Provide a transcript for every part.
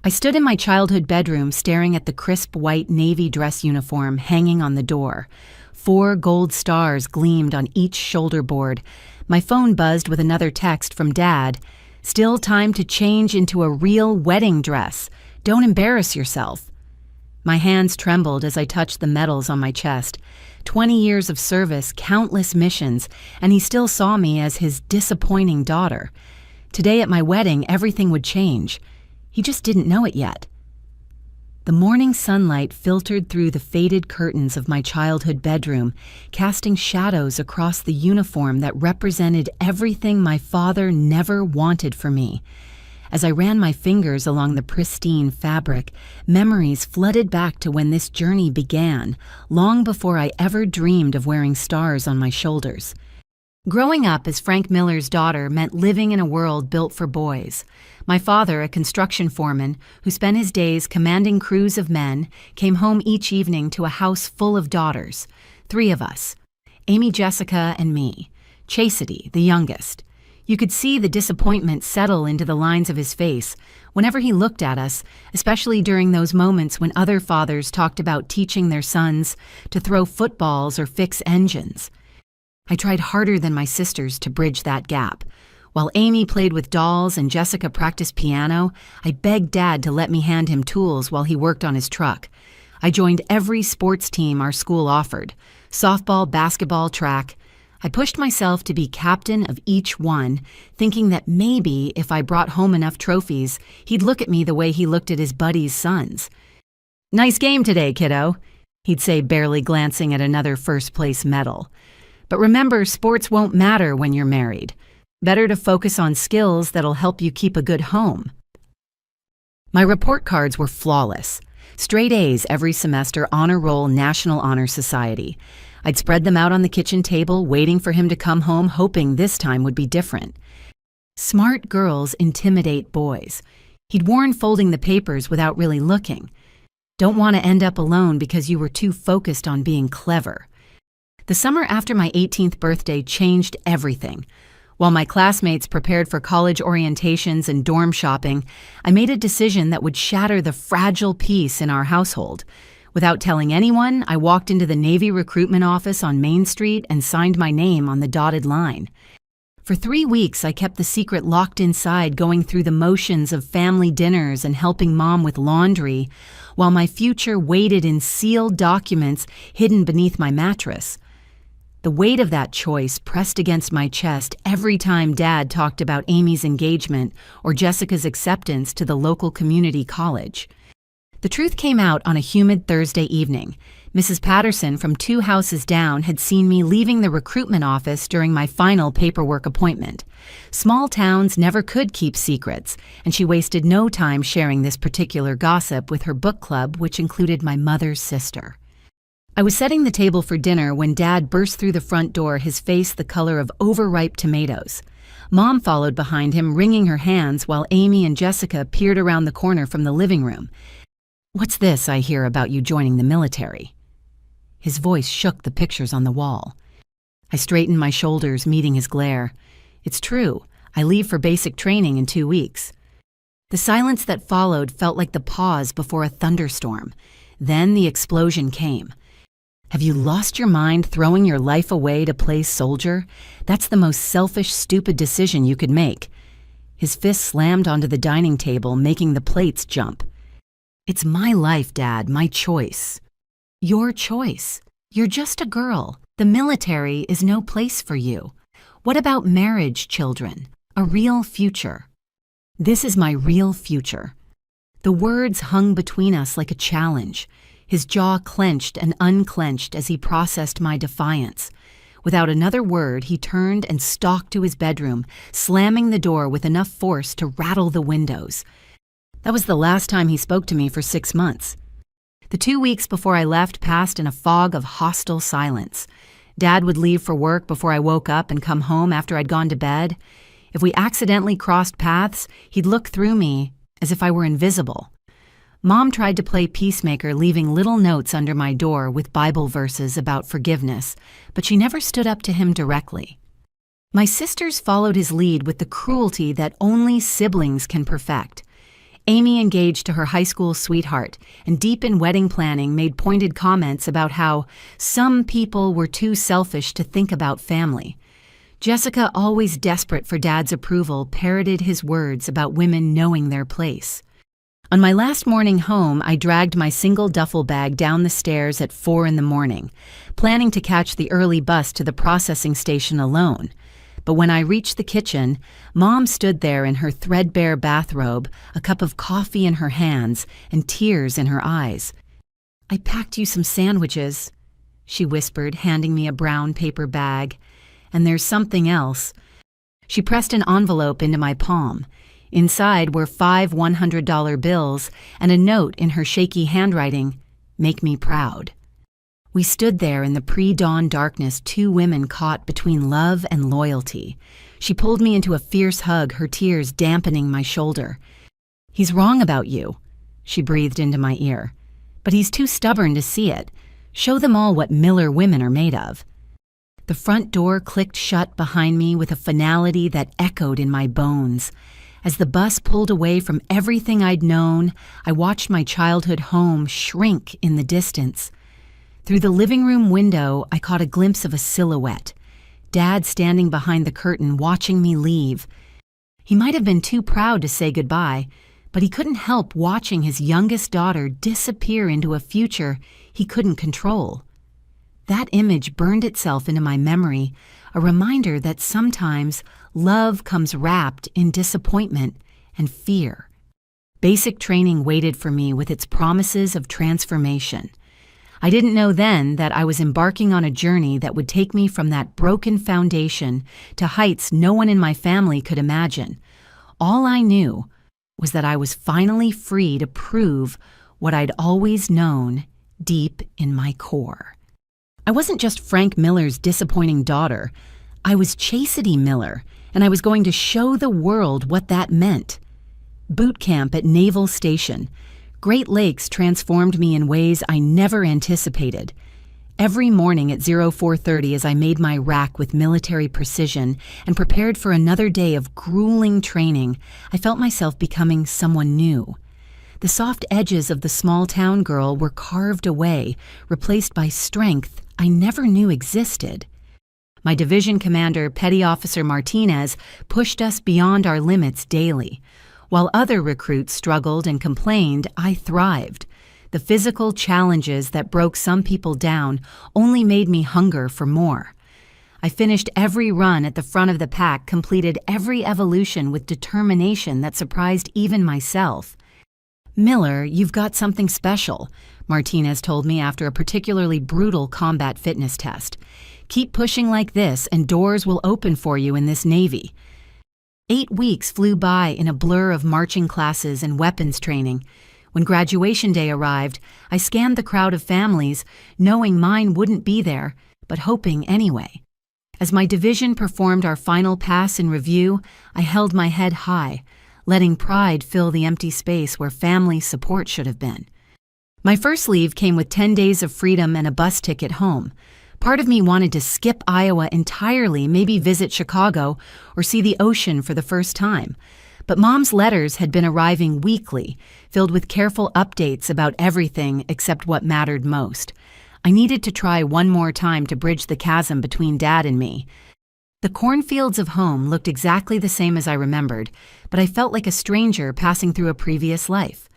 I stood in my childhood bedroom staring at the crisp white navy dress uniform hanging on the door. 4 gold stars gleamed on each shoulder board. My phone buzzed with another text from Dad. "Still time to change into a real wedding dress. Don't embarrass yourself." My hands trembled as I touched the medals on my chest. 20 years of service, countless missions, and he still saw me as his disappointing daughter. Today at my wedding, everything would change. He just didn't know it yet. The morning sunlight filtered through the faded curtains of my childhood bedroom, casting shadows across the uniform that represented everything my father never wanted for me. As I ran my fingers along the pristine fabric, memories flooded back to when this journey began, long before I ever dreamed of wearing stars on my shoulders. Growing up as Frank Miller's daughter meant living in a world built for boys. My father, a construction foreman who spent his days commanding crews of men, came home each evening to a house full of daughters. 3 of us, Amy, Jessica, and me. Chastity, the youngest. You could see the disappointment settle into the lines of his face whenever he looked at us, especially during those moments when other fathers talked about teaching their sons to throw footballs or fix engines. I tried harder than my sisters to bridge that gap. While Amy played with dolls and Jessica practiced piano, I begged Dad to let me hand him tools while he worked on his truck. I joined every sports team our school offered: softball, basketball, track. I pushed myself to be captain of each one, thinking that maybe if I brought home enough trophies, he'd look at me the way he looked at his buddies' sons. "Nice game today, kiddo," he'd say, barely glancing at another first-place medal. But remember, sports won't matter when you're married. Better to focus on skills that'll help you keep a good home. My report cards were flawless. Straight A's every semester, honor roll, National Honor Society. I'd spread them out on the kitchen table, waiting for him to come home, hoping this time would be different. Smart girls intimidate boys. He'd warned folding the papers without really looking. Don't want to end up alone because you were too focused on being clever. The summer after my 18th birthday changed everything. While my classmates prepared for college orientations and dorm shopping, I made a decision that would shatter the fragile peace in our household. Without telling anyone, I walked into the Navy recruitment office on Main Street and signed my name on the dotted line. For 3 weeks, I kept the secret locked inside, going through the motions of family dinners and helping Mom with laundry, while my future waited in sealed documents hidden beneath my mattress. The weight of that choice pressed against my chest every time Dad talked about Amy's engagement or Jessica's acceptance to the local community college. The truth came out on a humid Thursday evening. Mrs. Patterson from 2 houses down had seen me leaving the recruitment office during my final paperwork appointment. Small towns never could keep secrets, and she wasted no time sharing this particular gossip with her book club, which included my mother's sister. I was setting the table for dinner when Dad burst through the front door, his face the color of overripe tomatoes. Mom followed behind him, wringing her hands, while Amy and Jessica peered around the corner from the living room. "What's this I hear about you joining the military?" His voice shook the pictures on the wall. I straightened my shoulders, meeting his glare. "It's true. I leave for basic training in 2 weeks." The silence that followed felt like the pause before a thunderstorm. Then the explosion came. "Have you lost your mind throwing your life away to play soldier? That's the most selfish, stupid decision you could make." His fist slammed onto the dining table, making the plates jump. "It's my life, Dad, my choice." "Your choice. You're just a girl. The military is no place for you. What about marriage, children? A real future?" "This is my real future." The words hung between us like a challenge. His jaw clenched and unclenched as he processed my defiance. Without another word, he turned and stalked to his bedroom, slamming the door with enough force to rattle the windows. That was the last time he spoke to me for 6 months. The 2 weeks before I left passed in a fog of hostile silence. Dad would leave for work before I woke up and come home after I'd gone to bed. If we accidentally crossed paths, he'd look through me as if I were invisible. Mom tried to play peacemaker, leaving little notes under my door with Bible verses about forgiveness, but she never stood up to him directly. My sisters followed his lead with the cruelty that only siblings can perfect. Amy engaged to her high school sweetheart, and deepen wedding planning made pointed comments about how some people were too selfish to think about family. Jessica, always desperate for Dad's approval, parroted his words about women knowing their place. On my last morning home, I dragged my single duffel bag down the stairs at 4 a.m, planning to catch the early bus to the processing station alone. But when I reached the kitchen, Mom stood there in her threadbare bathrobe, a cup of coffee in her hands and tears in her eyes. "I packed you some sandwiches," she whispered, handing me a brown paper bag. "And there's something else." She pressed an envelope into my palm. Inside were 5 $100 bills and a note in her shaky handwriting, "Make me proud." We stood there in the pre-dawn darkness, two women caught between love and loyalty. She pulled me into a fierce hug, her tears dampening my shoulder. "He's wrong about you," she breathed into my ear. "But he's too stubborn to see it. Show them all what Miller women are made of." The front door clicked shut behind me with a finality that echoed in my bones. As the bus pulled away from everything I'd known, I watched my childhood home shrink in the distance. Through the living room window, I caught a glimpse of a silhouette. Dad standing behind the curtain, watching me leave. He might have been too proud to say goodbye, but he couldn't help watching his youngest daughter disappear into a future he couldn't control. That image burned itself into my memory, a reminder that sometimes love comes wrapped in disappointment and fear. Basic training waited for me with its promises of transformation. I didn't know then that I was embarking on a journey that would take me from that broken foundation to heights no one in my family could imagine. All I knew was that I was finally free to prove what I'd always known deep in my core. I wasn't just Frank Miller's disappointing daughter. I was Chastity Miller, and I was going to show the world what that meant. Boot camp at Naval Station. Great Lakes transformed me in ways I never anticipated. Every morning at 04:30, as I made my rack with military precision and prepared for another day of grueling training, I felt myself becoming someone new. The soft edges of the small-town girl were carved away, replaced by strength I never knew existed. My division commander, Petty Officer Martinez, pushed us beyond our limits daily. While other recruits struggled and complained, I thrived. The physical challenges that broke some people down only made me hunger for more. I finished every run at the front of the pack, completed every evolution with determination that surprised even myself. "Miller, you've got something special," Martinez told me after a particularly brutal combat fitness test. "Keep pushing like this and doors will open for you in this Navy." 8 weeks flew by in a blur of marching classes and weapons training. When graduation day arrived, I scanned the crowd of families, knowing mine wouldn't be there, but hoping anyway. As my division performed our final pass in review, I held my head high, letting pride fill the empty space where family support should have been. My first leave came with 10 days of freedom and a bus ticket home. Part of me wanted to skip Iowa entirely, maybe visit Chicago or see the ocean for the first time. But Mom's letters had been arriving weekly, filled with careful updates about everything except what mattered most. I needed to try one more time to bridge the chasm between Dad and me. The cornfields of home looked exactly the same as I remembered, but I felt like a stranger passing through a previous life.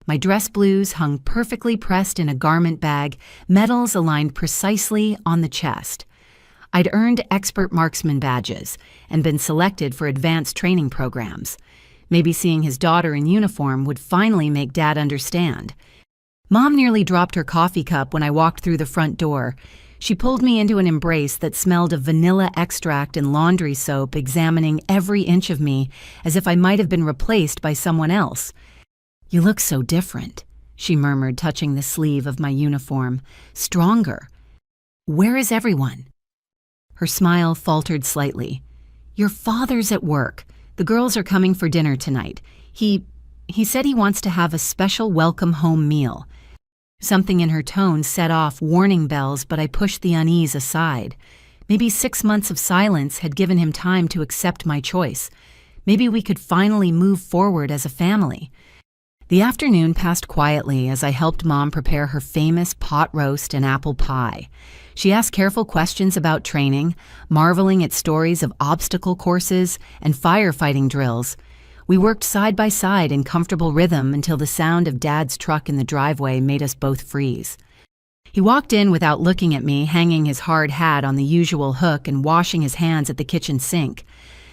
My dress blues hung perfectly pressed in a garment bag, medals aligned precisely on the chest. I'd earned expert marksman badges and been selected for advanced training programs. Maybe seeing his daughter in uniform would finally make Dad understand. Mom nearly dropped her coffee cup when I walked through the front door. She pulled me into an embrace that smelled of vanilla extract and laundry soap, examining every inch of me as if I might have been replaced by someone else. "You look so different," she murmured, touching the sleeve of my uniform. "Stronger. Where is everyone?" Her smile faltered slightly. "Your father's at work. The girls are coming for dinner tonight. He said he wants to have a special welcome home meal." Something in her tone set off warning bells, but I pushed the unease aside. Maybe 6 months of silence had given him time to accept my choice. Maybe we could finally move forward as a family. The afternoon passed quietly as I helped Mom prepare her famous pot roast and apple pie. She asked careful questions about training, marveling at stories of obstacle courses and firefighting drills. We worked side by side in comfortable rhythm until the sound of Dad's truck in the driveway made us both freeze. He walked in without looking at me, hanging his hard hat on the usual hook and washing his hands at the kitchen sink.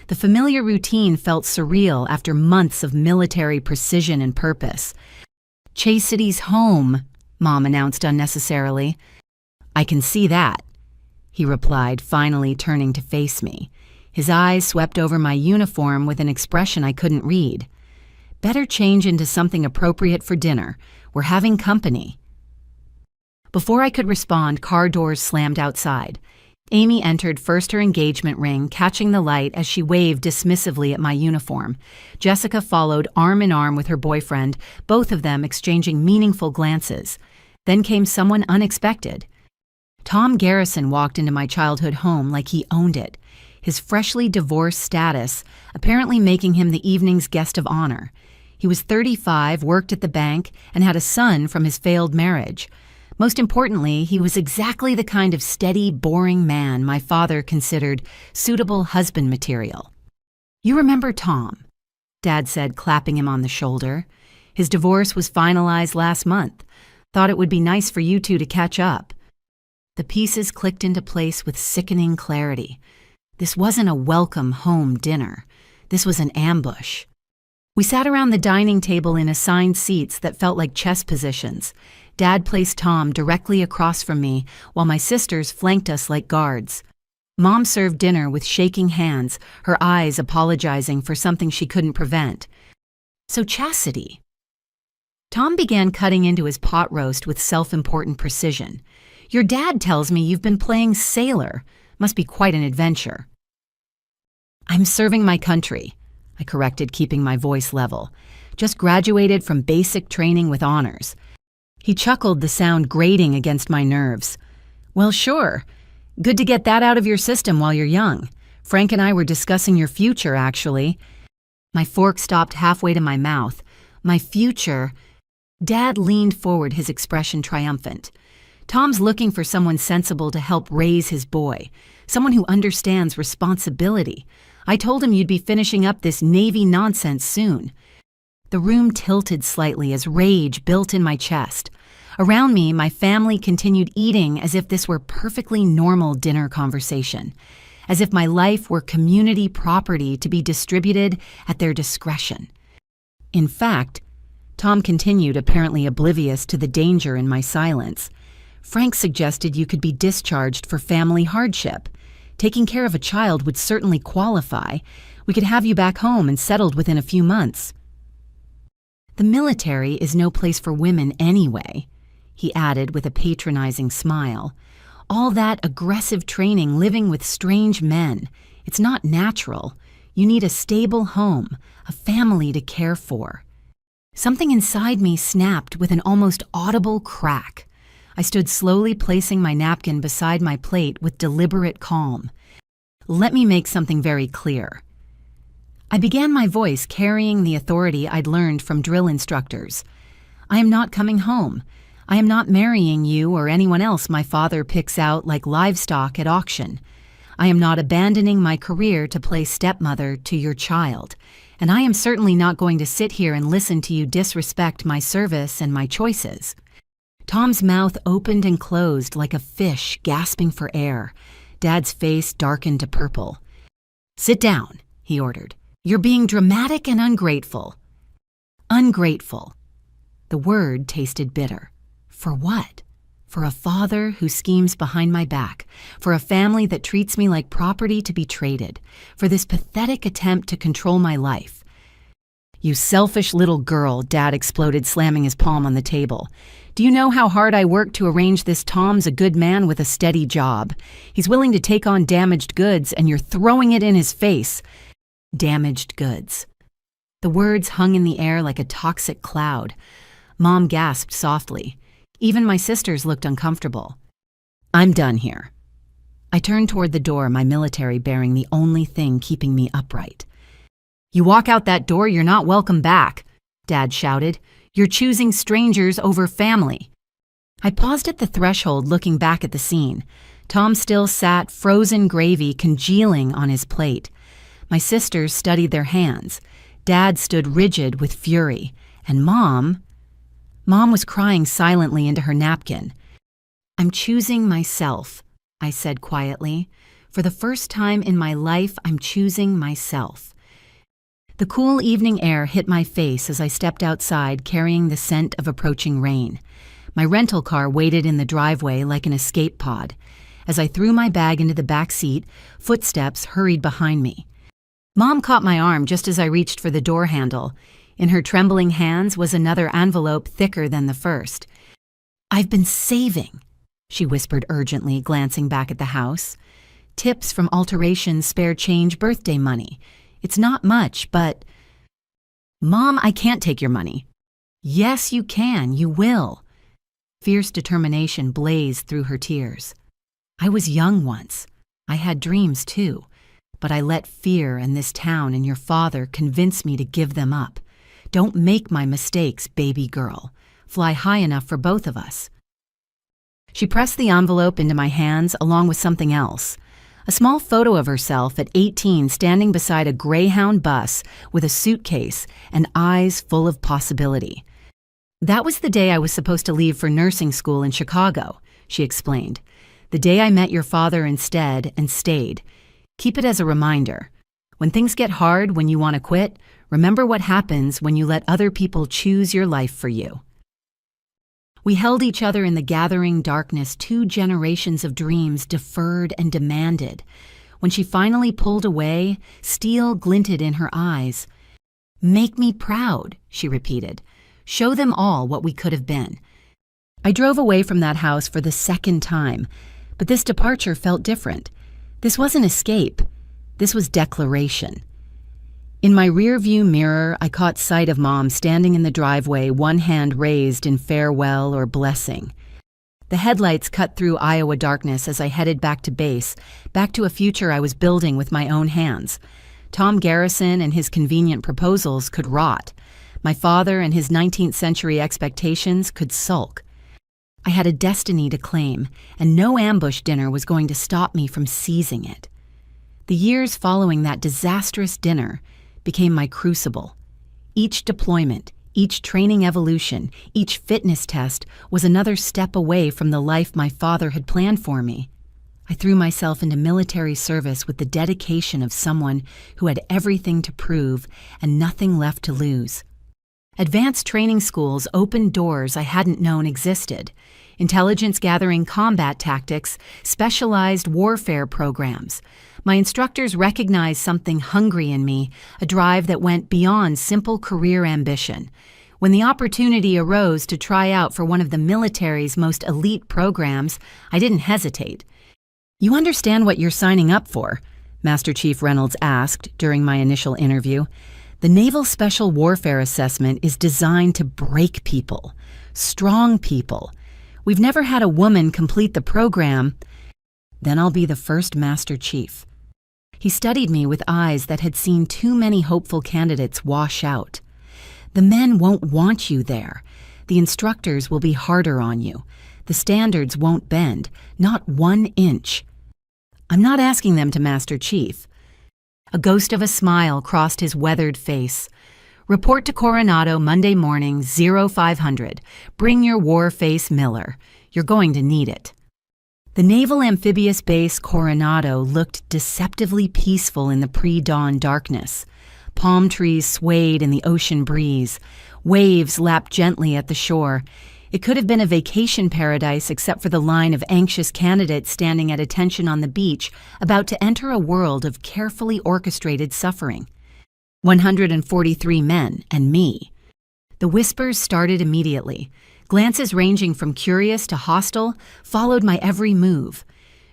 The familiar routine felt surreal after months of military precision and purpose. "Chase City's home," Mom announced unnecessarily. "I can see that," he replied, finally turning to face me. His eyes swept over my uniform with an expression I couldn't read. "Better change into something appropriate for dinner. We're having company." Before I could respond, car doors slammed outside. Amy entered first her engagement ring, catching the light as she waved dismissively at my uniform. Jessica followed arm in arm with her boyfriend, both of them exchanging meaningful glances. Then came someone unexpected. Tom Garrison walked into my childhood home like he owned it, his freshly divorced status apparently making him the evening's guest of honor. He was 35, worked at the bank, and had a son from his failed marriage. Most importantly, he was exactly the kind of steady, boring man my father considered suitable husband material. "You remember Tom," Dad said, clapping him on the shoulder. "His divorce was finalized last month. Thought it would be nice for you two to catch up." The pieces clicked into place with sickening clarity. This wasn't a welcome home dinner. This was an ambush. We sat around the dining table in assigned seats that felt like chess positions. Dad placed Tom directly across from me, while my sisters flanked us like guards. Mom served dinner with shaking hands, her eyes apologizing for something she couldn't prevent. "So Chastity." Tom began cutting into his pot roast with self-important precision. "Your dad tells me you've been playing sailor. Must be quite an adventure." "I'm serving my country," I corrected, keeping my voice level. "Just graduated from basic training with honors." He chuckled, the sound grating against my nerves. "Well, sure. Good to get that out of your system while you're young. Frank and I were discussing your future, actually." My fork stopped halfway to my mouth. "My future?" Dad leaned forward, his expression triumphant. "Tom's looking for someone sensible to help raise his boy, someone who understands responsibility. I told him you'd be finishing up this Navy nonsense soon." The room tilted slightly as rage built in my chest. Around me, my family continued eating as if this were perfectly normal dinner conversation, as if my life were community property to be distributed at their discretion. In fact, Tom continued, apparently oblivious to the danger in my silence. "Frank suggested you could be discharged for family hardship. Taking care of a child would certainly qualify. We could have you back home and settled within a few months." "The military is no place for women anyway," he added with a patronizing smile. "All that aggressive training, living with strange men. It's not natural. You need a stable home, a family to care for." Something inside me snapped with an almost audible crack. I stood slowly placing my napkin beside my plate with deliberate calm. "Let me make something very clear." I began my voice carrying the authority I'd learned from drill instructors. "I am not coming home. I am not marrying you or anyone else my father picks out like livestock at auction. I am not abandoning my career to play stepmother to your child. And I am certainly not going to sit here and listen to you disrespect my service and my choices." Tom's mouth opened and closed like a fish gasping for air. Dad's face darkened to purple. "Sit down," he ordered. "You're being dramatic and ungrateful." Ungrateful. The word tasted bitter. For what? For a father who schemes behind my back, for a family that treats me like property to be traded, for this pathetic attempt to control my life. "You selfish little girl," Dad exploded, slamming his palm on the table. "Do you know how hard I worked to arrange this? Tom's a good man with a steady job. He's willing to take on damaged goods, and you're throwing it in his face." Damaged goods. The words hung in the air like a toxic cloud. Mom gasped softly. Even my sisters looked uncomfortable. "I'm done here." I turned toward the door, my military bearing the only thing keeping me upright. "You walk out that door, you're not welcome back," Dad shouted. You're choosing strangers over family." I paused at the threshold, looking back at the scene. Tom still sat, frozen gravy congealing on his plate. My sisters studied their hands. Dad stood rigid with fury. And Mom was crying silently into her napkin. "I'm choosing myself," I said quietly. "For the first time in my life, I'm choosing myself." The cool evening air hit my face as I stepped outside, carrying the scent of approaching rain. My rental car waited in the driveway like an escape pod. As I threw my bag into the back seat, footsteps hurried behind me. Mom caught my arm just as I reached for the door handle. In her trembling hands was another envelope thicker than the first. "I've been saving," she whispered urgently, glancing back at the house. "Tips from alterations, spare change, birthday money. It's not much, but—" "Mom, I can't take your money." "Yes, you can. You will." Fierce determination blazed through her tears. "I was young once. I had dreams too. But I let fear and this town and your father convince me to give them up. Don't make my mistakes, baby girl. Fly high enough for both of us." She pressed the envelope into my hands along with something else. A small photo of herself at 18 standing beside a Greyhound bus with a suitcase and eyes full of possibility. "That was the day I was supposed to leave for nursing school in Chicago," she explained. "The day I met your father instead and stayed. Keep it as a reminder. When things get hard, when you want to quit, remember what happens when you let other people choose your life for you." We held each other in the gathering darkness, 2 generations of dreams deferred and demanded. When she finally pulled away, steel glinted in her eyes. "Make me proud," she repeated. "Show them all what we could have been." I drove away from that house for the second time, but this departure felt different. This wasn't escape. This was declaration. In my rearview mirror, I caught sight of Mom standing in the driveway, one hand raised in farewell or blessing. The headlights cut through Iowa darkness as I headed back to base, back to a future I was building with my own hands. Tom Garrison and his convenient proposals could rot. My father and his 19th century expectations could sulk. I had a destiny to claim, and no ambush dinner was going to stop me from seizing it. The years following that disastrous dinner became my crucible. Each deployment, each training evolution, each fitness test was another step away from the life my father had planned for me. I threw myself into military service with the dedication of someone who had everything to prove and nothing left to lose. Advanced training schools opened doors I hadn't known existed. Intelligence-gathering combat tactics, specialized warfare programs. My instructors recognized something hungry in me, a drive that went beyond simple career ambition. When the opportunity arose to try out for one of the military's most elite programs, I didn't hesitate. "You understand what you're signing up for?" Master Chief Reynolds asked during my initial interview. "The Naval Special Warfare Assessment is designed to break people, strong people. We've never had a woman complete the program." "Then I'll be the first Master Chief." He studied me with eyes that had seen too many hopeful candidates wash out. "The men won't want you there. The instructors will be harder on you. The standards won't bend, not 1 inch." "I'm not asking them to Master Chief." A ghost of a smile crossed his weathered face. "Report to Coronado Monday morning, 0500. Bring your war face Miller. You're going to need it." The Naval Amphibious Base Coronado looked deceptively peaceful in the pre-dawn darkness. Palm trees swayed in the ocean breeze. Waves lapped gently at the shore. It could have been a vacation paradise except for the line of anxious candidates standing at attention on the beach, about to enter a world of carefully orchestrated suffering. 143 men and me. The whispers started immediately. Glances ranging from curious to hostile followed my every move.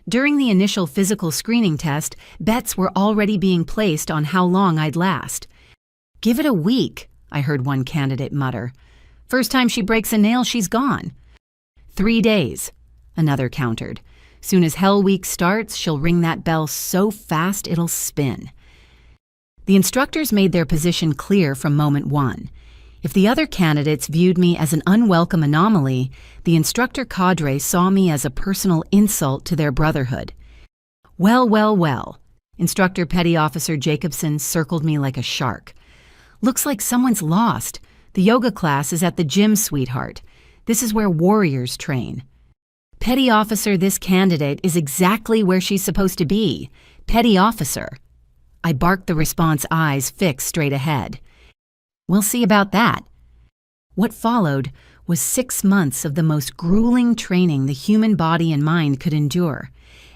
During the initial physical screening test, bets were already being placed on how long I'd last. "Give it a week," I heard one candidate mutter. "First time she breaks a nail, she's gone." 3 days, another countered. "Soon as Hell Week starts, she'll ring that bell so fast it'll spin." The instructors made their position clear from moment one. If the other candidates viewed me as an unwelcome anomaly, the instructor cadre saw me as a personal insult to their brotherhood. Well, well, well. Instructor Petty Officer Jacobson circled me like a shark. Looks like someone's lost. The yoga class is at the gym, sweetheart. This is where warriors train. Petty Officer, this candidate is exactly where she's supposed to be. Petty Officer. I barked the response, eyes fixed straight ahead. We'll see about that. What followed was 6 months of the most grueling training the human body and mind could endure.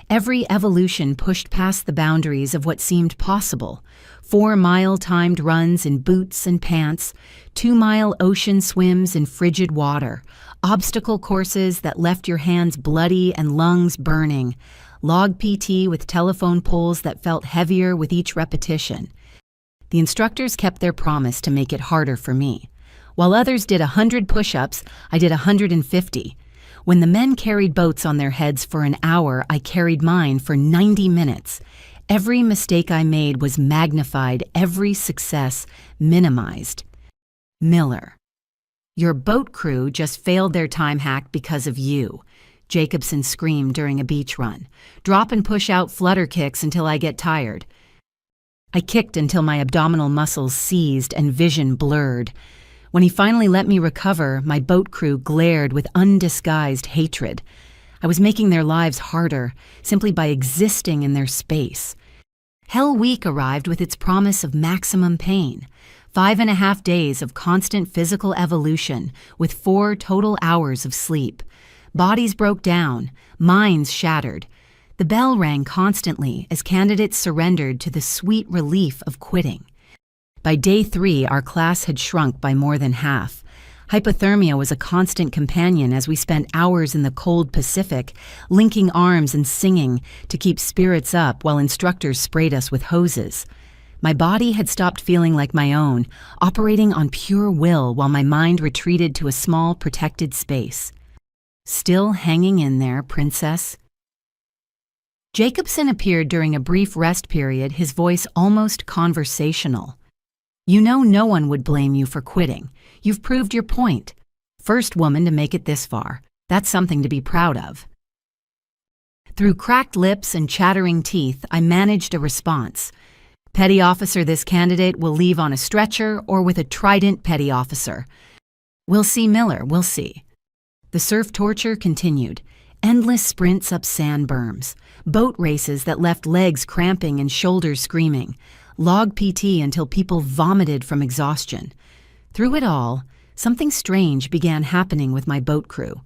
Every evolution pushed past the boundaries of what seemed possible. 4-mile timed runs in boots and pants, 2-mile ocean swims in frigid water, obstacle courses that left your hands bloody and lungs burning, log PT with telephone poles that felt heavier with each repetition. The instructors kept their promise to make it harder for me. While others did 100 push-ups, I did 150. When the men carried boats on their heads for an hour, I carried mine for 90 minutes. Every mistake I made was magnified, every success minimized. Miller. Your boat crew just failed their time hack because of you, Jacobson screamed during a beach run. Drop and push out flutter kicks until I get tired. I kicked until my abdominal muscles seized and vision blurred. When he finally let me recover, my boat crew glared with undisguised hatred. I was making their lives harder, simply by existing in their space. Hell Week arrived with its promise of maximum pain. 5.5 days of constant physical evolution, with 4 total hours of sleep. Bodies broke down, minds shattered. The bell rang constantly as candidates surrendered to the sweet relief of quitting. By day 3, our class had shrunk by more than half. Hypothermia was a constant companion as we spent hours in the cold Pacific, linking arms and singing to keep spirits up while instructors sprayed us with hoses. My body had stopped feeling like my own, operating on pure will while my mind retreated to a small, protected space. Still hanging in there, princess? Jacobson appeared during a brief rest period, his voice almost conversational. You know no one would blame you for quitting. You've proved your point. First woman to make it this far. That's something to be proud of. Through cracked lips and chattering teeth, I managed a response. Petty Officer, this candidate will leave on a stretcher or with a trident, Petty Officer. We'll see, Miller, we'll see. The surf torture continued. Endless sprints up sand berms. Boat races that left legs cramping and shoulders screaming. Log PT until people vomited from exhaustion. Through it all, something strange began happening with my boat crew.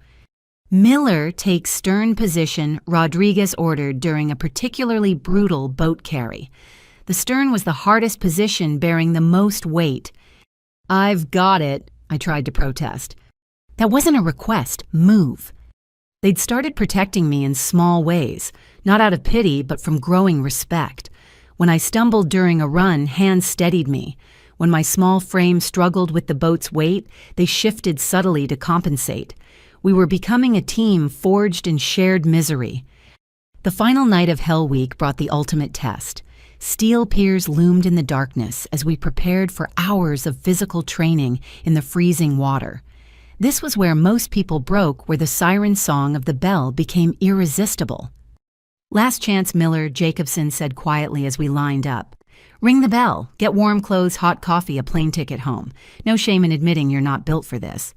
Miller takes stern position, Rodriguez ordered during a particularly brutal boat carry. The stern was the hardest position, bearing the most weight. I've got it, I tried to protest. That wasn't a request, move. They'd started protecting me in small ways, not out of pity, but from growing respect. When I stumbled during a run, hands steadied me. When my small frame struggled with the boat's weight, they shifted subtly to compensate. We were becoming a team forged in shared misery. The final night of Hell Week brought the ultimate test. Steel piers loomed in the darkness as we prepared for hours of physical training in the freezing water. This was where most people broke, where the siren song of the bell became irresistible. Last chance, Miller, Jacobson said quietly as we lined up. Ring the bell, get warm clothes, hot coffee, a plane ticket home. No shame in admitting you're not built for this.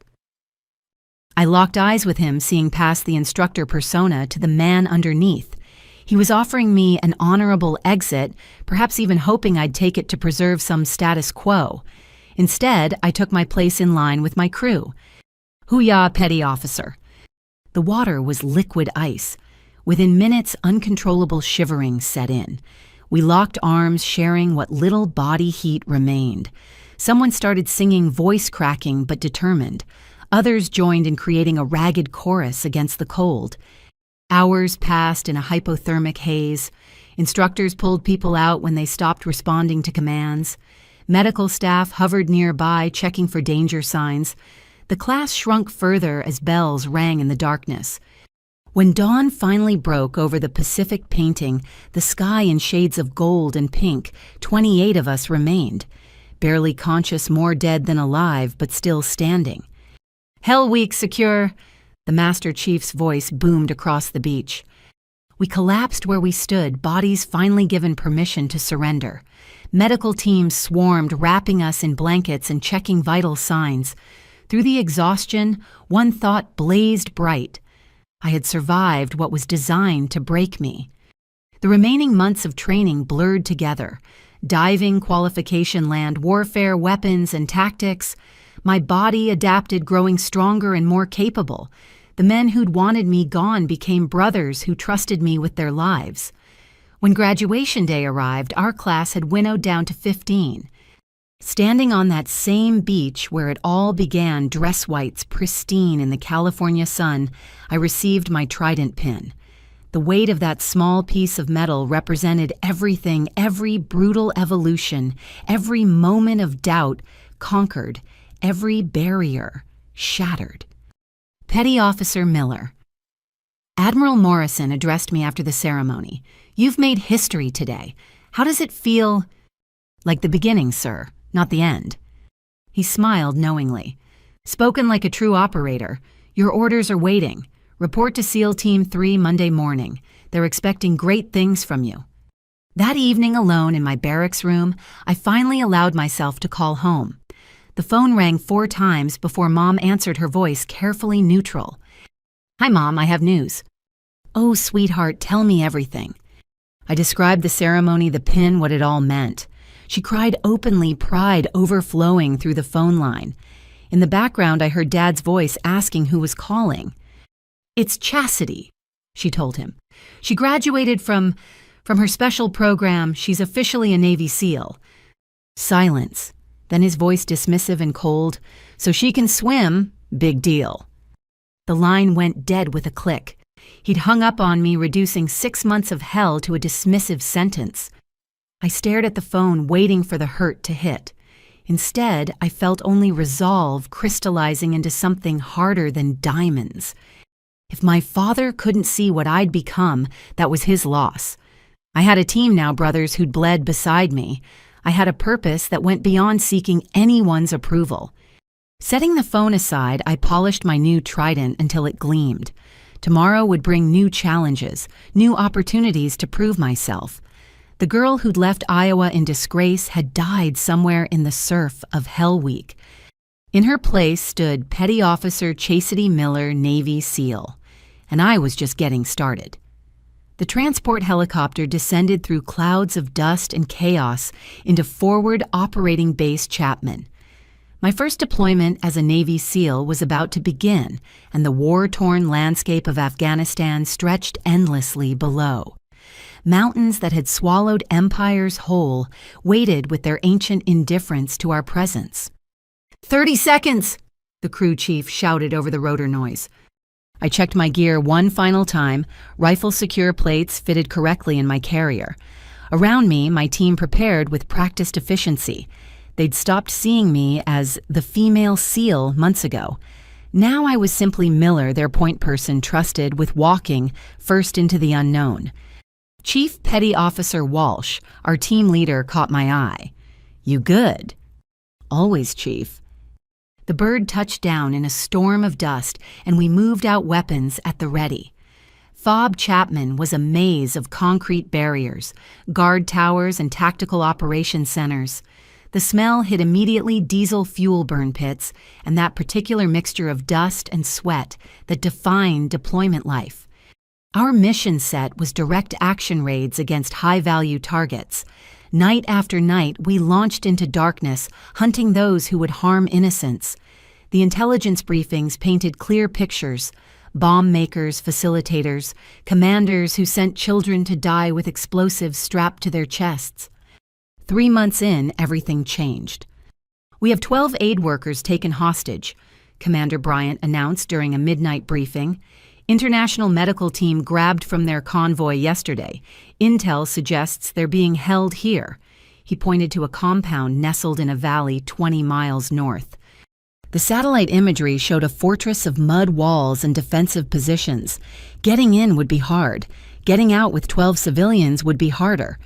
I locked eyes with him, seeing past the instructor persona to the man underneath. He was offering me an honorable exit, perhaps even hoping I'd take it to preserve some status quo. Instead, I took my place in line with my crew. Hoo-yah, Petty Officer. The water was liquid ice. Within minutes, uncontrollable shivering set in. We locked arms, sharing what little body heat remained. Someone started singing, voice cracking but determined. Others joined in creating a ragged chorus against the cold. Hours passed in a hypothermic haze. Instructors pulled people out when they stopped responding to commands. Medical staff hovered nearby, checking for danger signs. The class shrunk further as bells rang in the darkness. When dawn finally broke over the Pacific, painting the sky in shades of gold and pink, 28 of us remained. barely conscious, more dead than alive, but still standing. "Hell Week secure," the Master Chief's voice boomed across the beach. We collapsed where we stood, bodies finally given permission to surrender. Medical teams swarmed, wrapping us in blankets and checking vital signs. Through the exhaustion, one thought blazed bright. I had survived what was designed to break me. The remaining months of training blurred together. Diving, qualification land, warfare, weapons, and tactics. My body adapted, growing stronger and more capable. The men who'd wanted me gone became brothers who trusted me with their lives. When graduation day arrived, our class had winnowed down to 15. Standing on that same beach where it all began, dress whites pristine in the California sun, I received my trident pin. The weight of that small piece of metal represented everything, every brutal evolution, every moment of doubt conquered, every barrier shattered. Petty Officer Miller. Admiral Morrison addressed me after the ceremony. "You've made history today. How does it feel?" "Like the beginning, sir, not the end." He smiled knowingly. "Spoken like a true operator. Your orders are waiting. Report to SEAL Team 3 Monday morning. They're expecting great things from you." That evening alone in my barracks room, I finally allowed myself to call home. The phone rang 4 times before Mom answered, her voice carefully neutral. "Hi, Mom, I have news." "Oh, sweetheart, tell me everything." I described the ceremony, the pin, what it all meant. She cried openly, pride overflowing through the phone line. In the background, I heard Dad's voice asking who was calling. "It's Chastity," she told him. "She graduated from her special program. She's officially a Navy SEAL." Silence. Then his voice dismissive and cold. "So she can swim? Big deal." The line went dead with a click. He'd hung up on me, reducing 6 months of hell to a dismissive sentence. I stared at the phone, waiting for the hurt to hit. Instead, I felt only resolve crystallizing into something harder than diamonds. If my father couldn't see what I'd become, that was his loss. I had a team now, brothers, who'd bled beside me. I had a purpose that went beyond seeking anyone's approval. Setting the phone aside, I polished my new trident until it gleamed. Tomorrow would bring new challenges, new opportunities to prove myself. The girl who'd left Iowa in disgrace had died somewhere in the surf of Hell Week. In her place stood Petty Officer Chastity Miller, Navy SEAL, and I was just getting started. The transport helicopter descended through clouds of dust and chaos into Forward Operating Base Chapman. My first deployment as a Navy SEAL was about to begin, and the war-torn landscape of Afghanistan stretched endlessly below. Mountains that had swallowed empires whole waited with their ancient indifference to our presence. 30 seconds, the crew chief shouted over the rotor noise. I checked my gear one final time, rifle secure plates fitted correctly in my carrier. Around me, my team prepared with practiced efficiency. They'd stopped seeing me as the female SEAL months ago. Now I was simply Miller, their point person trusted with walking first into the unknown. Chief Petty Officer Walsh, our team leader, caught my eye. "You good?" "Always, Chief." The bird touched down in a storm of dust, and we moved out weapons at the ready. FOB Chapman was a maze of concrete barriers, guard towers, and tactical operations centers. The smell hit immediately diesel fuel burn pits and that particular mixture of dust and sweat that defined deployment life. Our mission set was direct action raids against high-value targets. Night after night, we launched into darkness, hunting those who would harm innocents. The intelligence briefings painted clear pictures: bomb makers, facilitators, commanders who sent children to die with explosives strapped to their chests. 3 months in, everything changed. "We have 12 aid workers taken hostage," Commander Bryant announced during a midnight briefing. "International medical team grabbed from their convoy yesterday. Intel suggests they're being held here." He pointed to a compound nestled in a valley 20 miles north. The satellite imagery showed a fortress of mud walls and defensive positions. Getting in would be hard. Getting out with 12 civilians would be harder.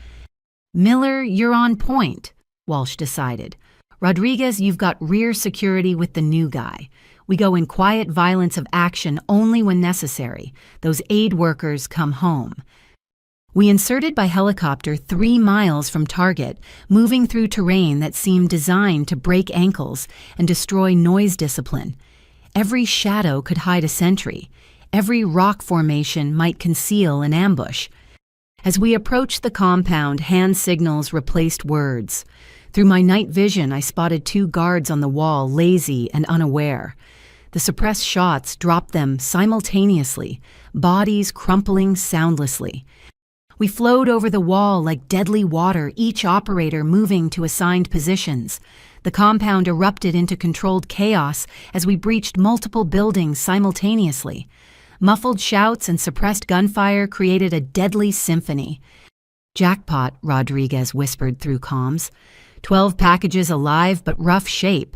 "Miller, you're on point," Walsh decided. Rodriguez, you've got rear security with the new guy. We go in quiet violence of action only when necessary. Those aid workers come home. We inserted by helicopter 3 miles from target, moving through terrain that seemed designed to break ankles and destroy noise discipline. Every shadow could hide a sentry. Every rock formation might conceal an ambush. As we approached the compound, hand signals replaced words. Through my night vision, I spotted 2 guards on the wall, lazy and unaware. The suppressed shots dropped them simultaneously, bodies crumpling soundlessly. We flowed over the wall like deadly water, each operator moving to assigned positions. The compound erupted into controlled chaos as we breached multiple buildings simultaneously. Muffled shouts and suppressed gunfire created a deadly symphony. "Jackpot," Rodriguez whispered through comms. 12 packages alive but rough shape.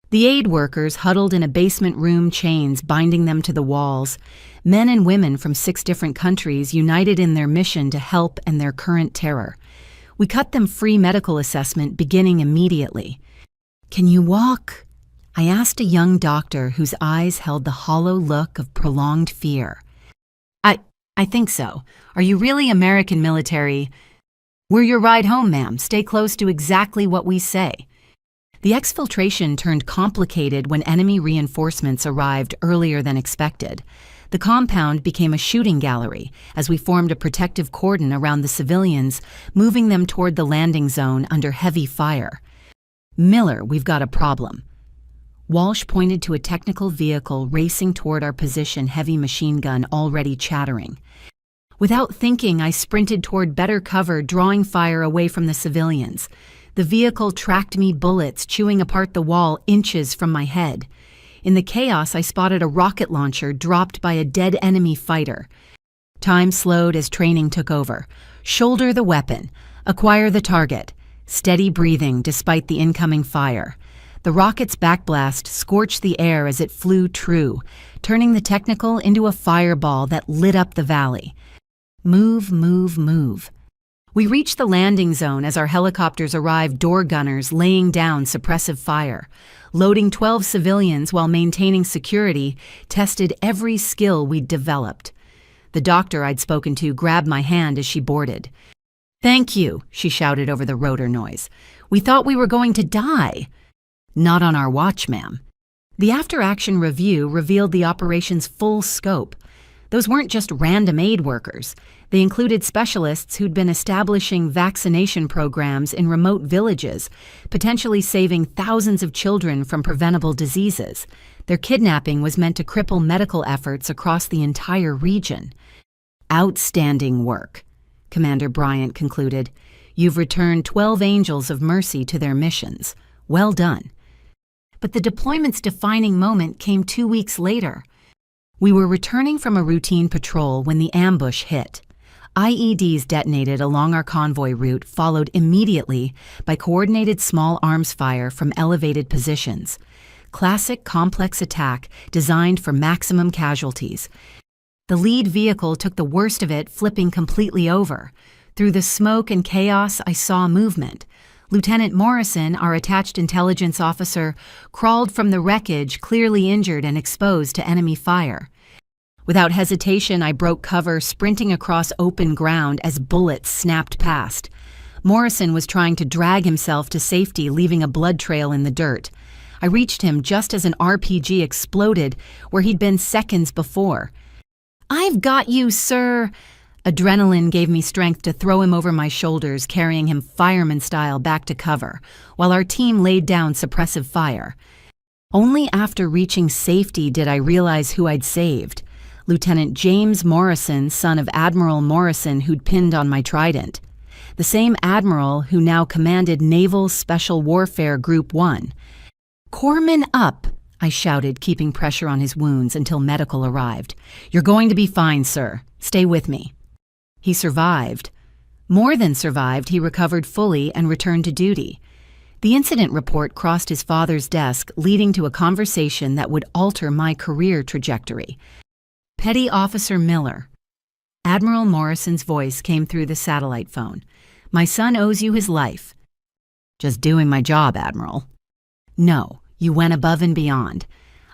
The aid workers huddled in a basement room, chains binding them to the walls. Men and women from 6 different countries united in their mission to help and their current terror. We cut them free medical assessment beginning immediately. "Can you walk?" I asked a young doctor whose eyes held the hollow look of prolonged fear. I think so. Are you really American military?" "We're your ride home, ma'am. Stay close to exactly what we say." The exfiltration turned complicated when enemy reinforcements arrived earlier than expected. The compound became a shooting gallery as we formed a protective cordon around the civilians, moving them toward the landing zone under heavy fire. "Miller, we've got a problem." Walsh pointed to a technical vehicle racing toward our position, heavy machine gun already chattering. Without thinking, I sprinted toward better cover, drawing fire away from the civilians. The vehicle tracked me, bullets chewing apart the wall inches from my head. In the chaos, I spotted a rocket launcher dropped by a dead enemy fighter. Time slowed as training took over. Shoulder the weapon. Acquire the target. Steady breathing despite the incoming fire. The rocket's backblast scorched the air as it flew true, turning the technical into a fireball that lit up the valley. Move, move, move. We reached the landing zone as our helicopters arrived, door gunners laying down suppressive fire. Loading 12 civilians while maintaining security tested every skill we'd developed. The doctor I'd spoken to grabbed my hand as she boarded. "Thank you," she shouted over the rotor noise. "We thought we were going to die." "Not on our watch, ma'am." The after-action review revealed the operation's full scope. Those weren't just random aid workers. They included specialists who'd been establishing vaccination programs in remote villages, potentially saving thousands of children from preventable diseases. Their kidnapping was meant to cripple medical efforts across the entire region. "Outstanding work," Commander Bryant concluded. "You've returned 12 angels of mercy to their missions. Well done." But the deployment's defining moment came 2 weeks later. We were returning from a routine patrol when the ambush hit. IEDs detonated along our convoy route, followed immediately by coordinated small arms fire from elevated positions. Classic complex attack designed for maximum casualties. The lead vehicle took the worst of it, flipping completely over. Through the smoke and chaos, I saw movement. Lieutenant Morrison, our attached intelligence officer, crawled from the wreckage, clearly injured and exposed to enemy fire. Without hesitation, I broke cover, sprinting across open ground as bullets snapped past. Morrison was trying to drag himself to safety, leaving a blood trail in the dirt. I reached him just as an RPG exploded where he'd been seconds before. "I've got you, sir!" Adrenaline gave me strength to throw him over my shoulders, carrying him fireman style back to cover, while our team laid down suppressive fire. Only after reaching safety did I realize who I'd saved. Lieutenant James Morrison, son of Admiral Morrison, who'd pinned on my trident. The same Admiral who now commanded Naval Special Warfare Group 1. "Corpsman up!" I shouted, keeping pressure on his wounds until medical arrived. "You're going to be fine, sir. Stay with me." He survived. More than survived, he recovered fully and returned to duty. The incident report crossed his father's desk, leading to a conversation that would alter my career trajectory. "Petty Officer Miller." Admiral Morrison's voice came through the satellite phone. "My son owes you his life." Just doing my job, Admiral. No, you went above and beyond.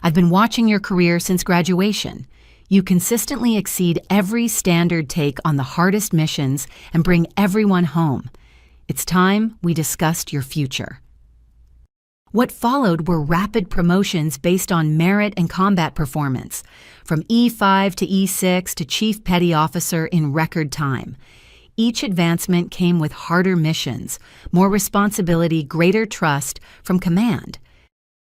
I've been watching your career since graduation. You consistently exceed every standard take on the hardest missions and bring everyone home. It's time we discussed your future. What followed were rapid promotions based on merit and combat performance, from E5 to E6 to Chief Petty Officer in record time. Each advancement came with harder missions, more responsibility, greater trust from command.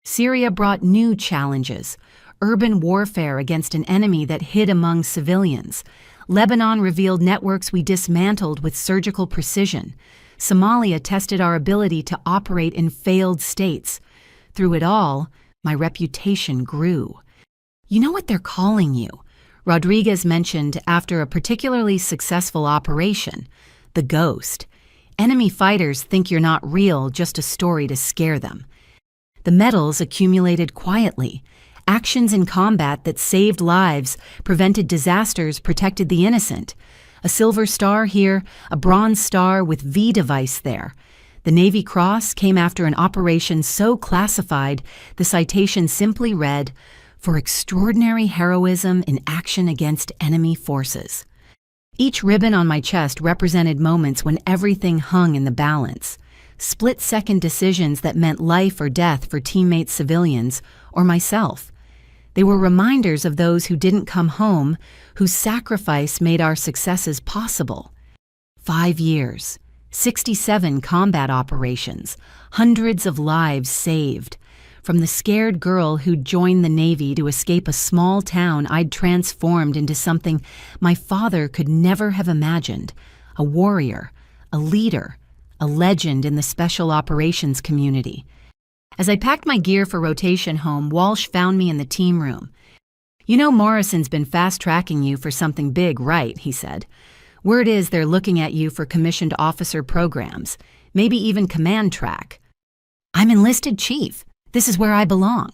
Syria brought new challenges: urban warfare against an enemy that hid among civilians. Lebanon revealed networks we dismantled with surgical precision. Somalia tested our ability to operate in failed states. Through it all, my reputation grew. You know what they're calling you? Rodriguez mentioned after a particularly successful operation: the ghost. Enemy fighters think you're not real, just a story to scare them. The medals accumulated quietly. Actions in combat that saved lives, prevented disasters, protected the innocent. A silver star here, a bronze star with V device there. The Navy Cross came after an operation so classified, the citation simply read, "For extraordinary heroism in action against enemy forces." Each ribbon on my chest represented moments when everything hung in the balance. Split-second decisions that meant life or death for teammates, civilians, or myself. They were reminders of those who didn't come home, whose sacrifice made our successes possible. 5 years, 67 combat operations, hundreds of lives saved. From the scared girl who'd joined the Navy to escape a small town I'd transformed into something my father could never have imagined: a warrior, a leader, a legend in the special operations community. As I packed my gear for rotation home, Walsh found me in the team room. "You know Morrison's been fast-tracking you for something big, right?" he said. "Word is they're looking at you for commissioned officer programs, maybe even command track." "I'm enlisted chief. This is where I belong."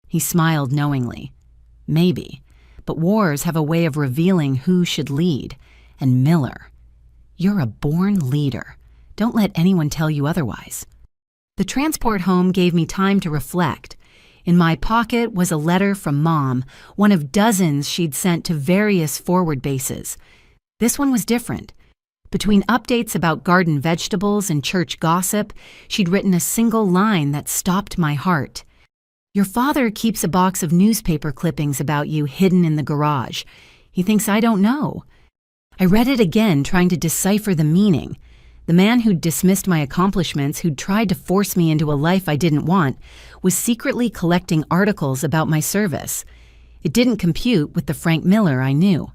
He smiled knowingly. "Maybe, but wars have a way of revealing who should lead. And Miller, you're a born leader. Don't let anyone tell you otherwise." The transport home gave me time to reflect. In my pocket was a letter from Mom, one of dozens she'd sent to various forward bases. This one was different. Between updates about garden vegetables and church gossip, she'd written a single line that stopped my heart. "Your father keeps a box of newspaper clippings about you hidden in the garage. He thinks I don't know." I read it again, trying to decipher the meaning. The man who'd dismissed my accomplishments, who'd tried to force me into a life I didn't want, was secretly collecting articles about my service. It didn't compute with the Frank Miller I knew.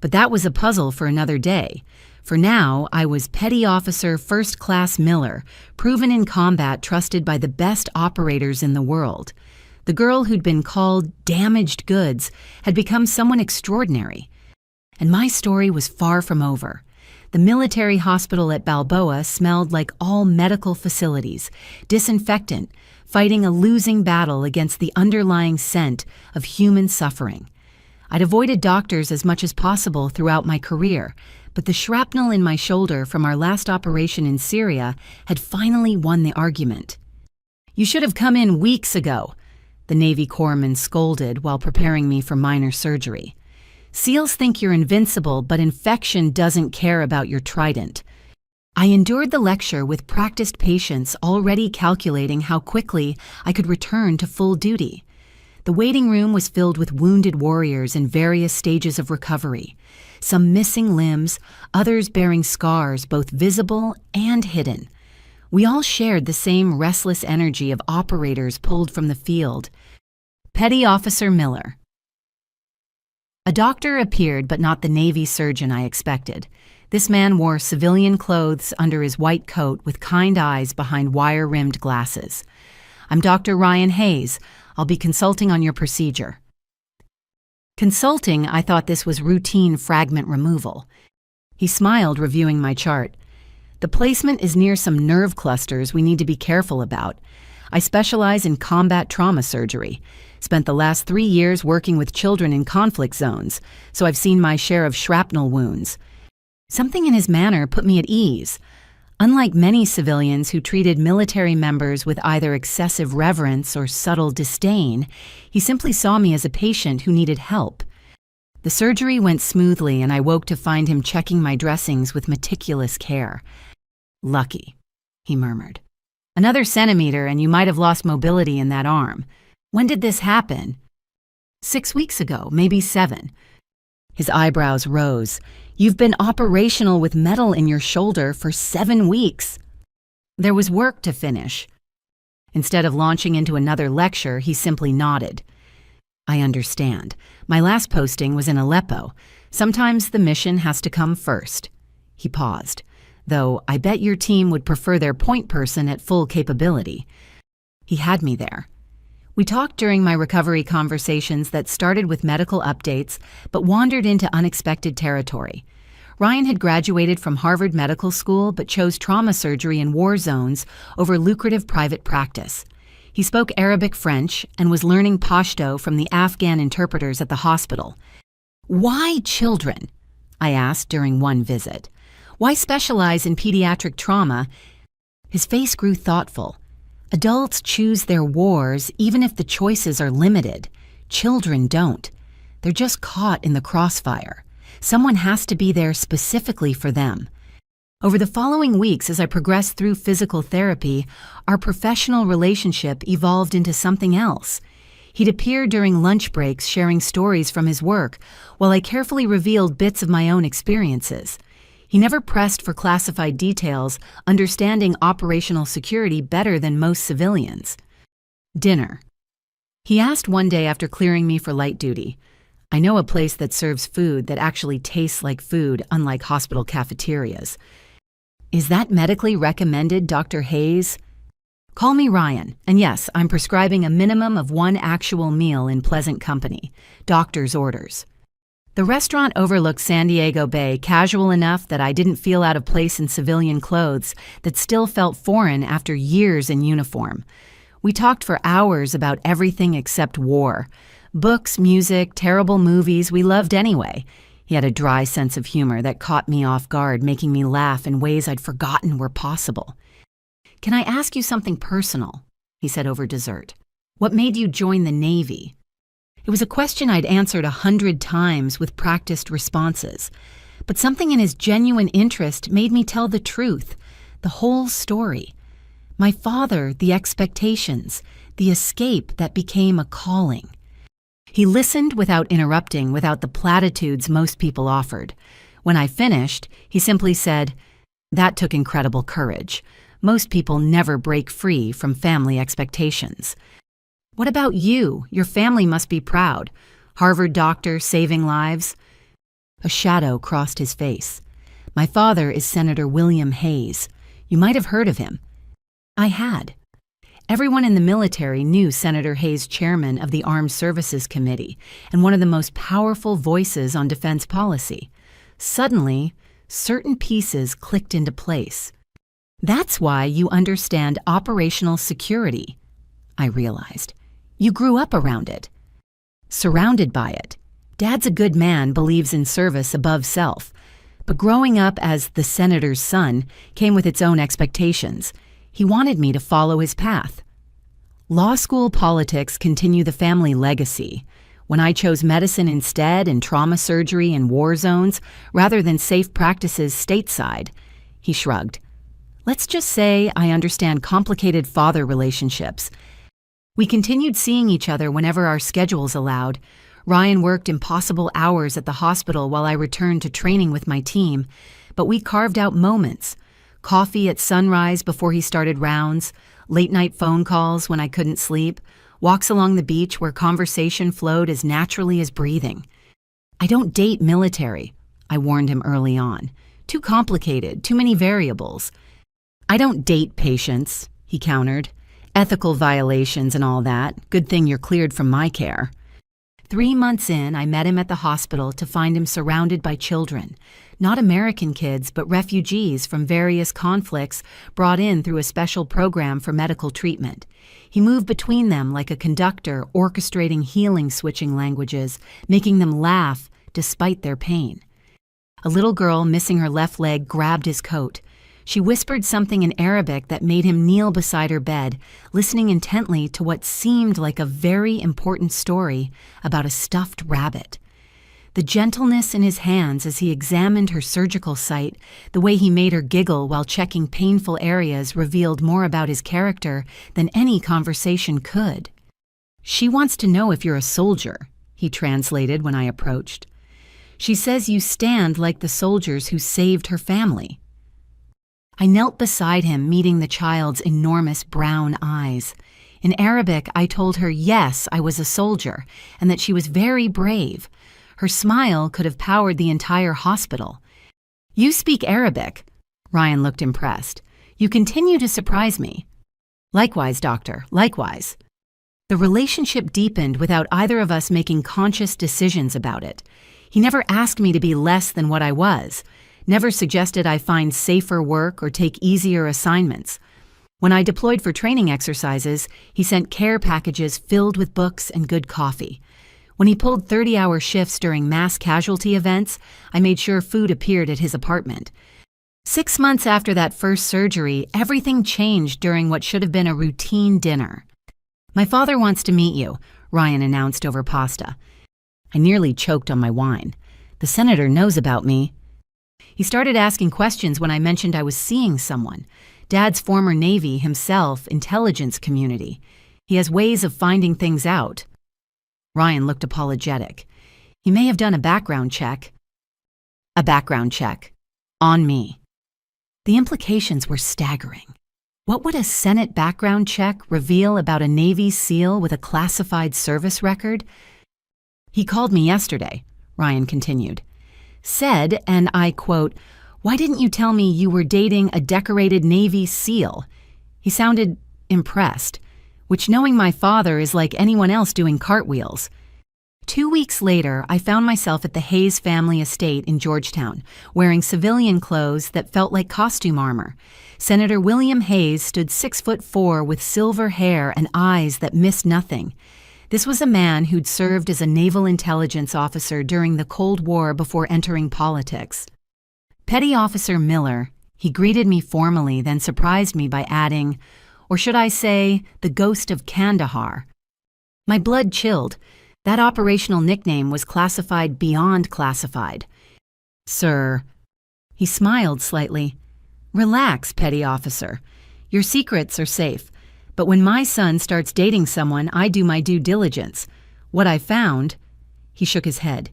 But that was a puzzle for another day. For now, I was Petty Officer First Class Miller, proven in combat, trusted by the best operators in the world. The girl who'd been called damaged goods had become someone extraordinary. And my story was far from over. The military hospital at Balboa smelled like all medical facilities, disinfectant, fighting a losing battle against the underlying scent of human suffering. I'd avoided doctors as much as possible throughout my career, but the shrapnel in my shoulder from our last operation in Syria had finally won the argument. "You should have come in weeks ago," the Navy corpsman scolded while preparing me for minor surgery. "SEALs think you're invincible, but infection doesn't care about your trident." I endured the lecture with practiced patience, already calculating how quickly I could return to full duty. The waiting room was filled with wounded warriors in various stages of recovery, some missing limbs, others bearing scars both visible and hidden. We all shared the same restless energy of operators pulled from the field. Petty Officer Miller. A doctor appeared, but not the Navy surgeon I expected. This man wore civilian clothes under his white coat with kind eyes behind wire-rimmed glasses. "I'm Dr. Ryan Hayes. I'll be consulting on your procedure." Consulting, I thought this was routine fragment removal. He smiled, reviewing my chart. "The placement is near some nerve clusters we need to be careful about. I specialize in combat trauma surgery. Spent the last 3 years working with children in conflict zones, so I've seen my share of shrapnel wounds." Something in his manner put me at ease. Unlike many civilians who treated military members with either excessive reverence or subtle disdain, he simply saw me as a patient who needed help. The surgery went smoothly, and I woke to find him checking my dressings with meticulous care. "Lucky," he murmured. "Another centimeter and you might have lost mobility in that arm. When did this happen?" 6 weeks ago, maybe 7. His eyebrows rose. "You've been operational with metal in your shoulder for 7 weeks. There was work to finish." Instead of launching into another lecture, he simply nodded. "I understand. My last posting was in Aleppo. Sometimes the mission has to come first." He paused. "Though I bet your team would prefer their point person at full capability." He had me there. We talked during my recovery conversations that started with medical updates but wandered into unexpected territory. Ryan had graduated from Harvard Medical School but chose trauma surgery in war zones over lucrative private practice. He spoke Arabic French and was learning Pashto from the Afghan interpreters at the hospital. "Why children?" I asked during one visit. "Why specialize in pediatric trauma?" His face grew thoughtful. "Adults choose their wars even if the choices are limited. Children don't. They're just caught in the crossfire. Someone has to be there specifically for them." Over the following weeks, as I progressed through physical therapy, our professional relationship evolved into something else. He'd appear during lunch breaks sharing stories from his work, while I carefully revealed bits of my own experiences. He never pressed for classified details, understanding operational security better than most civilians. Dinner. He asked one day after clearing me for light duty. "I know a place that serves food that actually tastes like food, unlike hospital cafeterias. Is that medically recommended, Dr. Hayes?" "Call me Ryan, and yes, I'm prescribing a minimum of 1 actual meal in pleasant company. Doctor's orders." The restaurant overlooked San Diego Bay, casual enough that I didn't feel out of place in civilian clothes that still felt foreign after years in uniform. We talked for hours about everything except war. Books, music, terrible movies we loved anyway. He had a dry sense of humor that caught me off guard, making me laugh in ways I'd forgotten were possible. "Can I ask you something personal?" he said over dessert. "What made you join the Navy?" It was a question I'd answered 100 times with practiced responses, but something in his genuine interest made me tell the truth, the whole story. My father, the expectations, the escape that became a calling. He listened without interrupting, without the platitudes most people offered. When I finished, he simply said, "That took incredible courage. Most people never break free from family expectations." "What about you? Your family must be proud. Harvard doctor saving lives." A shadow crossed his face. "My father is Senator William Hayes. You might have heard of him." I had. Everyone in the military knew Senator Hayes, chairman of the Armed Services Committee and one of the most powerful voices on defense policy. Suddenly, certain pieces clicked into place. "That's why you understand operational security," I realized. "You grew up around it. Surrounded by it. Dad's a good man, believes in service above self. But growing up as the senator's son came with its own expectations. He wanted me to follow his path. Law school politics continue the family legacy. When I chose medicine instead and trauma surgery in war zones rather than safe practices stateside," he shrugged. "Let's just say I understand complicated father relationships." We continued seeing each other whenever our schedules allowed. Ryan worked impossible hours at the hospital while I returned to training with my team, but we carved out moments. Coffee at sunrise before he started rounds, late-night phone calls when I couldn't sleep, walks along the beach where conversation flowed as naturally as breathing. "I don't date military," I warned him early on. "Too complicated, too many variables." "I don't date patients," he countered. "Ethical violations and all that. Good thing you're cleared from my care." 3 months in, I met him at the hospital to find him surrounded by children. Not American kids, but refugees from various conflicts brought in through a special program for medical treatment. He moved between them like a conductor orchestrating healing switching languages, making them laugh despite their pain. A little girl missing her left leg grabbed his coat. She whispered something in Arabic that made him kneel beside her bed, listening intently to what seemed like a very important story about a stuffed rabbit. The gentleness in his hands as he examined her surgical site, the way he made her giggle while checking painful areas revealed more about his character than any conversation could. "She wants to know if you're a soldier," he translated when I approached. "She says you stand like the soldiers who saved her family." I knelt beside him, meeting the child's enormous brown eyes. In Arabic, I told her yes, I was a soldier, and that she was very brave. Her smile could have powered the entire hospital. "You speak Arabic." Ryan looked impressed. "You continue to surprise me." "Likewise, doctor, likewise." The relationship deepened without either of us making conscious decisions about it. He never asked me to be less than what I was, never suggested I find safer work or take easier assignments. When I deployed for training exercises, he sent care packages filled with books and good coffee. When he pulled 30-hour shifts during mass casualty events, I made sure food appeared at his apartment. 6 months after that first surgery, everything changed during what should have been a routine dinner. "My father wants to meet you," Ryan announced over pasta. I nearly choked on my wine. "The senator knows about me." He started asking questions when I mentioned I was seeing someone. Dad's former Navy, himself, intelligence community. He has ways of finding things out. Ryan looked apologetic. He may have done a background check. A background check. On me. The implications were staggering. What would a Senate background check reveal about a Navy SEAL with a classified service record? "He called me yesterday," Ryan continued. "Said, and I quote, 'Why didn't you tell me you were dating a decorated Navy SEAL?' He sounded impressed, which, knowing my father, is like anyone else doing cartwheels. 2 weeks later, I found myself at the Hayes family estate in Georgetown, wearing civilian clothes that felt like costume armor. Senator William Hayes stood 6'4" with silver hair and eyes that missed nothing. This was a man who'd served as a naval intelligence officer during the Cold War before entering politics. Petty Officer Miller, he greeted me formally, then surprised me by adding, or should I say, the ghost of Kandahar. My blood chilled. That operational nickname was classified beyond classified. "Sir," he smiled slightly. "Relax, Petty Officer. Your secrets are safe. But when my son starts dating someone, I do my due diligence. What I found," he shook his head,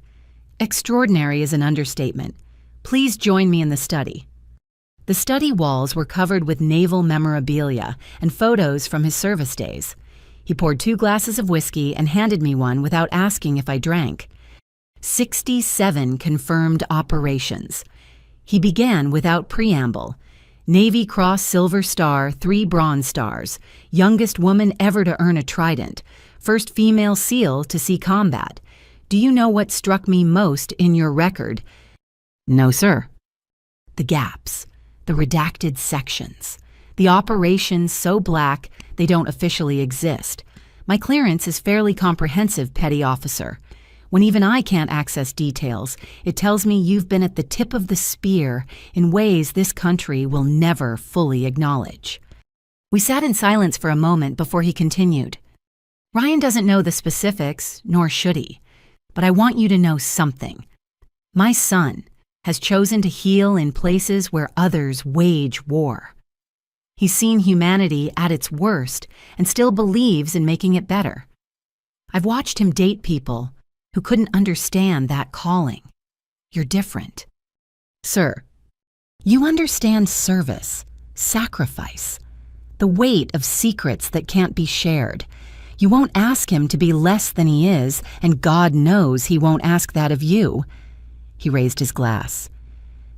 "extraordinary is an understatement. Please join me in the study." The study walls were covered with naval memorabilia and photos from his service days. He poured 2 glasses of whiskey and handed me one without asking if I drank. 67 confirmed operations. He began without preamble. Navy Cross Silver Star, 3 Bronze Stars, youngest woman ever to earn a trident, first female SEAL to see combat. "Do you know what struck me most in your record?" "No, sir." The gaps, the redacted sections, the operations so black they don't officially exist. My clearance is fairly comprehensive, Petty Officer. When even I can't access details, it tells me you've been at the tip of the spear in ways this country will never fully acknowledge. We sat in silence for a moment before he continued. "Ryan doesn't know the specifics, nor should he. But I want you to know something. My son has chosen to heal in places where others wage war. He's seen humanity at its worst and still believes in making it better. I've watched him date people who couldn't understand that calling. You're different. Sir, you understand service, sacrifice, the weight of secrets that can't be shared. You won't ask him to be less than he is, and God knows he won't ask that of you." He raised his glass.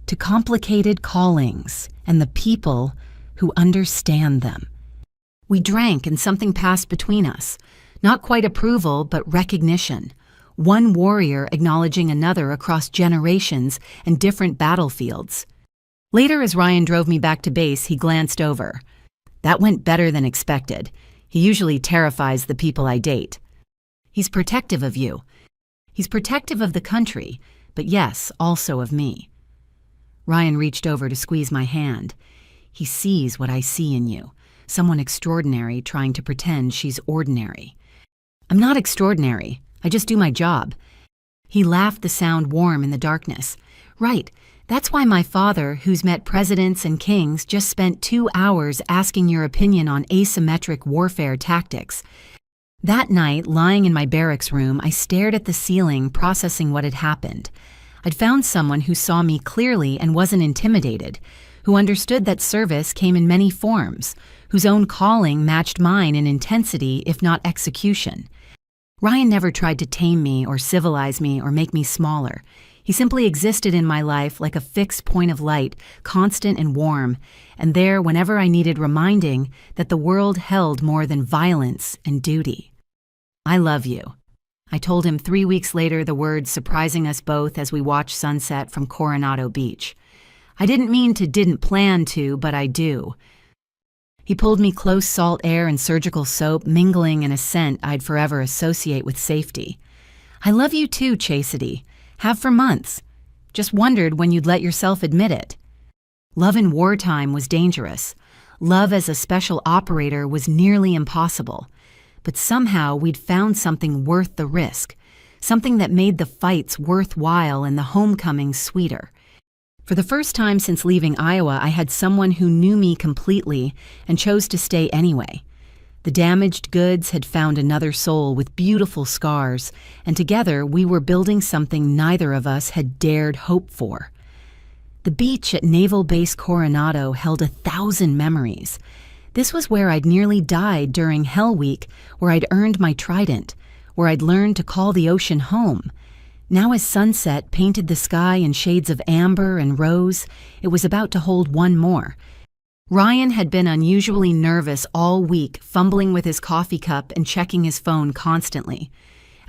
"To complicated callings and the people who understand them." We drank and something passed between us. Not quite approval, but recognition. One warrior acknowledging another across generations and different battlefields. Later, as Ryan drove me back to base, he glanced over. "That went better than expected. He usually terrifies the people I date. He's protective of you. He's protective of the country, but yes, also of me." Ryan reached over to squeeze my hand. He sees what I see in you, someone extraordinary trying to pretend she's ordinary. I'm not extraordinary. I just do my job. He laughed, the sound warm in the darkness. Right, that's why my father, who's met presidents and kings, just spent 2 hours asking your opinion on asymmetric warfare tactics. That night, lying in my barracks room, I stared at the ceiling, processing what had happened. I'd found someone who saw me clearly and wasn't intimidated, who understood that service came in many forms, whose own calling matched mine in intensity, if not execution. Ryan never tried to tame me or civilize me or make me smaller. He simply existed in my life like a fixed point of light, constant and warm, and there whenever I needed reminding that the world held more than violence and duty. I love you. I told him 3 weeks later, the words surprising us both as we watched sunset from Coronado Beach. I didn't plan to, but I do. He pulled me close, salt air and surgical soap mingling in a scent I'd forever associate with safety. I love you too, Chastity. Have for months. Just wondered when you'd let yourself admit it. Love in wartime was dangerous. Love as a special operator was nearly impossible. But somehow we'd found something worth the risk, something that made the fights worthwhile and the homecoming sweeter. For the first time since leaving Iowa, I had someone who knew me completely and chose to stay anyway. The damaged goods had found another soul with beautiful scars, and together we were building something neither of us had dared hope for. The beach at Naval Base Coronado held 1,000 memories. This was where I'd nearly died during Hell Week, where I'd earned my trident, where I'd learned to call the ocean home. Now as sunset painted the sky in shades of amber and rose, it was about to hold one more. Ryan had been unusually nervous all week, fumbling with his coffee cup and checking his phone constantly.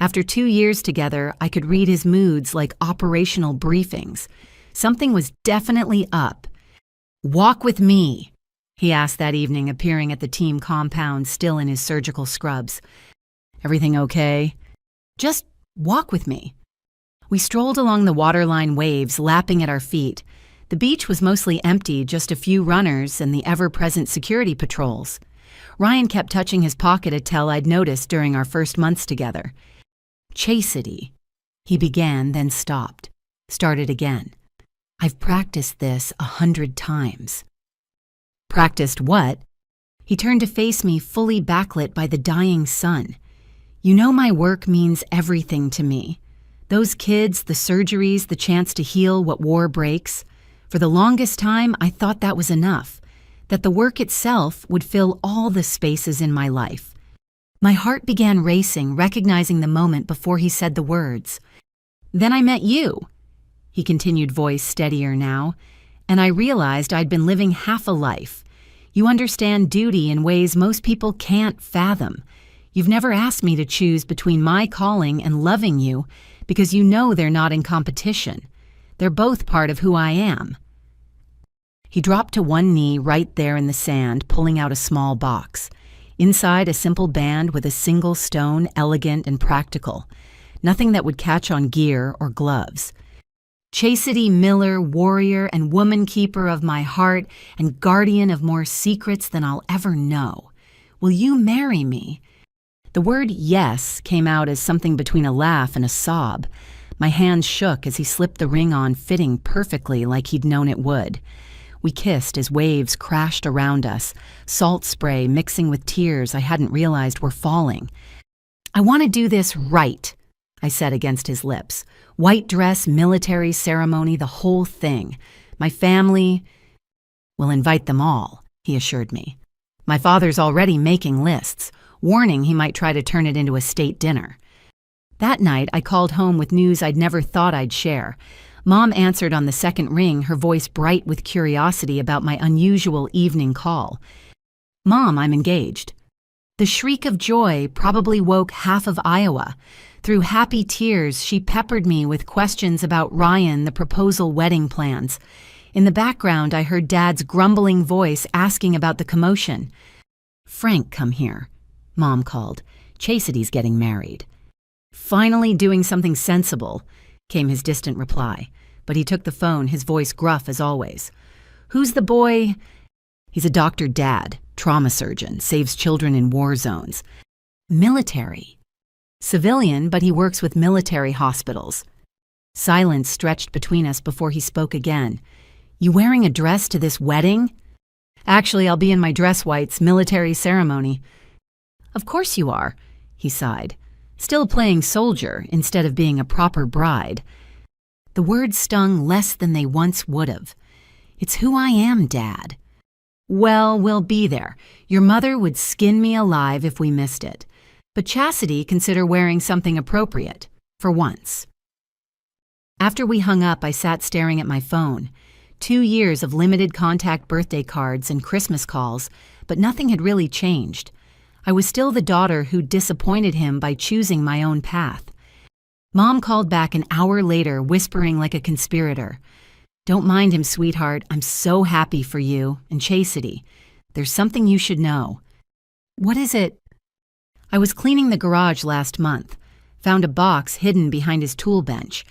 After 2 years together, I could read his moods like operational briefings. Something was definitely up. "Walk with me," he asked that evening, appearing at the team compound, still in his surgical scrubs. "Everything okay?" "Just walk with me." We strolled along the waterline waves, lapping at our feet. The beach was mostly empty, just a few runners and the ever-present security patrols. Ryan kept touching his pocket, a tell I'd noticed during our first months together. "Chastity," he began, then stopped. Started again. "I've practiced this 100 times. "Practiced what?" He turned to face me, fully backlit by the dying sun. "You know my work means everything to me. Those kids, the surgeries, the chance to heal what war breaks. For the longest time, I thought that was enough, that the work itself would fill all the spaces in my life." My heart began racing, recognizing the moment before he said the words. "Then I met you," he continued, voice steadier now, "and I realized I'd been living half a life. You understand duty in ways most people can't fathom. You've never asked me to choose between my calling and loving you because you know they're not in competition. They're both part of who I am." He dropped to one knee right there in the sand, pulling out a small box. Inside, a simple band with a single stone, elegant and practical. Nothing that would catch on gear or gloves. "Chastity Miller, warrior and woman keeper of my heart and guardian of more secrets than I'll ever know. Will you marry me?" The word yes came out as something between a laugh and a sob. My hands shook as he slipped the ring on, fitting perfectly like he'd known it would. We kissed as waves crashed around us, salt spray mixing with tears I hadn't realized were falling. "I want to do this right," I said against his lips. "White dress, military ceremony, the whole thing. My family—" "We'll invite them all," he assured me. "My father's already making lists, warning he might try to turn it into a state dinner." That night, I called home with news I'd never thought I'd share. Mom answered on the second ring, her voice bright with curiosity about my unusual evening call. "Mom, I'm engaged." The shriek of joy probably woke half of Iowa. Through happy tears, she peppered me with questions about Ryan, the proposal, wedding plans. In the background, I heard Dad's grumbling voice asking about the commotion. "Frank, come here," Mom called. "Chastity's getting married." "Finally doing something sensible," came his distant reply. But he took the phone, his voice gruff as always. "Who's the boy?" He's a doctor dad, trauma surgeon, saves children in war zones. Military. Civilian, but he works with military hospitals. Silence stretched between us before he spoke again. You wearing a dress to this wedding? Actually, I'll be in my dress whites, military ceremony. Of course you are, he sighed. Still playing soldier instead of being a proper bride. The words stung less than they once would have. It's who I am, Dad. Well, we'll be there. Your mother would skin me alive if we missed it. But Chastity consider wearing something appropriate, for once. After we hung up, I sat staring at my phone. 2 years of limited contact birthday cards and Christmas calls, but nothing had really changed. I was still the daughter who disappointed him by choosing my own path. Mom called back an hour later, whispering like a conspirator. Don't mind him, sweetheart. I'm so happy for you and Chastity. There's something you should know. What is it? I was cleaning the garage last month. Found a box hidden behind his tool bench.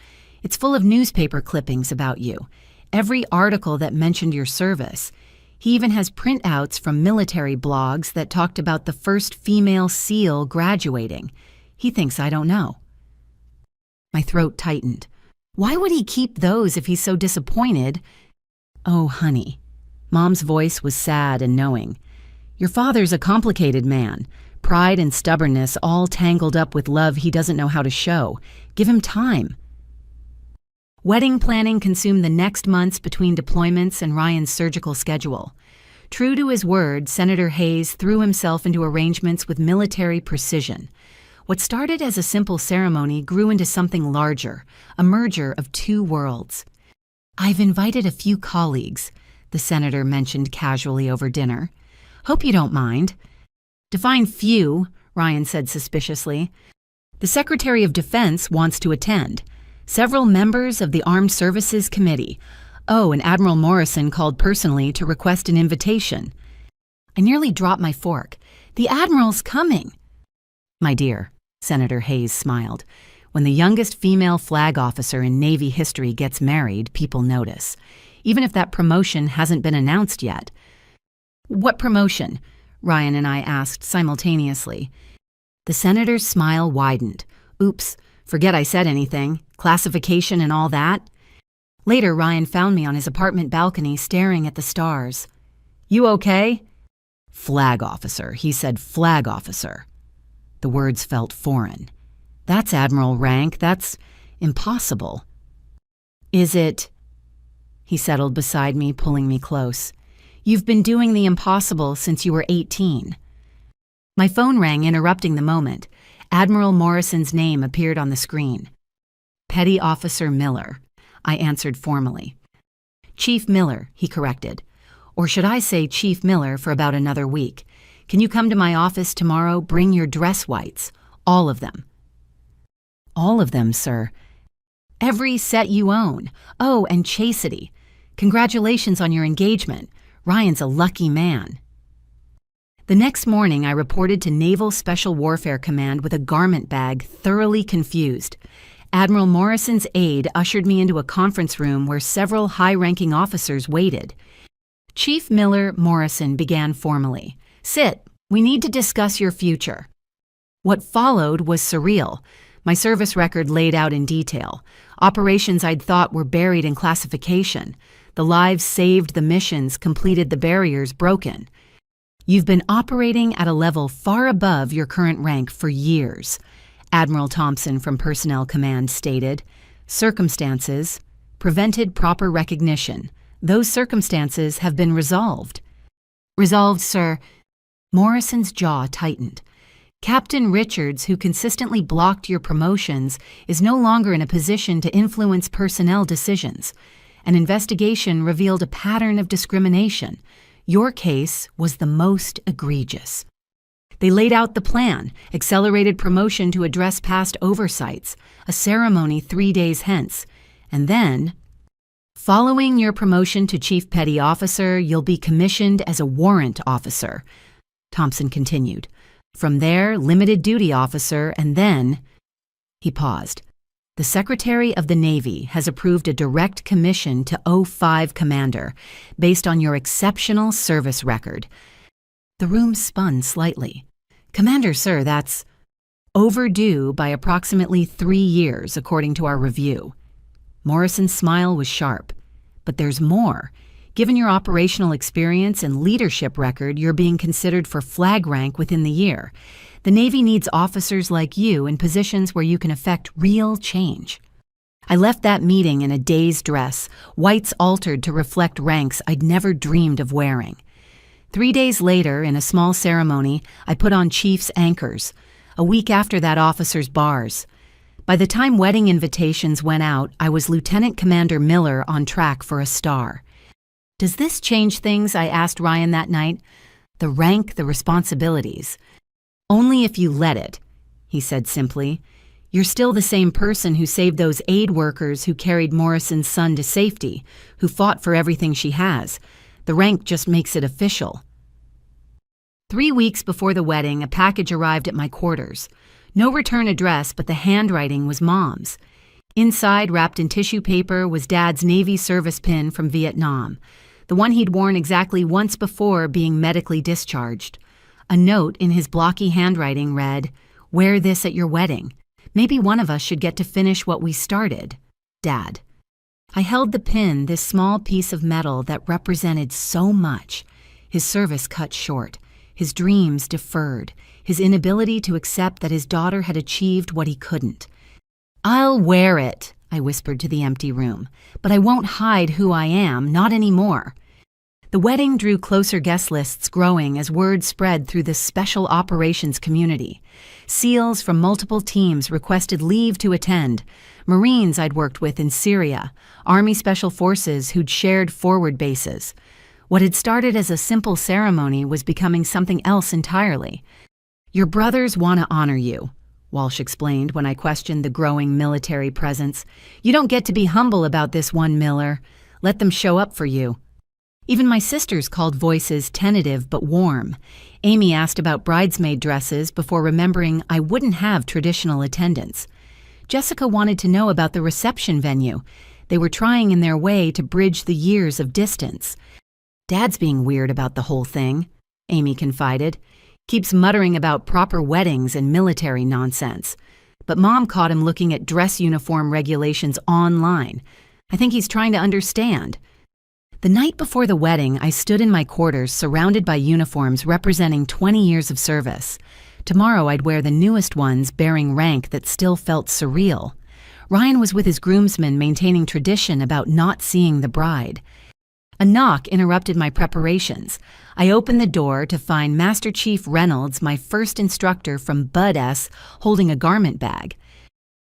It's full of newspaper clippings about you. Every article that mentioned your service. He even has printouts from military blogs that talked about the first female SEAL graduating. He thinks I don't know. My throat tightened. Why would he keep those if he's so disappointed? Oh, honey. Mom's voice was sad and knowing. Your father's a complicated man. Pride and stubbornness all tangled up with love he doesn't know how to show. Give him time. Wedding planning consumed the next months between deployments and Ryan's surgical schedule. True to his word, Senator Hayes threw himself into arrangements with military precision. What started as a simple ceremony grew into something larger, a merger of 2 worlds. I've invited a few colleagues, the senator mentioned casually over dinner. Hope you don't mind. Define few, Ryan said suspiciously. The Secretary of Defense wants to attend. Several members of the Armed Services Committee. Oh, and Admiral Morrison called personally to request an invitation. I nearly dropped my fork. The Admiral's coming. My dear, Senator Hayes smiled. When the youngest female flag officer in Navy history gets married, people notice, even if that promotion hasn't been announced yet. What promotion? Ryan and I asked simultaneously. The senator's smile widened. Oops, forget I said anything. Classification and all that. Later, Ryan found me on his apartment balcony staring at the stars. You okay? Flag officer, he said, flag officer. The words felt foreign. That's Admiral rank. That's impossible. Is it? He settled beside me, pulling me close. You've been doing the impossible since you were 18. My phone rang, interrupting the moment. Admiral Morrison's name appeared on the screen. Petty Officer Miller, I answered formally. Chief Miller, he corrected. Or should I say Chief Miller for about another week. Can you come to my office tomorrow? Bring your dress whites. All of them. All of them, sir. Every set you own. Oh, and Chastity. Congratulations on your engagement. Ryan's a lucky man. The next morning, I reported to Naval Special Warfare Command with a garment bag, thoroughly confused. Admiral Morrison's aide ushered me into a conference room where several high-ranking officers waited. Chief Miller Morrison began formally. Sit. We need to discuss your future. What followed was surreal. My service record laid out in detail. Operations I'd thought were buried in classification. The lives saved, the missions completed, the barriers broken. You've been operating at a level far above your current rank for years, Admiral Thompson from Personnel Command stated. Circumstances prevented proper recognition. Those circumstances have been resolved. Resolved, sir. Morrison's jaw tightened. Captain Richards, who consistently blocked your promotions, is no longer in a position to influence personnel decisions. An investigation revealed a pattern of discrimination. Your case was the most egregious. They laid out the plan, accelerated promotion to address past oversights, a ceremony 3 days hence, and then, following your promotion to Chief Petty Officer, you'll be commissioned as a warrant officer, Thompson continued. From there, limited duty officer, and then, he paused. The Secretary of the Navy has approved a direct commission to O5 Commander based on your exceptional service record. The room spun slightly. Commander, sir, that's overdue by approximately 3 years, according to our review. Morrison's smile was sharp. But there's more. Given your operational experience and leadership record, you're being considered for flag rank within the year. The Navy needs officers like you in positions where you can effect real change. I left that meeting in a day's dress, whites altered to reflect ranks I'd never dreamed of wearing. 3 days later, in a small ceremony, I put on Chief's anchors. A week after that, officer's bars. By the time wedding invitations went out, I was Lieutenant Commander Miller on track for a star. Does this change things? I asked Ryan that night. The rank, the responsibilities. Only if you let it, he said simply. You're still the same person who saved those aid workers who carried Morrison's son to safety, who fought for everything she has. The rank just makes it official. 3 weeks before the wedding, a package arrived at my quarters. No return address, but the handwriting was Mom's. Inside, wrapped in tissue paper, was Dad's Navy service pin from Vietnam, the one he'd worn exactly once before being medically discharged. A note in his blocky handwriting read, "Wear this at your wedding. Maybe one of us should get to finish what we started. Dad." I held the pin, this small piece of metal that represented so much. His service cut short, his dreams deferred, his inability to accept that his daughter had achieved what he couldn't. "I'll wear it," I whispered to the empty room, "but I won't hide who I am, not anymore." The wedding drew closer guest lists growing as word spread through the special operations community. SEALs from multiple teams requested leave to attend, Marines I'd worked with in Syria, Army Special Forces who'd shared forward bases. What had started as a simple ceremony was becoming something else entirely. "Your brothers want to honor you," Walsh explained when I questioned the growing military presence. "You don't get to be humble about this one, Miller. Let them show up for you." Even my sisters called voices tentative but warm. Amy asked about bridesmaid dresses before remembering I wouldn't have traditional attendance. Jessica wanted to know about the reception venue. They were trying in their way to bridge the years of distance. "Dad's being weird about the whole thing," Amy confided. "Keeps muttering about proper weddings and military nonsense. But Mom caught him looking at dress uniform regulations online. I think he's trying to understand." The night before the wedding, I stood in my quarters surrounded by uniforms representing 20 years of service. Tomorrow I'd wear the newest ones bearing rank that still felt surreal. Ryan was with his groomsmen maintaining tradition about not seeing the bride. A knock interrupted my preparations. I opened the door to find Master Chief Reynolds, my first instructor from Bud S, holding a garment bag.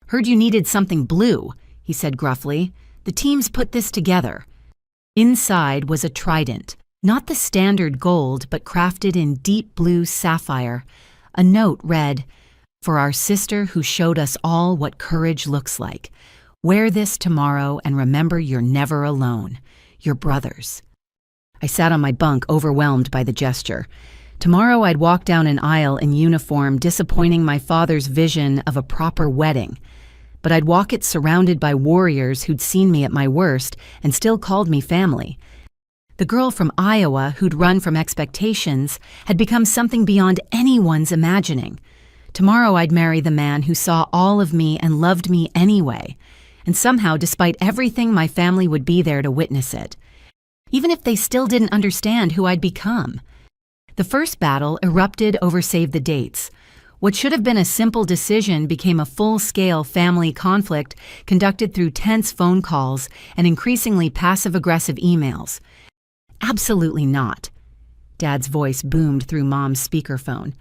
"Heard you needed something blue," he said gruffly. "The teams put this together." Inside was a trident, not the standard gold, but crafted in deep blue sapphire. A note read, "For our sister who showed us all what courage looks like. Wear this tomorrow and remember you're never alone. Your brothers." I sat on my bunk, overwhelmed by the gesture. Tomorrow I'd walk down an aisle in uniform, disappointing my father's vision of a proper wedding. But I'd walk it surrounded by warriors who'd seen me at my worst and still called me family. The girl from Iowa who'd run from expectations had become something beyond anyone's imagining. Tomorrow I'd marry the man who saw all of me and loved me anyway. And somehow, despite everything, my family would be there to witness it. Even if they still didn't understand who I'd become. The first battle erupted over save the dates. What should have been a simple decision became a full-scale family conflict conducted through tense phone calls and increasingly passive-aggressive emails. "Absolutely not." Dad's voice boomed through Mom's speakerphone.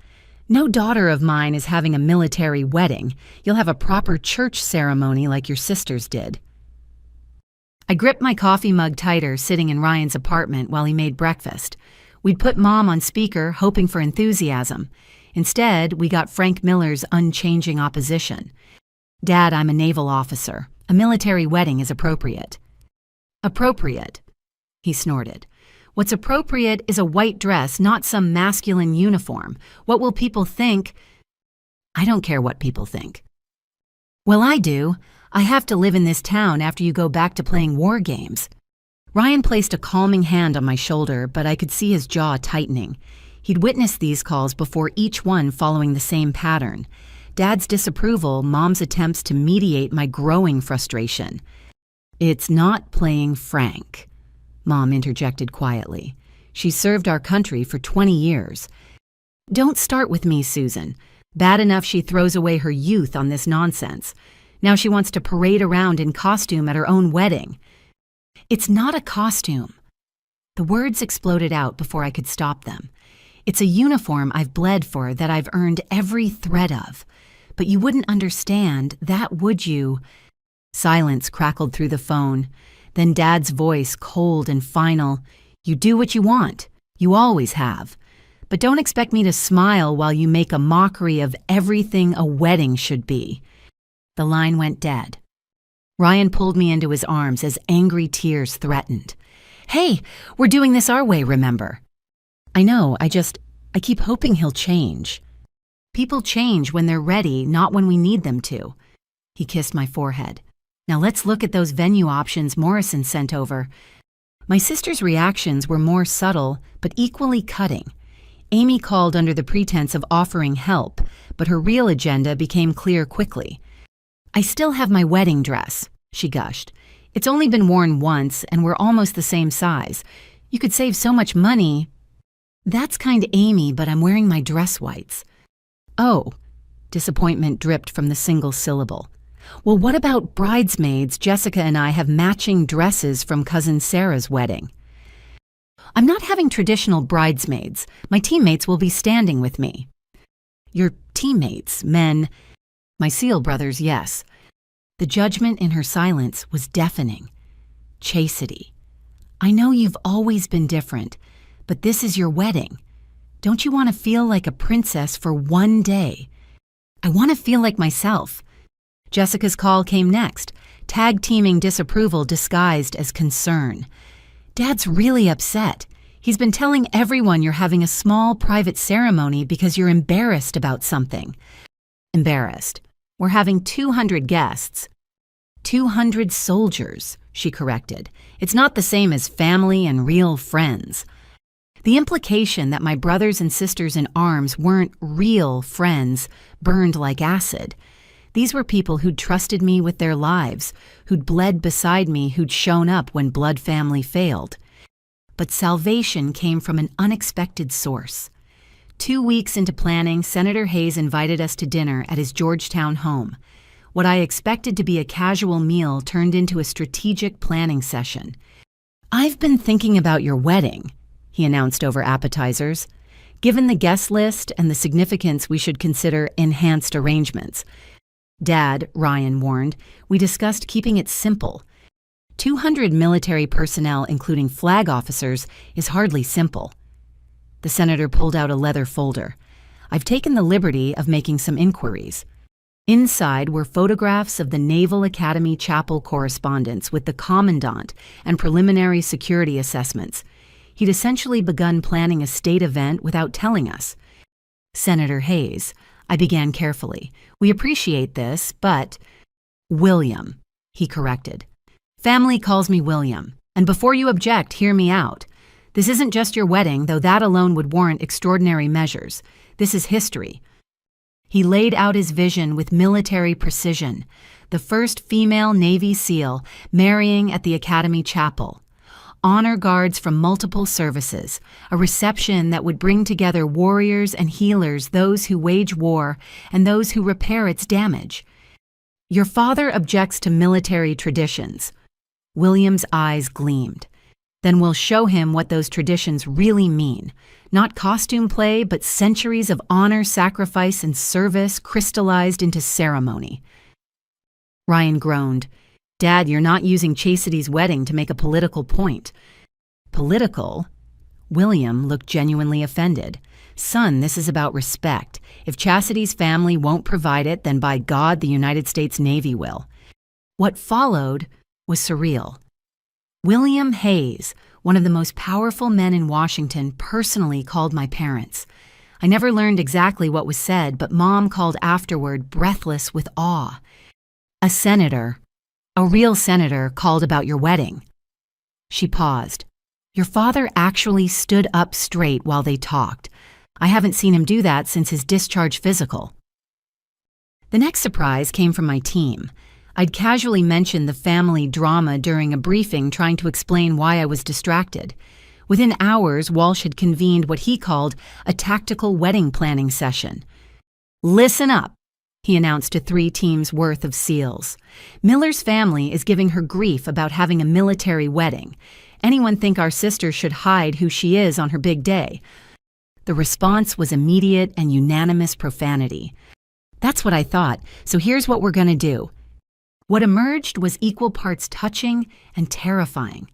"No daughter of mine is having a military wedding. You'll have a proper church ceremony like your sisters did." I gripped my coffee mug tighter, sitting in Ryan's apartment while he made breakfast. We'd put Mom on speaker, hoping for enthusiasm. Instead, we got Frank Miller's unchanging opposition. "Dad, I'm a naval officer. A military wedding is appropriate." "Appropriate," he snorted. "What's appropriate is a white dress, not some masculine uniform. What will people think?" "I don't care what people think." Well, I do. I have to live in this town after you go back to playing war games. Ryan placed a calming hand on my shoulder, but I could see his jaw tightening. He'd witnessed these calls before, each one following the same pattern. Dad's disapproval, Mom's attempts to mediate my growing frustration. "It's not playing frank," Mom interjected quietly. "She served our country for 20 years. Don't start with me, Susan. Bad enough she throws away her youth on this nonsense. Now she wants to parade around in costume at her own wedding." "It's not a costume." The words exploded out before I could stop them. "It's a uniform I've bled for, that I've earned every thread of. But you wouldn't understand that, would you?" Silence crackled through the phone. Then Dad's voice, cold and final. "You do what you want. You always have. But don't expect me to smile while you make a mockery of everything a wedding should be." The line went dead. Ryan pulled me into his arms as angry tears threatened. "Hey, we're doing this our way, remember?" "I know, I keep hoping he'll change." "People change when they're ready, not when we need them to." He kissed my forehead. "Now let's look at those venue options Morrison sent over." My sister's reactions were more subtle, but equally cutting. Amy called under the pretense of offering help, but her real agenda became clear quickly. "I still have my wedding dress," she gushed. "It's only been worn once, and we're almost the same size. You could save so much money." "That's kind Amy, but I'm wearing my dress whites." "Oh," disappointment dripped from the single syllable. "Well, what about bridesmaids? Jessica and I have matching dresses from Cousin Sarah's wedding." "I'm not having traditional bridesmaids. My teammates will be standing with me." "Your teammates, men?" "My SEAL brothers, yes." The judgment in her silence was deafening. "Chastity, I know you've always been different, but this is your wedding. Don't you want to feel like a princess for one day?" "I want to feel like myself." Jessica's call came next, tag-teaming disapproval disguised as concern. "Dad's really upset. He's been telling everyone you're having a small private ceremony because you're embarrassed about something." "Embarrassed? We're having 200 guests." 200 soldiers, she corrected. "It's not the same as family and real friends." The implication that my brothers and sisters in arms weren't real friends burned like acid. These were people who'd trusted me with their lives, who'd bled beside me, who'd shown up when blood family failed. But salvation came from an unexpected source. 2 weeks into planning, Senator Hayes invited us to dinner at his Georgetown home. What I expected to be a casual meal turned into a strategic planning session. "I've been thinking about your wedding," he announced over appetizers. "Given the guest list and the significance, we should consider enhanced arrangements." "Dad," Ryan warned, "we discussed keeping it simple. 200 military personnel, including flag officers, is hardly simple." The senator pulled out a leather folder. "I've taken the liberty of making some inquiries." Inside were photographs of the Naval Academy Chapel correspondence with the commandant and preliminary security assessments. He'd essentially begun planning a state event without telling us. "Senator Hayes," I began carefully, "we appreciate this, but—" "William," he corrected. "Family calls me William. And before you object, hear me out. This isn't just your wedding, though that alone would warrant extraordinary measures. This is history." He laid out his vision with military precision. The first female Navy SEAL marrying at the Academy Chapel. Honor guards from multiple services, a reception that would bring together warriors and healers, those who wage war and those who repair its damage. "Your father objects to military traditions." William's eyes gleamed. "Then we'll show him what those traditions really mean. Not costume play, but centuries of honor, sacrifice, and service crystallized into ceremony." Ryan groaned. "Dad, you're not using Chastity's wedding to make a political point." "Political?" William looked genuinely offended. "Son, this is about respect. If Chastity's family won't provide it, then by God, the United States Navy will." What followed was surreal. William Hayes, one of the most powerful men in Washington, personally called my parents. I never learned exactly what was said, but Mom called afterward, breathless with awe. A senator, a real senator, called about your wedding." She paused. "Your father actually stood up straight while they talked. I haven't seen him do that since his discharge physical." The next surprise came from my team. I'd casually mentioned the family drama during a briefing, trying to explain why I was distracted. Within hours, Walsh had convened what he called a tactical wedding planning session. "Listen up," he announced to 3 teams worth of SEALs. "Miller's family is giving her grief about having a military wedding. Anyone think our sister should hide who she is on her big day?" The response was immediate and unanimous profanity. That's what I thought, so here's what we're going to do. What emerged was equal parts touching and terrifying.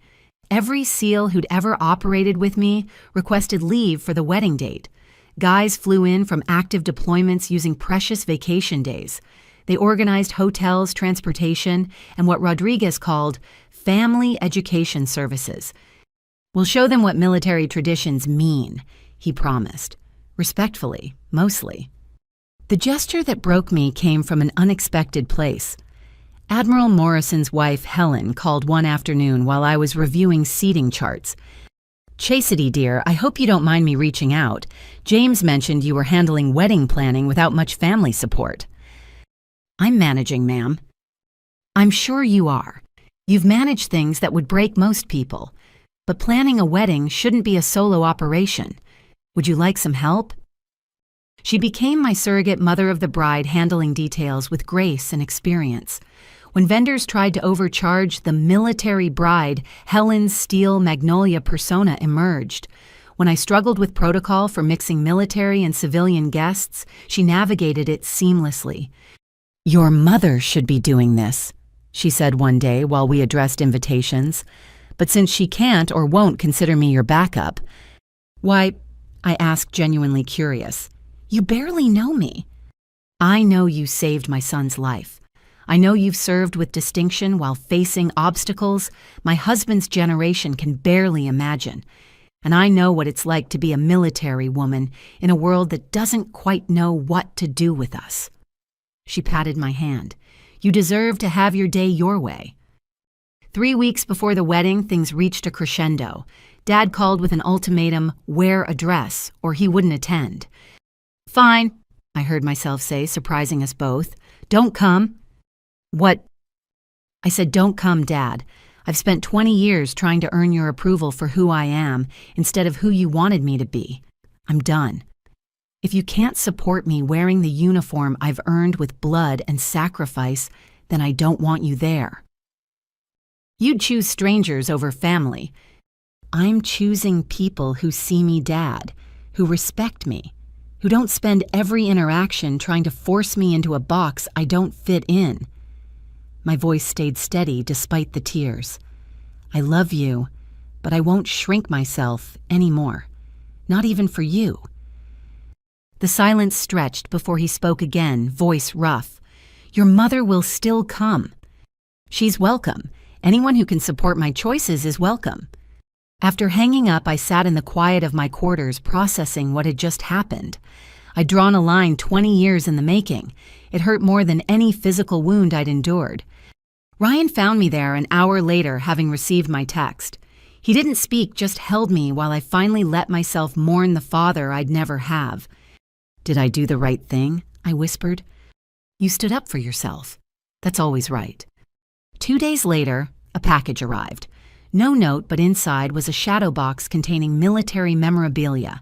Every SEAL who'd ever operated with me requested leave for the wedding date. Guys flew in from active deployments using precious vacation days. They organized hotels, transportation, and what Rodriguez called family education services. "We'll show them what military traditions mean," he promised. Respectfully, mostly. The gesture that broke me came from an unexpected place. Admiral Morrison's wife, Helen, called one afternoon while I was reviewing seating charts. "Chastity, dear, I hope you don't mind me reaching out. James mentioned you were handling wedding planning without much family support." "I'm managing, ma'am." "I'm sure you are. You've managed things that would break most people. But planning a wedding shouldn't be a solo operation. Would you like some help?" She became my surrogate mother of the bride, handling details with grace and experience. When vendors tried to overcharge the military bride, Helen's steel magnolia persona emerged. When I struggled with protocol for mixing military and civilian guests, she navigated it seamlessly. "Your mother should be doing this," she said one day while we addressed invitations. "But since she can't or won't consider me your backup—" "Why?" I asked, genuinely curious. "You barely know me." "I know you saved my son's life. I know you've served with distinction while facing obstacles my husband's generation can barely imagine. And I know what it's like to be a military woman in a world that doesn't quite know what to do with us." She patted my hand. "You deserve to have your day your way." 3 weeks before the wedding, things reached a crescendo. Dad called with an ultimatum: wear a dress, or he wouldn't attend. "Fine," I heard myself say, surprising us both. "Don't come." "What?" I said, "Don't come, Dad. I've spent 20 years trying to earn your approval for who I am instead of who you wanted me to be. I'm done. If you can't support me wearing the uniform I've earned with blood and sacrifice, then I don't want you there. You'd choose strangers over family. I'm choosing people who see me, Dad, who respect me, who don't spend every interaction trying to force me into a box I don't fit in." My voice stayed steady despite the tears. "I love you, but I won't shrink myself anymore. Not even for you." The silence stretched before he spoke again, voice rough. "Your mother will still come. She's welcome. Anyone who can support my choices is welcome." After hanging up, I sat in the quiet of my quarters processing what had just happened. I'd drawn a line 20 years in the making. It hurt more than any physical wound I'd endured. Ryan found me there an hour later, having received my text. He didn't speak, just held me while I finally let myself mourn the father I'd never have. "Did I do the right thing?" I whispered. "You stood up for yourself. That's always right." 2 days later, a package arrived. No note, but inside was a shadow box containing military memorabilia.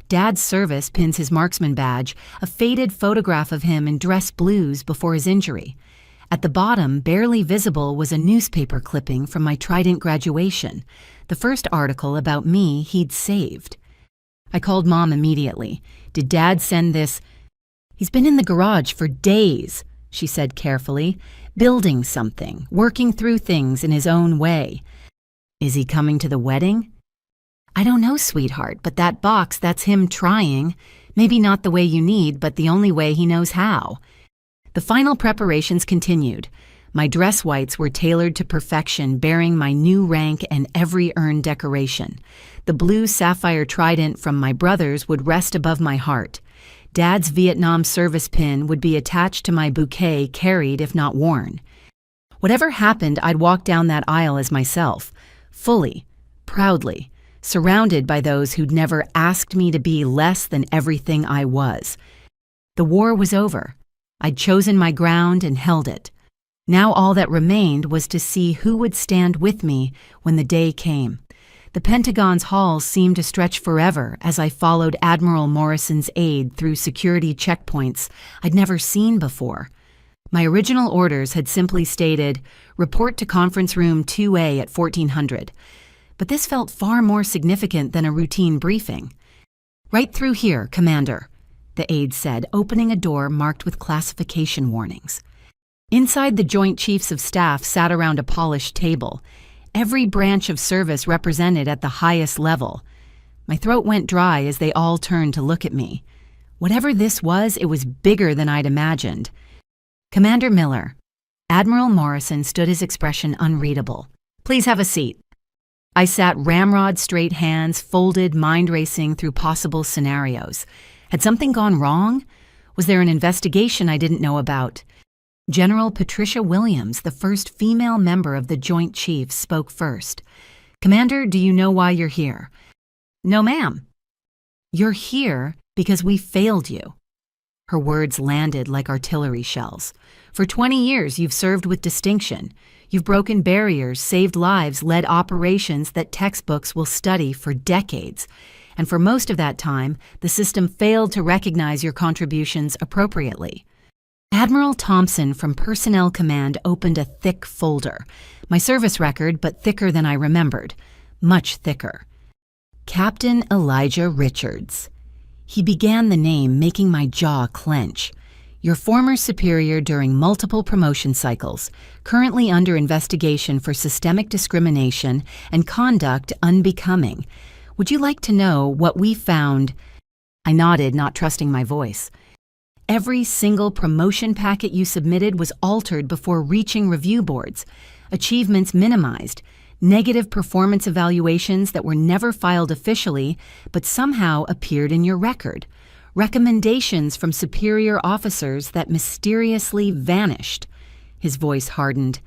Dad's service pins his marksman badge, a faded photograph of him in dress blues before his injury. At the bottom, barely visible, was a newspaper clipping from my Trident graduation, the first article about me he'd saved. I called Mom immediately. "Did Dad send this?" "He's been in the garage for days," she said carefully, "building something, working through things in his own way." "Is he coming to the wedding?" "I don't know, sweetheart, but that box, that's him trying. Maybe not the way you need, but the only way he knows how." The final preparations continued. My dress whites were tailored to perfection, bearing my new rank and every earned decoration. The blue sapphire trident from my brothers would rest above my heart. Dad's Vietnam service pin would be attached to my bouquet, carried if not worn. Whatever happened, I'd walk down that aisle as myself, fully, proudly, surrounded by those who'd never asked me to be less than everything I was. The war was over. I'd chosen my ground and held it. Now all that remained was to see who would stand with me when the day came. The Pentagon's halls seemed to stretch forever as I followed Admiral Morrison's aide through security checkpoints I'd never seen before. My original orders had simply stated, "Report to conference room 2A at 1400. But this felt far more significant than a routine briefing. "Right through here, Commander," the aide said, opening a door marked with classification warnings. Inside, the Joint Chiefs of Staff sat around a polished table, every branch of service represented at the highest level. My throat went dry as they all turned to look at me. Whatever this was, it was bigger than I'd imagined. "Commander Miller." Admiral Morrison stood, his expression unreadable. "Please have a seat." I sat ramrod straight, hands folded, mind racing through possible scenarios. Had something gone wrong? Was there an investigation I didn't know about? General Patricia Williams, the first female member of the Joint Chiefs, spoke first. "Commander, do you know why you're here?" "No, ma'am." "You're here because we failed you." Her words landed like artillery shells. "For 20 years, you've served with distinction. You've broken barriers, saved lives, led operations that textbooks will study for decades. And for most of that time, the system failed to recognize your contributions appropriately." Admiral Thompson from Personnel Command opened a thick folder. My service record, but thicker than I remembered. Much thicker. Captain Elijah Richards. He began the name, making my jaw clench. "Your former superior during multiple promotion cycles, currently under investigation for systemic discrimination and conduct unbecoming. Would you like to know what we found?" I nodded, not trusting my voice. "Every single promotion packet you submitted was altered before reaching review boards, achievements minimized, negative performance evaluations that were never filed officially but somehow appeared in your record, recommendations from superior officers that mysteriously vanished." His voice hardened.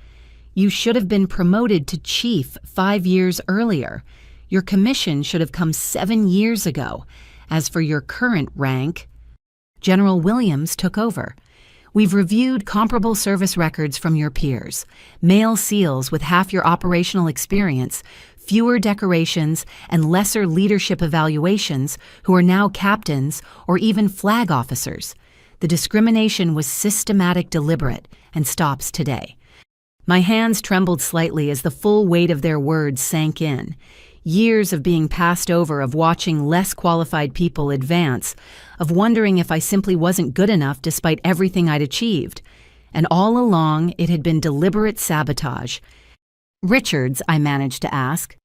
"You should have been promoted to chief 5 years earlier. Your commission should have come 7 years ago. As for your current rank..." General Williams took over. "We've reviewed comparable service records from your peers, male SEALs with half your operational experience, fewer decorations, and lesser leadership evaluations who are now captains or even flag officers. The discrimination was systematic, deliberate, and stops today." My hands trembled slightly as the full weight of their words sank in. Years of being passed over, of watching less qualified people advance, of wondering if I simply wasn't good enough despite everything I'd achieved. And all along, it had been deliberate sabotage. "Richards," I managed to ask.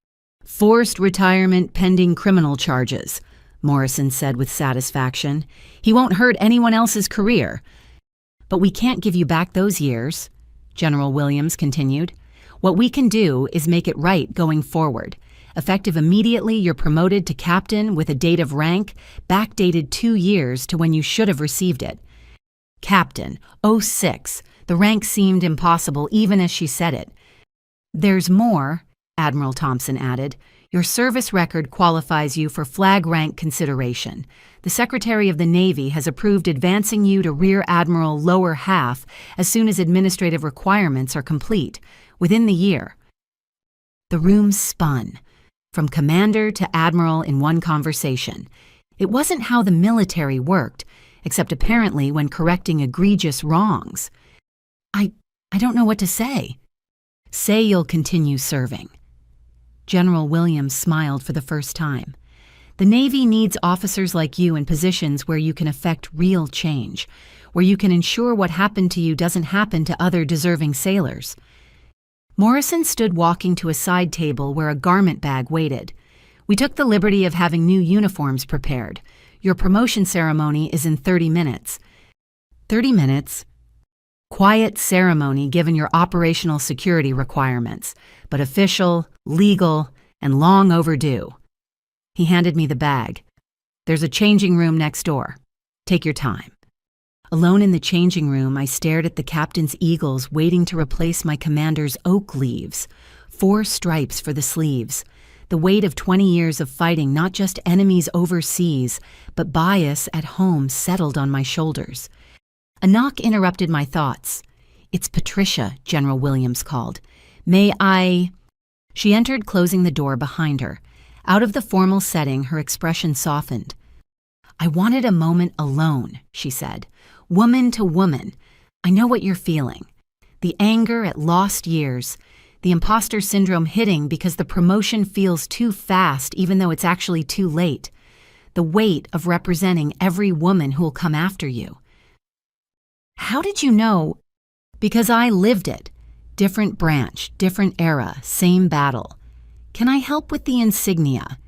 "Forced retirement pending criminal charges," Morrison said with satisfaction. "He won't hurt anyone else's career." "But we can't give you back those years," General Williams continued. "What we can do is make it right going forward. Effective immediately, you're promoted to captain with a date of rank backdated 2 years to when you should have received it." Captain, 06. The rank seemed impossible even as she said it. "There's more," Admiral Thompson added. "Your service record qualifies you for flag rank consideration. The Secretary of the Navy has approved advancing you to Rear Admiral lower half as soon as administrative requirements are complete, within the year." The room spun. From commander to admiral in one conversation. It wasn't how the military worked, except apparently when correcting egregious wrongs. I don't know what to say." "Say you'll continue serving." General Williams smiled for the first time. "The Navy needs officers like you in positions where you can effect real change, where you can ensure what happened to you doesn't happen to other deserving sailors." Morrison stood walking to a side table where a garment bag waited. "We took the liberty of having new uniforms prepared. Your promotion ceremony is in 30 minutes. 30 minutes? Quiet ceremony given your operational security requirements, but official, legal, and long overdue." He handed me the bag. "There's a changing room next door. Take your time." Alone in the changing room, I stared at the captain's eagles waiting to replace my commander's oak leaves. 4 stripes for the sleeves. The weight of 20 years of fighting not just enemies overseas, but bias at home settled on my shoulders. A knock interrupted my thoughts. "It's Patricia," General Williams called. "May I—" She entered, closing the door behind her. Out of the formal setting, her expression softened. "I wanted a moment alone," she said. "Woman to woman. I know what you're feeling. The anger at lost years. The imposter syndrome hitting because the promotion feels too fast even though it's actually too late. The weight of representing every woman who'll come after you." "How did you know?" "Because I lived it. Different branch, different era, same battle. Can I help with the insignia?"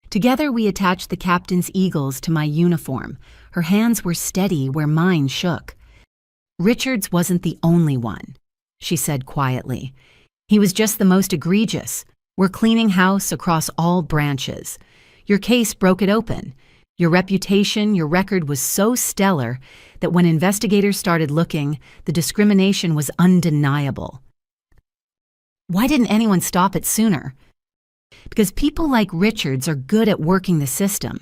Together we attached the captain's eagles to my uniform. Her hands were steady where mine shook. "Richards wasn't the only one," she said quietly. "He was just the most egregious. We're cleaning house across all branches. Your case broke it open. Your reputation, your record was so stellar that when investigators started looking, the discrimination was undeniable." "Why didn't anyone stop it sooner?" "Because people like Richards are good at working the system,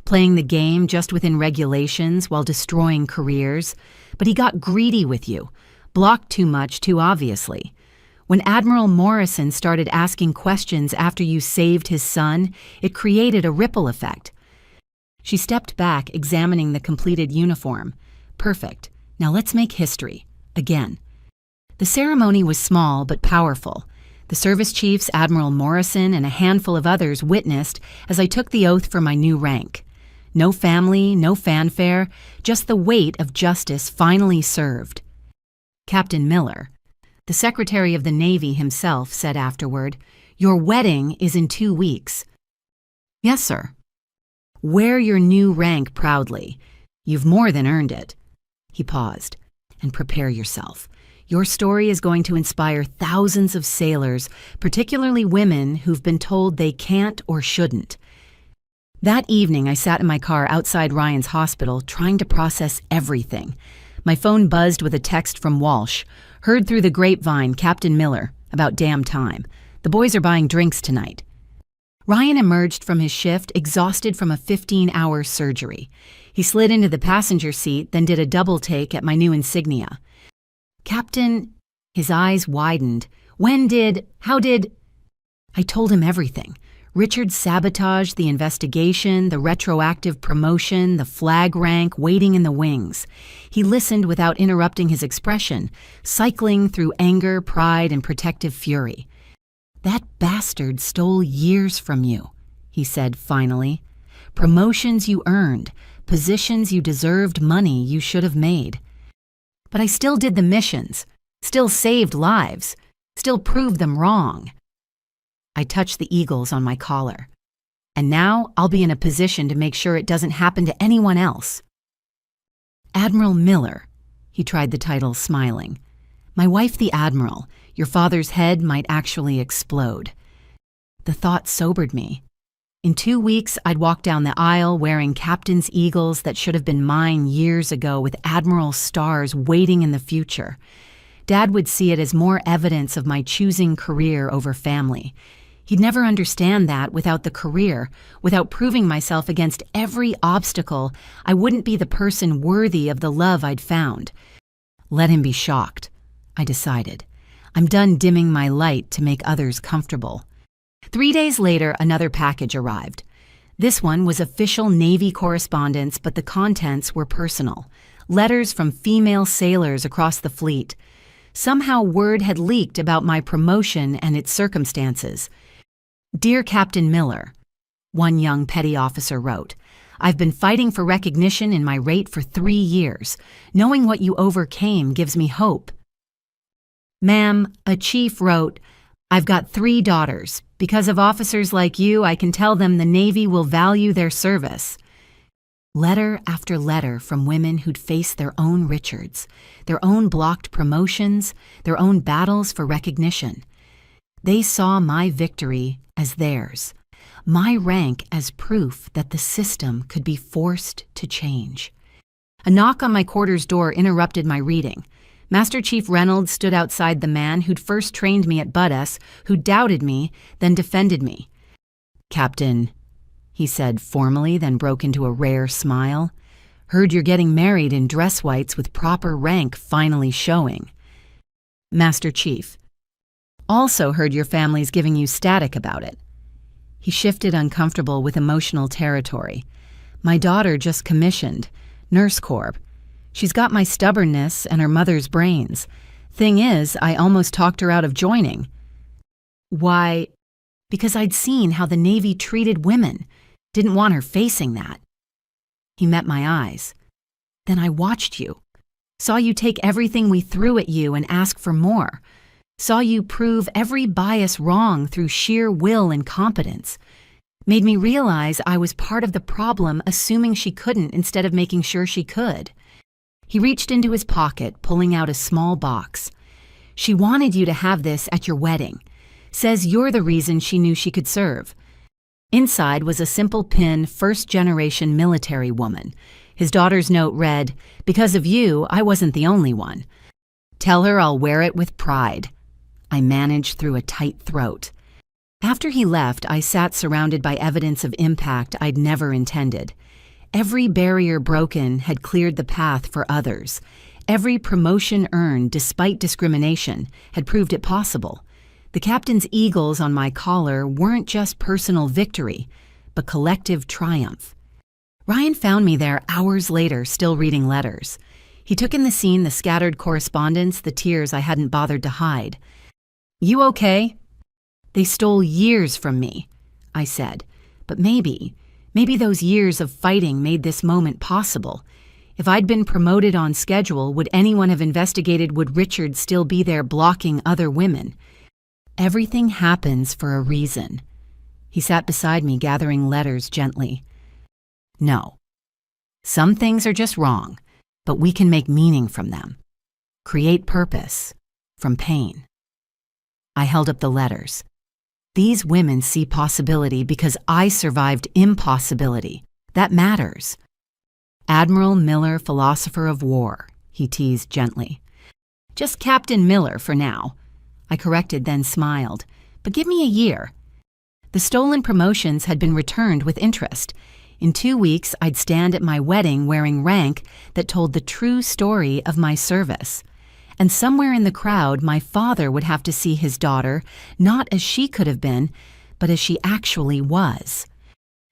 playing the game just within regulations while destroying careers. But he got greedy with you, blocked too much too obviously. When Admiral Morrison started asking questions after you saved his son, it created a ripple effect." She stepped back, examining the completed uniform. "Perfect. Now let's make history. Again." The ceremony was small but powerful. The service chiefs, Admiral Morrison, and a handful of others witnessed as I took the oath for my new rank. No family, no fanfare, just the weight of justice finally served. Captain Miller, the Secretary of the Navy himself, said afterward, "Your wedding is in 2 weeks." "Yes, sir." "Wear your new rank proudly. You've more than earned it." He paused. "And prepare yourself. Your story is going to inspire thousands of sailors, particularly women who've been told they can't or shouldn't." That evening, I sat in my car outside Ryan's hospital, trying to process everything. My phone buzzed with a text from Walsh. "Heard through the grapevine, Captain Miller. About damn time. The boys are buying drinks tonight." Ryan emerged from his shift, exhausted from a 15-hour surgery. He slid into the passenger seat, then did a double take at my new insignia. "Captain," his eyes widened. How did?" I told him everything. Richard's sabotage, the investigation, the retroactive promotion, the flag rank waiting in the wings. He listened without interrupting his expression, cycling through anger, pride, and protective fury. "That bastard stole years from you," he said finally. "Promotions you earned, positions you deserved, money you should have made. But I still did the missions, still saved lives, still proved them wrong." I touched the eagles on my collar. "And now I'll be in a position to make sure it doesn't happen to anyone else." "Admiral Miller," he tried the title, smiling. "My wife the Admiral. Your father's head might actually explode." The thought sobered me. In 2 weeks, I'd walk down the aisle wearing captain's eagles that should have been mine years ago, with Admiral stars waiting in the future. Dad would see it as more evidence of my choosing career over family. He'd never understand that without the career, without proving myself against every obstacle, I wouldn't be the person worthy of the love I'd found. Let him be shocked, I decided. I'm done dimming my light to make others comfortable. 3 days later, another package arrived. This one was official Navy correspondence, but the contents were personal. Letters from female sailors across the fleet. Somehow word had leaked about my promotion and its circumstances. "Dear Captain Miller," one young petty officer wrote, "I've been fighting for recognition in my rate for 3 years. Knowing what you overcame gives me hope." "Ma'am," a chief wrote, "I've got 3 daughters. Because of officers like you, I can tell them the Navy will value their service." Letter after letter from women who'd faced their own Richards, their own blocked promotions, their own battles for recognition. They saw my victory as theirs, my rank as proof that the system could be forced to change. A knock on my quarters door interrupted my reading. Master Chief Reynolds stood outside the man who'd first trained me at Budus, who doubted me, then defended me. "Captain," he said formally, then broke into a rare smile. "Heard you're getting married in dress whites with proper rank finally showing." "Master Chief. Also heard your family's giving you static about it." He shifted uncomfortable with emotional territory. "My daughter just commissioned, Nurse Corps. She's got my stubbornness and her mother's brains. Thing is, I almost talked her out of joining." "Why?" "Because I'd seen how the Navy treated women. Didn't want her facing that." He met my eyes. "Then I watched you. Saw you take everything we threw at you and ask for more. Saw you prove every bias wrong through sheer will and competence. Made me realize I was part of the problem, assuming she couldn't instead of making sure she could." He reached into his pocket, pulling out a small box. "She wanted you to have this at your wedding. Says you're the reason she knew she could serve." Inside was a simple pin, first-generation military woman. His daughter's note read, "Because of you, I wasn't the only one. Tell her I'll wear it with pride." I managed through a tight throat. After he left, I sat surrounded by evidence of impact I'd never intended. Every barrier broken had cleared the path for others. Every promotion earned despite discrimination had proved it possible. The captain's eagles on my collar weren't just personal victory, but collective triumph. Ryan found me there hours later, still reading letters. He took in the scene, the scattered correspondence, the tears I hadn't bothered to hide. "You okay?" "They stole years from me," I said. "But maybe those years of fighting made this moment possible. If I'd been promoted on schedule, would anyone have investigated would Richard still be there blocking other women? Everything happens for a reason." He sat beside me, gathering letters gently. "No. Some things are just wrong, but we can make meaning from them. Create purpose from pain." I held up the letters. "These women see possibility because I survived impossibility. That matters." "Admiral Miller, philosopher of war," he teased gently. "Just Captain Miller for now." I corrected, then smiled. "But give me a year." The stolen promotions had been returned with interest. In 2 weeks, I'd stand at my wedding wearing rank that told the true story of my service. And somewhere in the crowd, my father would have to see his daughter, not as she could have been, but as she actually was.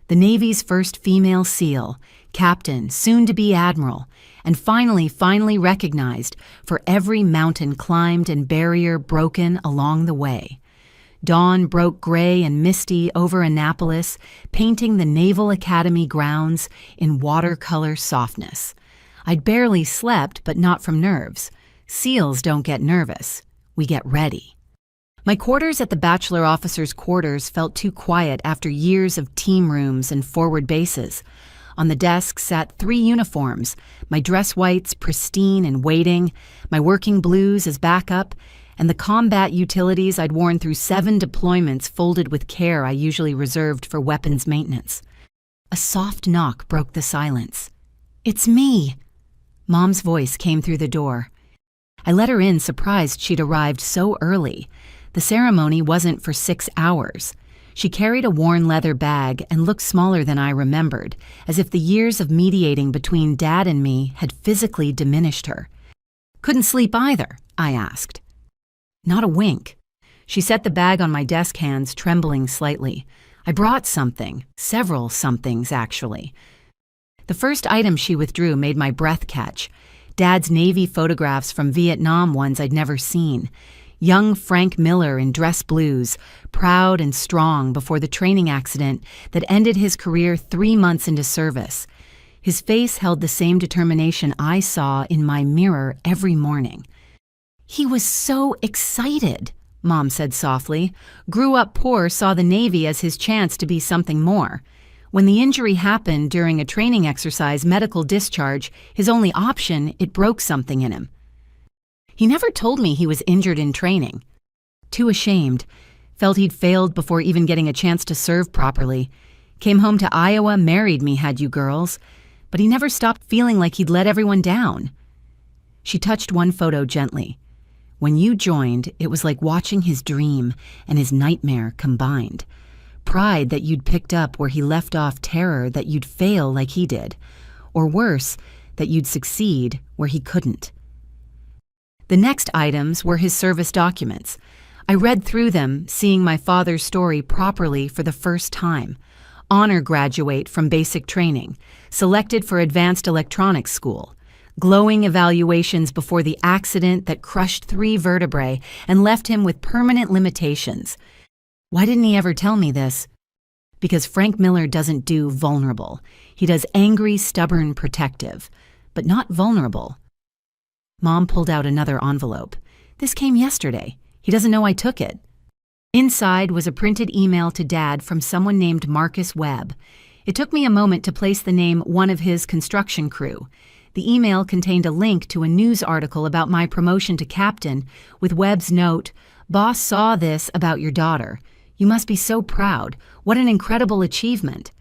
The Navy's first female SEAL, captain, soon to be admiral, and finally recognized for every mountain climbed and barrier broken along the way. Dawn broke gray and misty over Annapolis, painting the Naval Academy grounds in watercolor softness. I'd barely slept, but not from nerves. SEALs don't get nervous. We get ready. My quarters at the bachelor officers' quarters felt too quiet after years of team rooms and forward bases. On the desk sat 3 uniforms, my dress whites pristine and waiting, my working blues as backup, and the combat utilities I'd worn through 7 deployments folded with care I usually reserved for weapons maintenance. A soft knock broke the silence. "It's me." Mom's voice came through the door. I let her in, surprised she'd arrived so early. The ceremony wasn't for 6 hours. She carried a worn leather bag and looked smaller than I remembered, as if the years of mediating between Dad and me had physically diminished her. "Couldn't sleep either?" I asked. Not a wink. She set the bag on my desk hands, trembling slightly. "I brought something. Several somethings, actually." The first item she withdrew made my breath catch. Dad's Navy photographs from Vietnam, ones I'd never seen. Young Frank Miller in dress blues, proud and strong before the training accident that ended his career 3 months into service. His face held the same determination I saw in my mirror every morning. "He was so excited," Mom said softly. "Grew up poor, saw the Navy as his chance to be something more. When the injury happened during a training exercise, medical discharge, his only option, it broke something in him. He never told me he was injured in training. Too ashamed. Felt he'd failed before even getting a chance to serve properly. Came home to Iowa, married me, had you girls. but he never stopped feeling like he'd let everyone down. She touched one photo gently. When you joined, it was like watching his dream and his nightmare combined. Pride that you'd picked up where he left off, terror that you'd fail like he did, or worse, that you'd succeed where he couldn't. The next items were his service documents. I read through them, seeing my father's story properly for the first time. Honor graduate from basic training, selected for advanced electronics school. Glowing evaluations before the accident that crushed 3 vertebrae and left him with permanent limitations. Why didn't he ever tell me this? Because Frank Miller doesn't do vulnerable. He does angry, stubborn, protective, but not vulnerable. Mom pulled out another envelope. This came yesterday. He doesn't know I took it. Inside was a printed email to Dad from someone named Marcus Webb. It took me a moment to place the name one of his construction crew. The email contained a link to a news article about my promotion to captain with Webb's note, "Boss saw this about your daughter. You must be so proud. What an incredible achievement."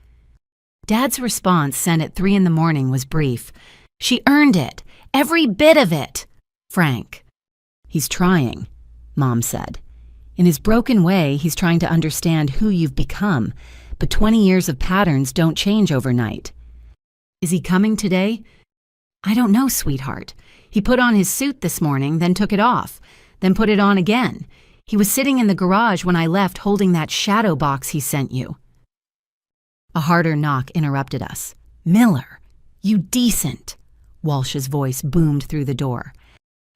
Dad's response, sent at 3 a.m, was brief. "She earned it. Every bit of it. Frank." "He's trying," Mom said. "In his broken way, he's trying to understand who you've become, but 20 years of patterns don't change overnight." "Is he coming today?" "I don't know, sweetheart. He put on his suit this morning, then took it off, then put it on again. He was sitting in the garage when I left holding that shadow box he sent you." A harder knock interrupted us. "Miller, you decent!" Walsh's voice boomed through the door.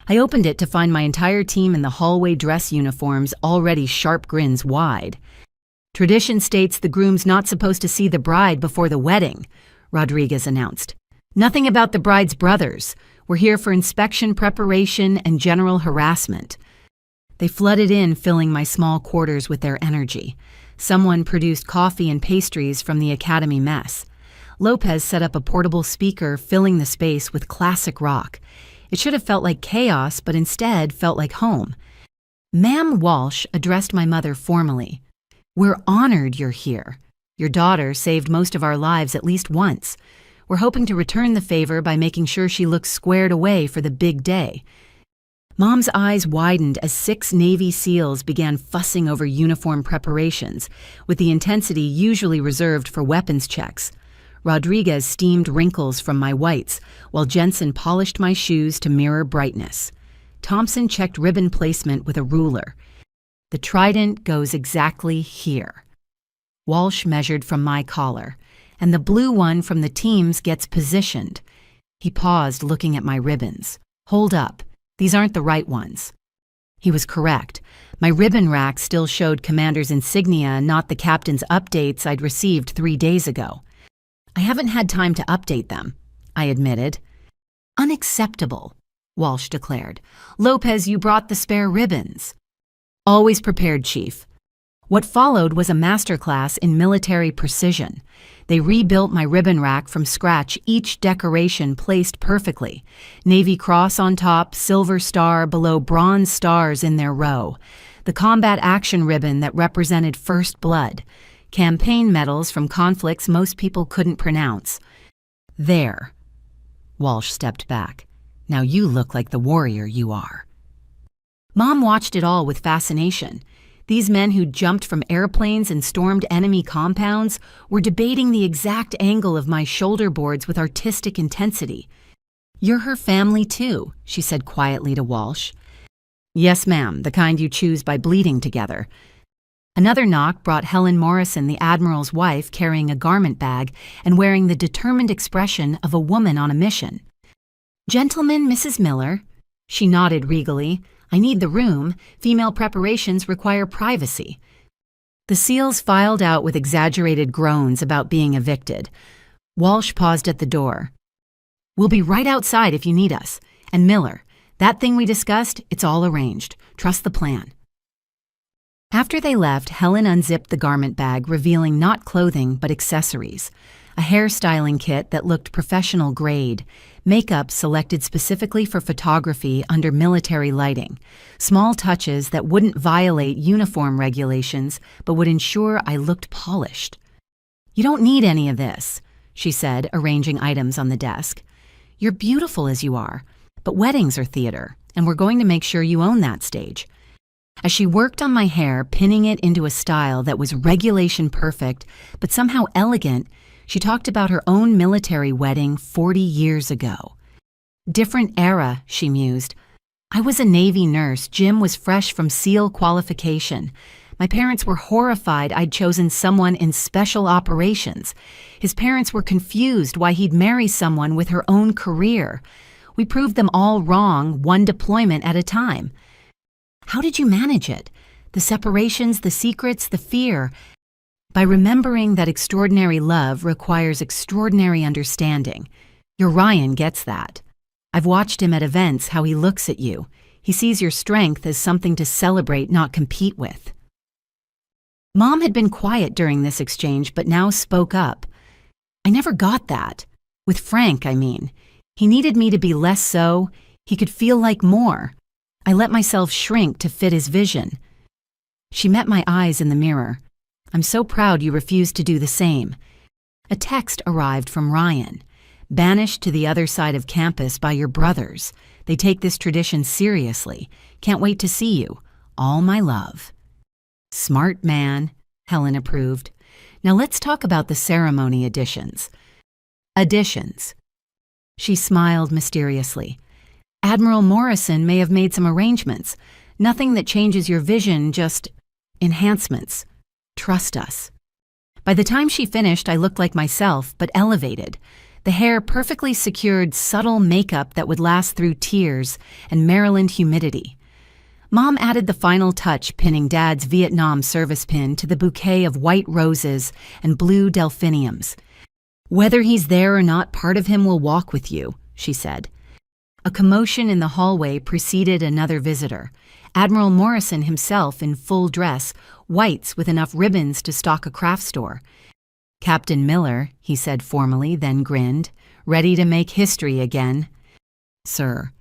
I opened it to find my entire team in the hallway dress uniforms, already sharp grins wide. "Tradition states the groom's not supposed to see the bride before the wedding," Rodriguez announced. "Nothing about the bride's brothers. We're here for inspection preparation and general harassment." They flooded in, filling my small quarters with their energy. Someone produced coffee and pastries from the academy mess. Lopez set up a portable speaker, filling the space with classic rock. It should have felt like chaos, but instead felt like home. Ma'am Walsh addressed my mother formally. "We're honored you're here. Your daughter saved most of our lives at least once. We're hoping to return the favor by making sure she looks squared away for the big day." Mom's eyes widened as 6 Navy SEALs began fussing over uniform preparations, with the intensity usually reserved for weapons checks. Rodriguez steamed wrinkles from my whites, while Jensen polished my shoes to mirror brightness. Thompson checked ribbon placement with a ruler. "The trident goes exactly here." Walsh measured from my collar, "and the blue one from the team's gets positioned." He paused, looking at my ribbons. "Hold up. These aren't the right ones." He was correct. My ribbon rack still showed commander's insignia, not the captain's updates I'd received 3 days ago. "I haven't had time to update them," I admitted. "Unacceptable," Walsh declared. "Lopez, you brought the spare ribbons." "Always prepared, Chief." What followed was a masterclass in military precision. They rebuilt my ribbon rack from scratch, each decoration placed perfectly. Navy cross on top, silver star below, bronze stars in their row. The combat action ribbon that represented first blood. Campaign medals from conflicts most people couldn't pronounce. "There." Walsh stepped back. "Now you look like the warrior you are." Mom watched it all with fascination. These men who jumped from airplanes and stormed enemy compounds were debating the exact angle of my shoulder boards with artistic intensity. "You're her family too," she said quietly to Walsh. "Yes, ma'am, the kind you choose by bleeding together." Another knock brought Helen Morrison, the Admiral's wife, carrying a garment bag and wearing the determined expression of a woman on a mission. "Gentlemen, Mrs. Miller." She nodded regally. "I need the room. Female preparations require privacy." The SEALs filed out with exaggerated groans about being evicted. Walsh paused at the door. "We'll be right outside if you need us. And Miller, that thing we discussed, it's all arranged. Trust the plan." After they left, Helen unzipped the garment bag, revealing not clothing but accessories. A hairstyling kit that looked professional grade, makeup selected specifically for photography under military lighting, small touches that wouldn't violate uniform regulations but would ensure I looked polished. "You don't need any of this." she said, arranging items on the desk. "You're beautiful as you are, but weddings are theater, and we're going to make sure you own that stage." As she worked on my hair, pinning it into a style that was regulation perfect, but somehow elegant, she talked about her own military wedding 40 years ago. "Different era," she mused. "I was a Navy nurse. Jim was fresh from SEAL qualification. My parents were horrified I'd chosen someone in special operations. His parents were confused why he'd marry someone with her own career. We proved them all wrong, one deployment at a time. How did you manage it? The separations, the secrets, the fear." "By remembering that extraordinary love requires extraordinary understanding. Your Ryan gets that. I've watched him at events, how he looks at you. He sees your strength as something to celebrate, not compete with." Mom had been quiet during this exchange, but now spoke up. "I never got that. With Frank, I mean. He needed me to be less so. He could feel like more. I let myself shrink to fit his vision." She met my eyes in the mirror. "I'm so proud you refused to do the same." A text arrived from Ryan. "Banished to the other side of campus by your brothers. They take this tradition seriously. Can't wait to see you. All my love." "Smart man," Helen approved. "Now let's talk about the ceremony additions." "Additions." She smiled mysteriously. "Admiral Morrison may have made some arrangements. Nothing that changes your vision, just enhancements. Trust us." By the time she finished, I looked like myself, but elevated. The hair perfectly secured subtle makeup that would last through tears and Maryland humidity. Mom added the final touch, pinning Dad's Vietnam service pin to the bouquet of white roses and blue delphiniums. "Whether he's there or not, part of him will walk with you," she said. A commotion in the hallway preceded another visitor. Admiral Morrison himself in full dress, whites with enough ribbons to stock a craft store. "Captain Miller," he said formally, then grinned. "Ready to make history again." "Sir."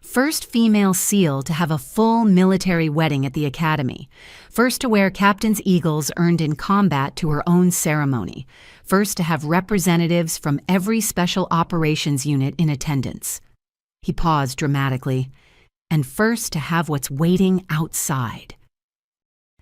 First female SEAL to have a full military wedding at the academy. First to wear captain's eagles earned in combat to her own ceremony. First to have representatives from every special operations unit in attendance. He paused dramatically. "And first to have what's waiting outside."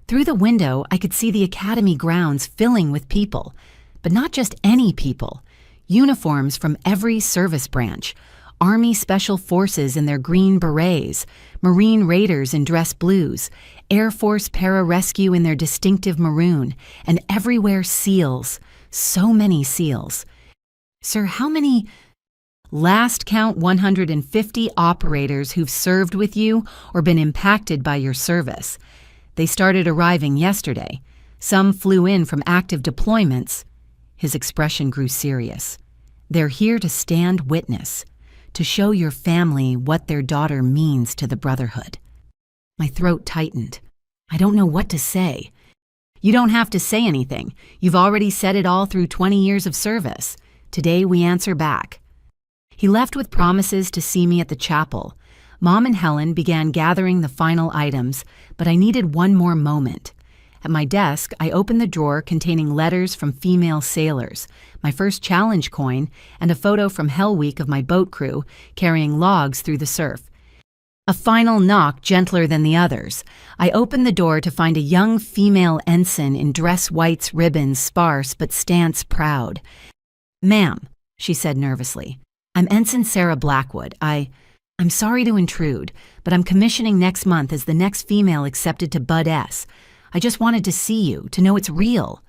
Through the window, I could see the academy grounds filling with people. But not just any people. Uniforms from every service branch. Army Special Forces in their green berets, Marine Raiders in dress blues, Air Force Pararescue in their distinctive maroon, and everywhere SEALs. So many SEALs. "Sir, how many—" "Last count 150 operators who've served with you or been impacted by your service. They started arriving yesterday. Some flew in from active deployments." His expression grew serious. "They're here to stand witness, to show your family what their daughter means to the Brotherhood." My throat tightened. I don't know what to say. "You don't have to say anything. You've already said it all through 20 years of service. Today we answer back." He left with promises to see me at the chapel. Mom and Helen began gathering the final items, but I needed one more moment. At my desk, I opened the drawer containing letters from female sailors, my first challenge coin, and a photo from Hell Week of my boat crew carrying logs through the surf. A final knock gentler than the others. I opened the door to find a young female ensign in dress whites, ribbons, sparse but stance proud. "Ma'am," she said nervously, "I'm Ensign Sarah Blackwood. I'm sorry to intrude, but I'm commissioning next month as the next female accepted to Bud S. I just wanted to see you, to know it's real."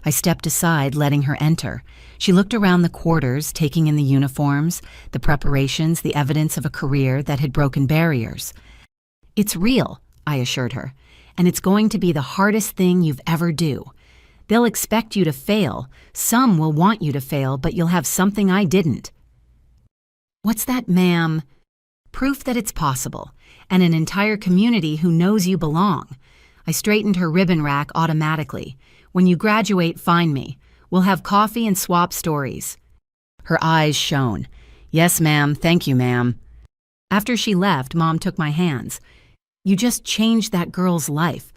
I stepped aside, letting her enter. She looked around the quarters, taking in the uniforms, the preparations, the evidence of a career that had broken barriers. "It's real," I assured her, "and it's going to be the hardest thing you've ever do. They'll expect you to fail. Some will want you to fail, but you'll have something I didn't." "What's that, ma'am?" "Proof that it's possible, and an entire community who knows you belong." I straightened her ribbon rack automatically. "When you graduate, find me. We'll have coffee and swap stories." Her eyes shone. "Yes, ma'am. Thank you, ma'am." After she left, Mom took my hands. "You just changed that girl's life.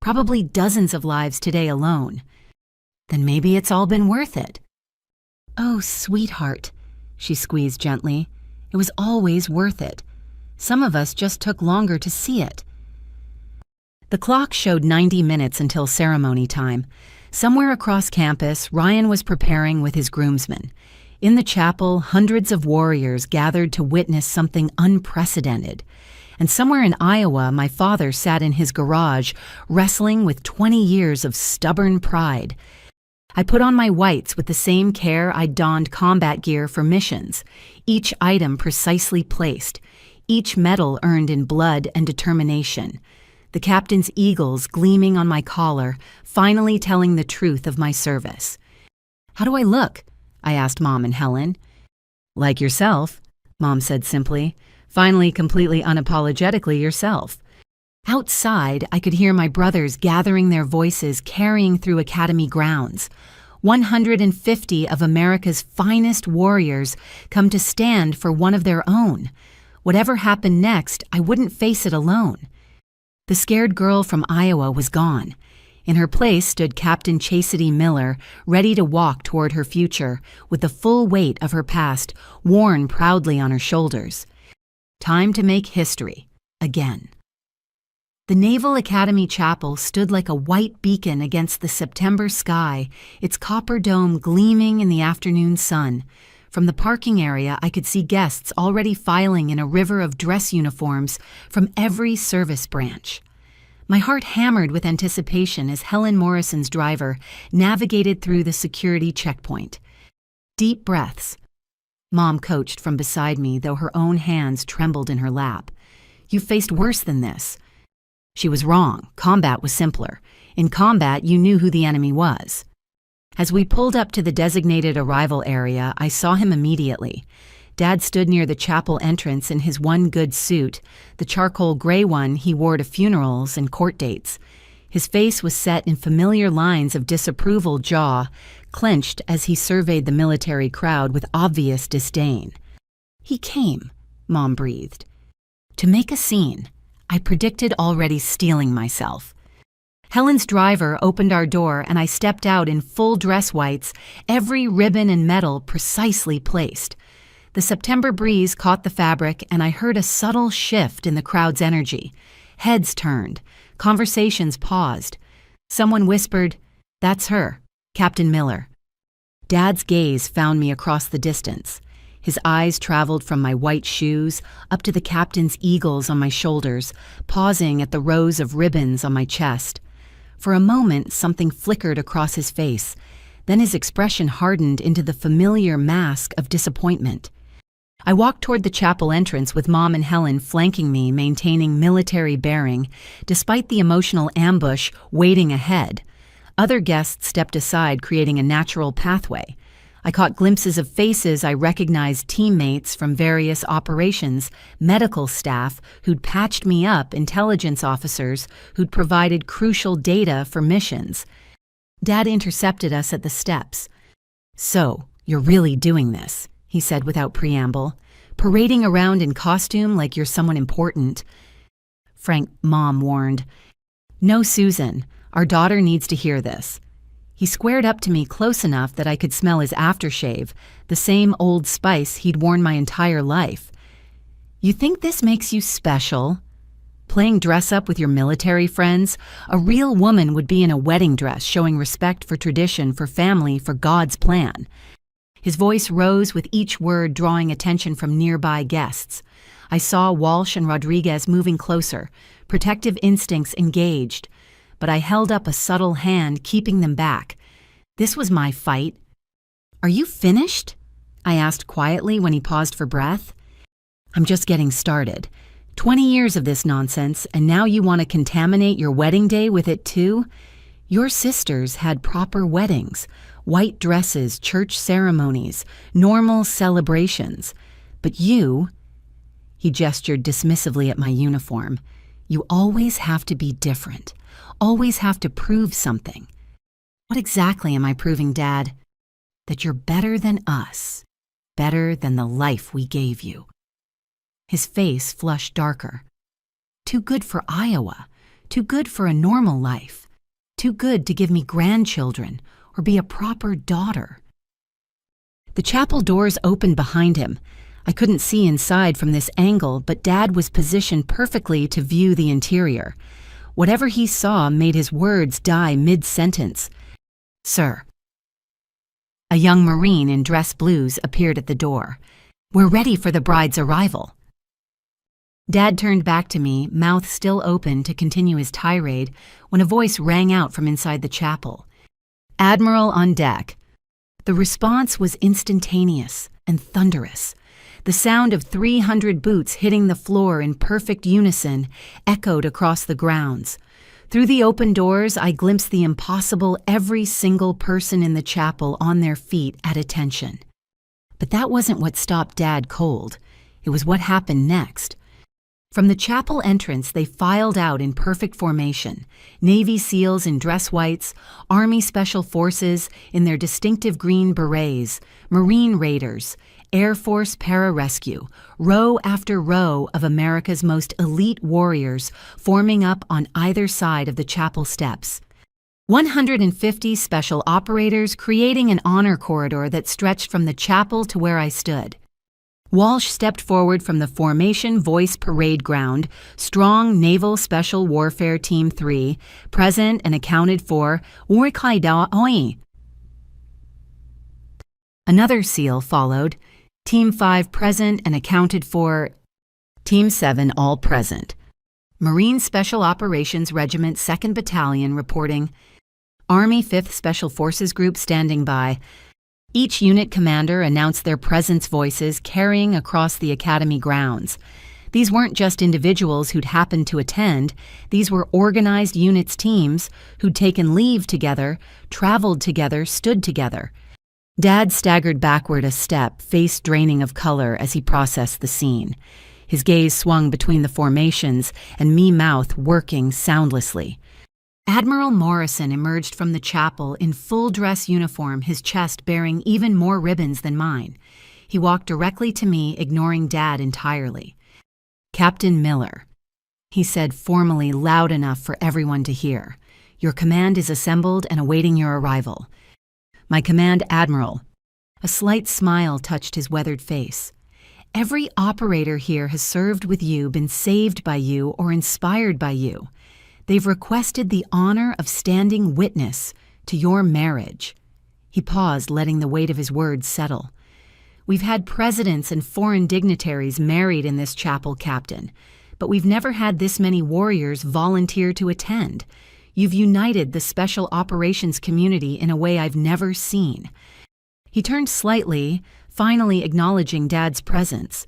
Probably dozens of lives today alone." "Then maybe it's all been worth it." "Oh, sweetheart," she squeezed gently. "It was always worth it. Some of us just took longer to see it." The clock showed 90 minutes until ceremony time. Somewhere across campus, Ryan was preparing with his groomsmen. In the chapel, hundreds of warriors gathered to witness something unprecedented. And somewhere in Iowa, my father sat in his garage, wrestling with 20 years of stubborn pride. I put on my whites with the same care I'd donned combat gear for missions, each item precisely placed, each medal earned in blood and determination. The captain's eagles gleaming on my collar, finally telling the truth of my service. "How do I look?" I asked Mom and Helen. "Like yourself," Mom said simply. "Finally, completely unapologetically yourself." Outside, I could hear my brothers gathering their voices, carrying through Academy grounds. 150 of America's finest warriors come to stand for one of their own. Whatever happened next, I wouldn't face it alone. The scared girl from Iowa was gone. In her place stood Captain Chastity Miller, ready to walk toward her future, with the full weight of her past worn proudly on her shoulders. Time to make history, again. The Naval Academy Chapel stood like a white beacon against the September sky, its copper dome gleaming in the afternoon sun. From the parking area, I could see guests already filing in a river of dress uniforms from every service branch. My heart hammered with anticipation as Helen Morrison's driver navigated through the security checkpoint. Deep breaths. Mom coached from beside me, though her own hands trembled in her lap. "You faced worse than this." She was wrong. Combat was simpler. In combat, you knew who the enemy was. As we pulled up to the designated arrival area, I saw him immediately. Dad stood near the chapel entrance in his one good suit, the charcoal gray one he wore to funerals and court dates. His face was set in familiar lines of disapproval, jaw clenched as he surveyed the military crowd with obvious disdain. "He came," Mom breathed. "To make a scene." I predicted already stealing myself. Helen's driver opened our door and I stepped out in full dress whites, every ribbon and medal precisely placed. The September breeze caught the fabric and I heard a subtle shift in the crowd's energy. Heads turned. Conversations paused. Someone whispered, "That's her, Captain Miller." Dad's gaze found me across the distance. His eyes traveled from my white shoes up to the captain's eagles on my shoulders, pausing at the rows of ribbons on my chest. For a moment, something flickered across his face. Then his expression hardened into the familiar mask of disappointment. I walked toward the chapel entrance with Mom and Helen flanking me, maintaining military bearing, despite the emotional ambush waiting ahead. Other guests stepped aside, creating a natural pathway. I caught glimpses of faces I recognized, teammates from various operations, medical staff who'd patched me up, intelligence officers who'd provided crucial data for missions. Dad intercepted us at the steps. "So, you're really doing this," he said without preamble, "parading around in costume like you're someone important." Frank, Mom warned. "No, Susan, our daughter needs to hear this." He squared up to me close enough that I could smell his aftershave, the same Old Spice he'd worn my entire life. "You think this makes you special? Playing dress-up with your military friends? A real woman would be in a wedding dress, showing respect for tradition, for family, for God's plan." His voice rose with each word, drawing attention from nearby guests. I saw Walsh and Rodriguez moving closer, protective instincts engaged. But I held up a subtle hand, keeping them back. This was my fight. "Are you finished?" I asked quietly when he paused for breath. "I'm just getting started. 20 years of this nonsense, and now you want to contaminate your wedding day with it too? Your sisters had proper weddings, white dresses, church ceremonies, normal celebrations. But you," he gestured dismissively at my uniform, "you always have to be different. Always have to prove something." "What exactly am I proving, Dad?" "That you're better than us. Better than the life we gave you." His face flushed darker. "Too good for Iowa. Too good for a normal life. Too good to give me grandchildren or be a proper daughter." The chapel doors opened behind him. I couldn't see inside from this angle, but Dad was positioned perfectly to view the interior. Whatever he saw made his words die mid-sentence. "Sir." A young Marine in dress blues appeared at the door. "We're ready for the bride's arrival." Dad turned back to me, mouth still open to continue his tirade, when a voice rang out from inside the chapel. "Admiral on deck." The response was instantaneous and thunderous. The sound of 300 boots hitting the floor in perfect unison echoed across the grounds. Through the open doors, I glimpsed the impossible, every single person in the chapel on their feet at attention. But that wasn't what stopped Dad cold. It was what happened next. From the chapel entrance, they filed out in perfect formation. Navy SEALs in dress whites, Army Special Forces in their distinctive green berets, Marine Raiders, Air Force Pararescue, row after row of America's most elite warriors forming up on either side of the chapel steps. 150 special operators creating an honor corridor that stretched from the chapel to where I stood. Walsh stepped forward from the Formation Voice Parade Ground, strong Naval Special Warfare Team 3, present and accounted for. Another SEAL followed, Team 5 present and accounted for. Team 7 all present. Marine Special Operations Regiment 2nd Battalion reporting. Army 5th Special Forces Group standing by. Each unit commander announced their presence voices carrying across the academy grounds. These weren't just individuals who'd happened to attend, these were organized units teams who'd taken leave together, traveled together, stood together. Dad staggered backward a step, face draining of color as he processed the scene. His gaze swung between the formations and me mouth working soundlessly. Admiral Morrison emerged from the chapel in full dress uniform, his chest bearing even more ribbons than mine. He walked directly to me, ignoring Dad entirely. "Captain Miller," he said formally, loud enough for everyone to hear. "Your command is assembled and awaiting your arrival." "My command, Admiral." A slight smile touched his weathered face. "Every operator here has served with you, been saved by you, or inspired by you. They've requested the honor of standing witness to your marriage." He paused, letting the weight of his words settle. "We've had presidents and foreign dignitaries married in this chapel, Captain, but we've never had this many warriors volunteer to attend. You've united the special operations community in a way I've never seen." He turned slightly, finally acknowledging Dad's presence.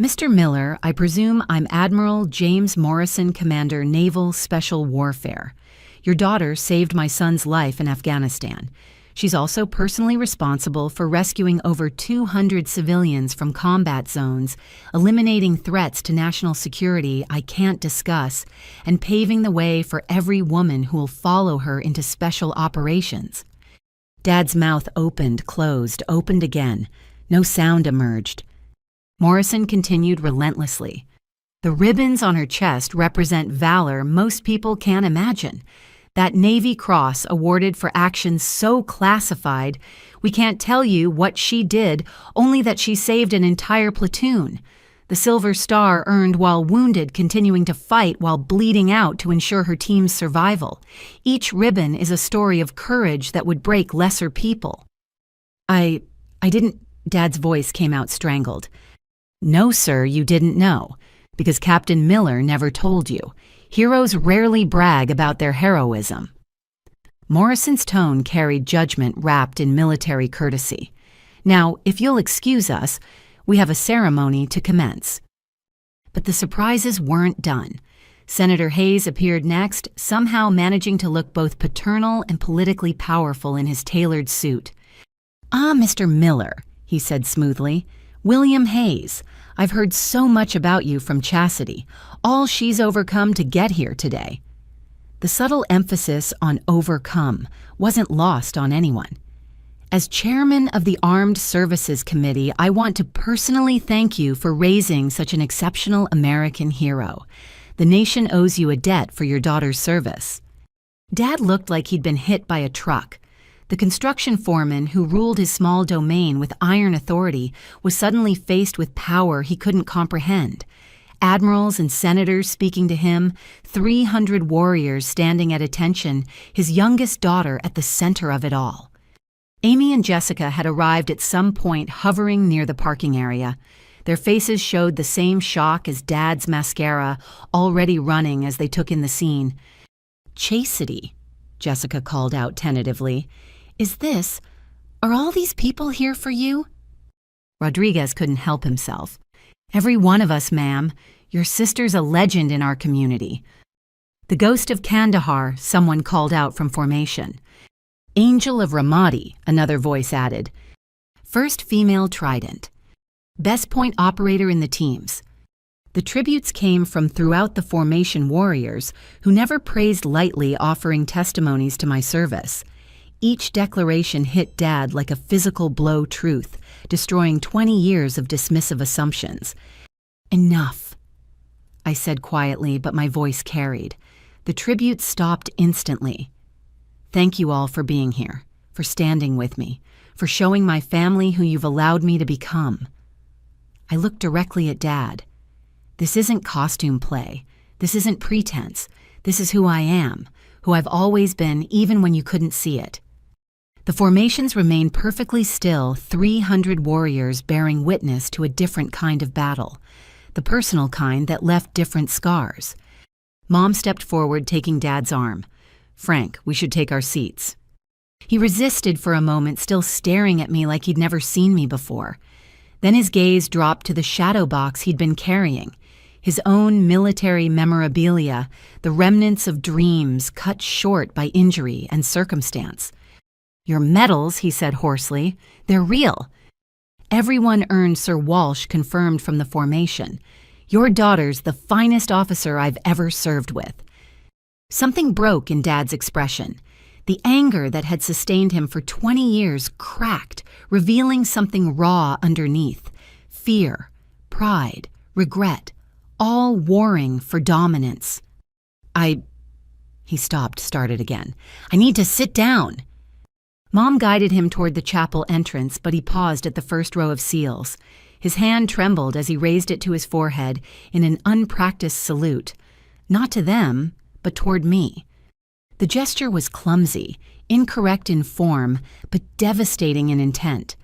"Mr. Miller, I presume I'm Admiral James Morrison, Commander, Naval Special Warfare. Your daughter saved my son's life in Afghanistan. She's also personally responsible for rescuing over 200 civilians from combat zones, eliminating threats to national security I can't discuss, and paving the way for every woman who will follow her into special operations." Dad's mouth opened, closed, opened again. No sound emerged. Morrison continued relentlessly. "The ribbons on her chest represent valor most people can't imagine. That Navy Cross awarded for actions so classified, we can't tell you what she did, only that she saved an entire platoon. The Silver Star earned while wounded, continuing to fight while bleeding out to ensure her team's survival. Each ribbon is a story of courage that would break lesser people." I didn't," Dad's voice came out strangled. "No, sir, you didn't know, because Captain Miller never told you. Heroes rarely brag about their heroism." Morrison's tone carried judgment wrapped in military courtesy. "Now, if you'll excuse us, we have a ceremony to commence." But the surprises weren't done. Senator Hayes appeared next, somehow managing to look both paternal and politically powerful in his tailored suit. "Ah, Mr. Miller," he said smoothly. "William Hayes. I've heard so much about you from Chastity, all she's overcome to get here today." The subtle emphasis on overcome wasn't lost on anyone. "As chairman of the Armed Services Committee, I want to personally thank you for raising such an exceptional American hero. The nation owes you a debt for your daughter's service." Dad looked like he'd been hit by a truck. The construction foreman who ruled his small domain with iron authority was suddenly faced with power he couldn't comprehend. Admirals and senators speaking to him, 300 warriors standing at attention, his youngest daughter at the center of it all. Amy and Jessica had arrived at some point hovering near the parking area. Their faces showed the same shock as Dad's mascara, already running as they took in the scene. "Chastity," Jessica called out tentatively. Are all these people here for you?" Rodriguez couldn't help himself. "Every one of us, ma'am. Your sister's a legend in our community." "The ghost of Kandahar," someone called out from formation. "Angel of Ramadi," another voice added. "First female trident. Best point operator in the teams." The tributes came from throughout the formation warriors, who never praised lightly, offering testimonies to my service. Each declaration hit Dad like a physical blow truth, destroying 20 years of dismissive assumptions. "Enough," I said quietly, but my voice carried. The tributes stopped instantly. "Thank you all for being here, for standing with me, for showing my family who you've allowed me to become." I looked directly at Dad. "This isn't costume play. This isn't pretense. This is who I am, who I've always been, even when you couldn't see it." The formations remained perfectly still, 300 warriors bearing witness to a different kind of battle, the personal kind that left different scars. Mom stepped forward, taking Dad's arm. "Frank, we should take our seats." He resisted for a moment, still staring at me like he'd never seen me before. Then his gaze dropped to the shadow box he'd been carrying, his own military memorabilia, the remnants of dreams cut short by injury and circumstance. "Your medals," he said hoarsely, "they're real." "Everyone earned Sir Walsh confirmed from the formation. Your daughter's the finest officer I've ever served with." Something broke in Dad's expression. The anger that had sustained him for 20 years cracked, revealing something raw underneath. Fear, pride, regret, all warring for dominance. He stopped, started again. "I need to sit down." Mom guided him toward the chapel entrance, but he paused at the first row of seals. His hand trembled as he raised it to his forehead in an unpracticed salute. Not to them, but toward me. The gesture was clumsy, incorrect in form, but devastating in intent.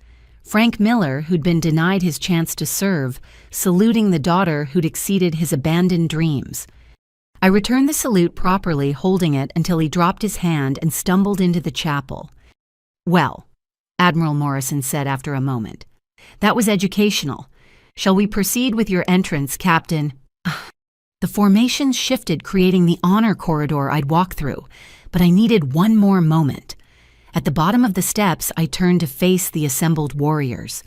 Frank Miller, who'd been denied his chance to serve, saluting the daughter who'd exceeded his abandoned dreams. I returned the salute properly, holding it until he dropped his hand and stumbled into the chapel. "Well," Admiral Morrison said after a moment, "that was educational. Shall we proceed with your entrance, Captain?" The formations shifted, creating the honor corridor I'd walk through, but I needed one more moment. At the bottom of the steps, I turned to face the assembled warriors.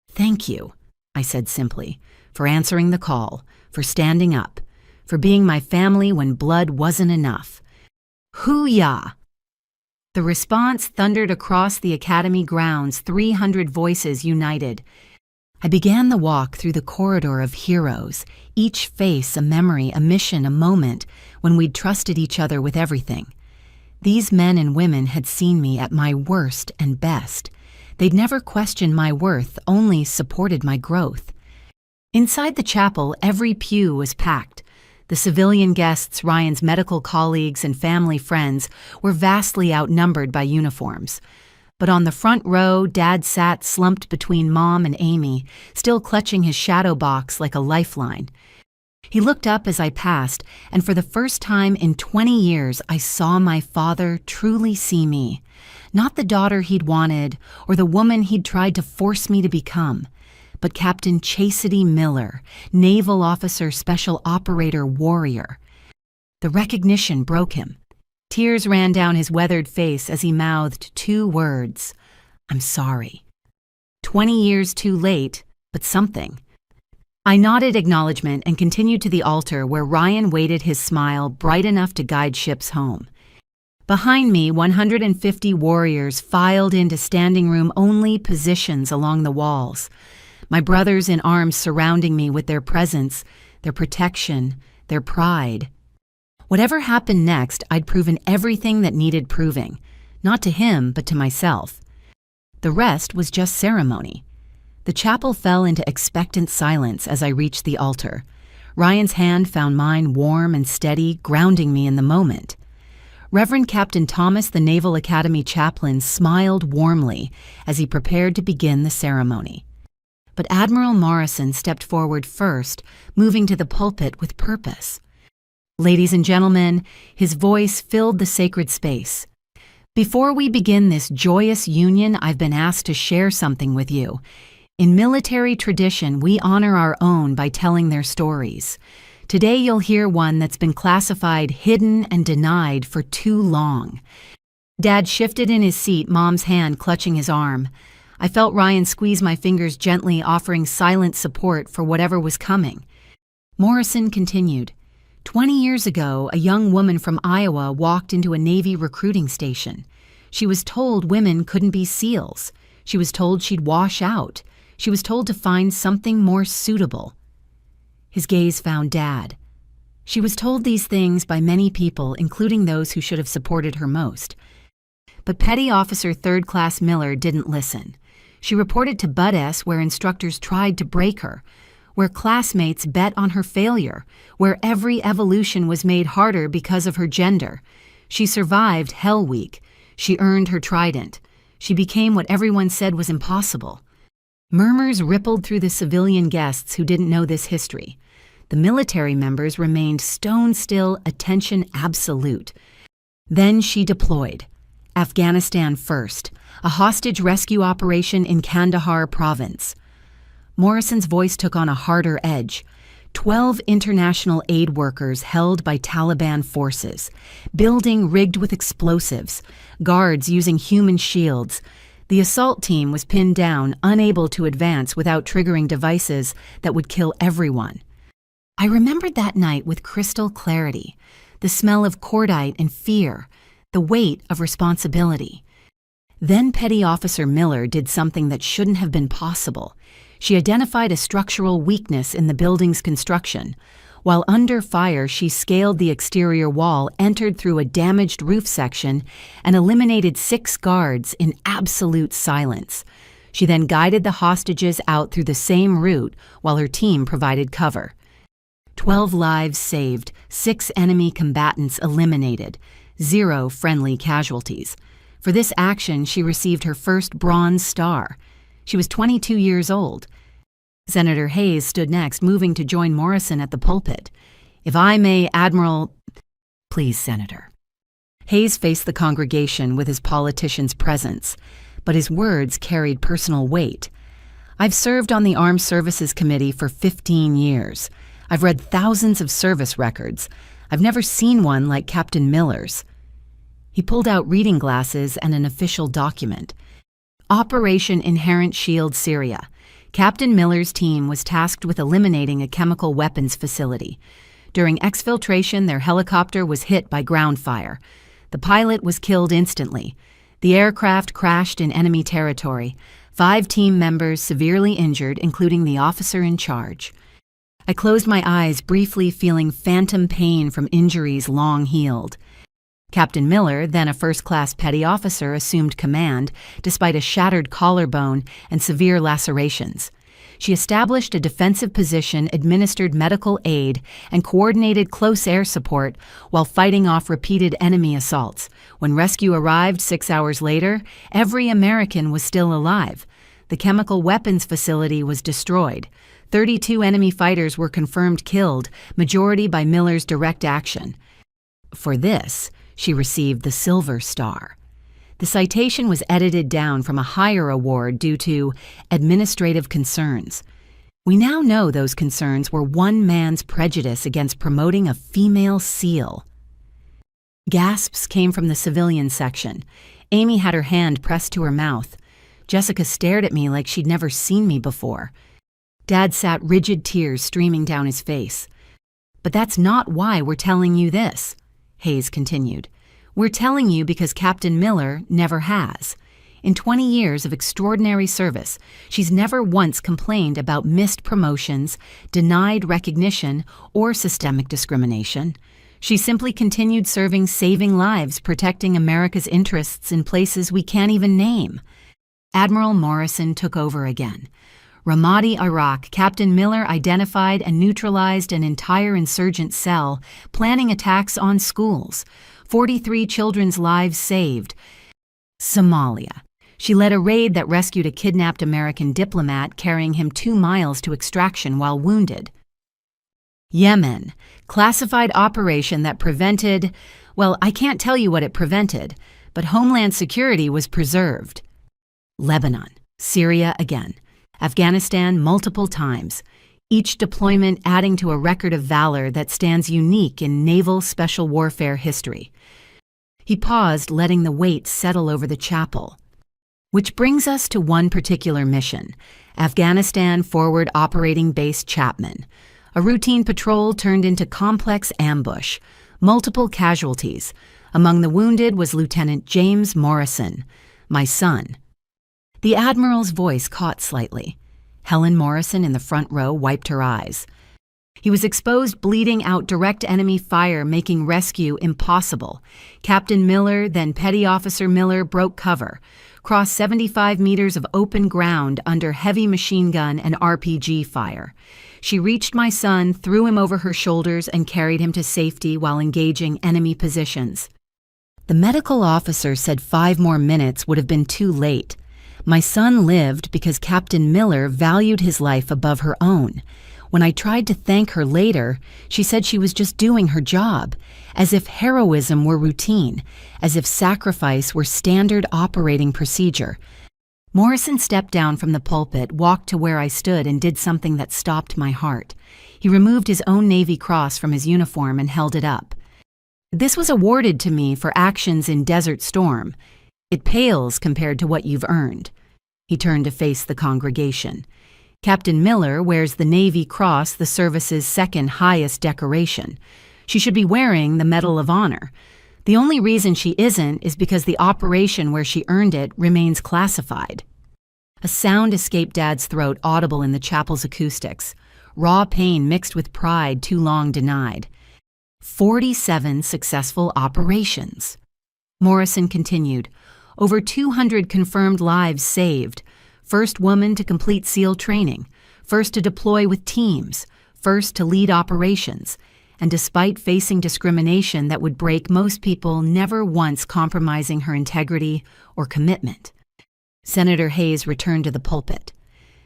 "Thank you," I said simply, "for answering the call, for standing up, for being my family when blood wasn't enough. Hoo-yah!" The response thundered across the academy grounds, 300 voices united. I began the walk through the corridor of heroes, each face a memory, a mission, a moment when we'd trusted each other with everything. These men and women had seen me at my worst and best. They'd never questioned my worth, only supported my growth. Inside the chapel, every pew was packed. The civilian guests, Ryan's medical colleagues and family friends, were vastly outnumbered by uniforms. But on the front row, Dad sat slumped between Mom and Amy, still clutching his shadow box like a lifeline. He looked up as I passed, and for the first time in 20 years, I saw my father truly see me. Not the daughter he'd wanted, or the woman he'd tried to force me to become, but Captain Chastity Miller, naval officer, special operator, warrior. The recognition broke him. Tears ran down his weathered face as he mouthed 2 words. "I'm sorry." 20 years too late, but something. I nodded acknowledgement and continued to the altar where Ryan waited, his smile bright enough to guide ships home. Behind me, 150 warriors filed into standing room only positions along the walls. My brothers in arms surrounding me with their presence, their protection, their pride. Whatever happened next, I'd proven everything that needed proving. not to him, but to myself. The rest was just ceremony. The chapel fell into expectant silence as I reached the altar. Ryan's hand found mine warm and steady, grounding me in the moment. Reverend Captain Thomas, the Naval Academy chaplain, smiled warmly as he prepared to begin the ceremony. But Admiral Morrison stepped forward first, moving to the pulpit with purpose. Ladies and gentlemen, his voice filled the sacred space. Before we begin this joyous union, I've been asked to share something with you. In military tradition, we honor our own by telling their stories. Today you'll hear one that's been classified hidden and denied for too long. Dad shifted in his seat, Mom's hand clutching his arm. I felt Ryan squeeze my fingers gently, offering silent support for whatever was coming. Morrison continued. 20 years ago, a young woman from Iowa walked into a Navy recruiting station. She was told women couldn't be SEALs. She was told she'd wash out. She was told to find something more suitable. His gaze found Dad. She was told these things by many people, including those who should have supported her most. But Petty Officer 3rd Class Miller didn't listen. She reported to Bud S, where instructors tried to break her, where classmates bet on her failure, where every evolution was made harder because of her gender. She survived Hell Week. She earned her trident. She became what everyone said was impossible. Murmurs rippled through the civilian guests who didn't know this history. The military members remained stone-still, attention absolute. Then she deployed. Afghanistan first, a hostage rescue operation in Kandahar province. Morrison's voice took on a harder edge. 12 international aid workers held by Taliban forces, building rigged with explosives, guards using human shields. The assault team was pinned down, unable to advance without triggering devices that would kill everyone. I remembered that night with crystal clarity, the smell of cordite and fear, the weight of responsibility. Then Petty Officer Miller did something that shouldn't have been possible. She identified a structural weakness in the building's construction. While under fire, she scaled the exterior wall, entered through a damaged roof section, and eliminated 6 guards in absolute silence. She then guided the hostages out through the same route while her team provided cover. 12 lives saved, 6 enemy combatants eliminated, 0 friendly casualties. For this action, she received her first Bronze Star. She was 22 years old. Senator Hayes stood next, moving to join Morrison at the pulpit. If I may, Admiral... Please, Senator. Hayes faced the congregation with his politician's presence, but his words carried personal weight. I've served on the Armed Services Committee for 15 years. I've read thousands of service records. I've never seen one like Captain Miller's. He pulled out reading glasses and an official document. Operation Inherent Shield Syria. Captain Miller's team was tasked with eliminating a chemical weapons facility. During exfiltration, their helicopter was hit by ground fire. The pilot was killed instantly. The aircraft crashed in enemy territory. 5 team members severely injured, including the officer in charge. I closed my eyes, briefly feeling phantom pain from injuries long healed. Captain Miller, then a first-class petty officer, assumed command, despite a shattered collarbone and severe lacerations. She established a defensive position, administered medical aid, and coordinated close air support while fighting off repeated enemy assaults. When rescue arrived 6 hours later, every American was still alive. The chemical weapons facility was destroyed. 32 enemy fighters were confirmed killed, majority by Miller's direct action. For this, she received the Silver Star. The citation was edited down from a higher award due to administrative concerns. We now know those concerns were one man's prejudice against promoting a female SEAL. Gasps came from the civilian section. Amy had her hand pressed to her mouth. Jessica stared at me like she'd never seen me before. Dad sat, rigid, tears streaming down his face. But that's not why we're telling you this, Hayes continued. We're telling you because Captain Miller never has. In 20 years of extraordinary service, she's never once complained about missed promotions, denied recognition, or systemic discrimination. She simply continued serving, saving lives, protecting America's interests in places we can't even name. Admiral Morrison took over again. Ramadi, Iraq, Captain Miller identified and neutralized an entire insurgent cell, planning attacks on schools. 43 children's lives saved. Somalia. She led a raid that rescued a kidnapped American diplomat, carrying him 2 miles to extraction while wounded. Yemen. Classified operation that prevented, well, I can't tell you what it prevented, but Homeland Security was preserved. Lebanon. Syria again. Afghanistan multiple times, each deployment adding to a record of valor that stands unique in naval special warfare history. He paused, letting the weight settle over the chapel. Which brings us to one particular mission, Afghanistan Forward Operating Base Chapman. A routine patrol turned into complex ambush, multiple casualties. Among the wounded was Lieutenant James Morrison, my son. The Admiral's voice caught slightly. Helen Morrison in the front row wiped her eyes. He was exposed, bleeding out, direct enemy fire, making rescue impossible. Captain Miller, then Petty Officer Miller, broke cover, crossed 75 meters of open ground under heavy machine gun and RPG fire. She reached my son, threw him over her shoulders, and carried him to safety while engaging enemy positions. The medical officer said 5 more minutes would have been too late. My son lived because Captain Miller valued his life above her own. When I tried to thank her later, she said she was just doing her job, as if heroism were routine, as if sacrifice were standard operating procedure. Morrison stepped down from the pulpit, walked to where I stood, and did something that stopped my heart. He removed his own Navy Cross from his uniform and held it up. This was awarded to me for actions in Desert Storm. It pales compared to what you've earned. He turned to face the congregation. Captain Miller wears the Navy Cross, the service's second highest decoration. She should be wearing the Medal of Honor. The only reason she isn't is because the operation where she earned it remains classified. A sound escaped Dad's throat, audible in the chapel's acoustics. Raw pain mixed with pride too long denied. 47 successful operations. Morrison continued. Over 200 confirmed lives saved. First woman to complete SEAL training. First to deploy with teams. First to lead operations. And despite facing discrimination that would break most people, never once compromising her integrity or commitment. Senator Hayes returned to the pulpit.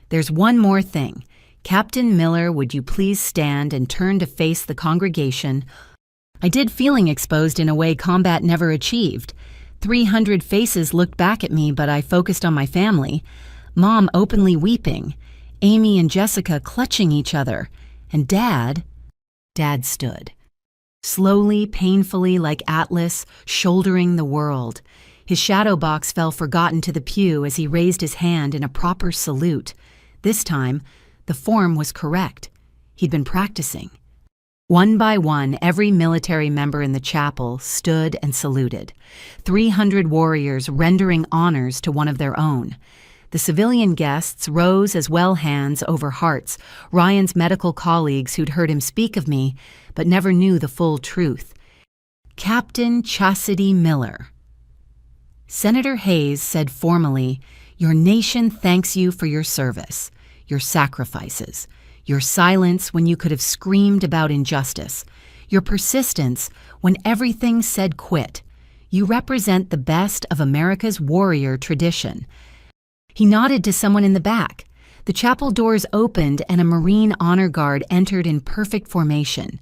There's one more thing. Captain Miller, would you please stand and turn to face the congregation? I did feeling exposed in a way combat never achieved. 300 faces looked back at me, but I focused on my family. Mom openly weeping, Amy and Jessica clutching each other, and Dad stood. Slowly, painfully, like Atlas, shouldering the world. His shadow box fell forgotten to the pew as he raised his hand in a proper salute. This time, the form was correct. He'd been practicing. One by one, every military member in the chapel stood and saluted. 300 warriors rendering honors to one of their own. The civilian guests rose as well, hands over hearts, Ryan's medical colleagues who'd heard him speak of me, but never knew the full truth. Captain Chastity Miller. Senator Hayes said formally, "Your nation thanks you for your service, your sacrifices, your silence when you could have screamed about injustice, your persistence when everything said quit. You represent the best of America's warrior tradition." He nodded to someone in the back. The chapel doors opened and a Marine honor guard entered in perfect formation.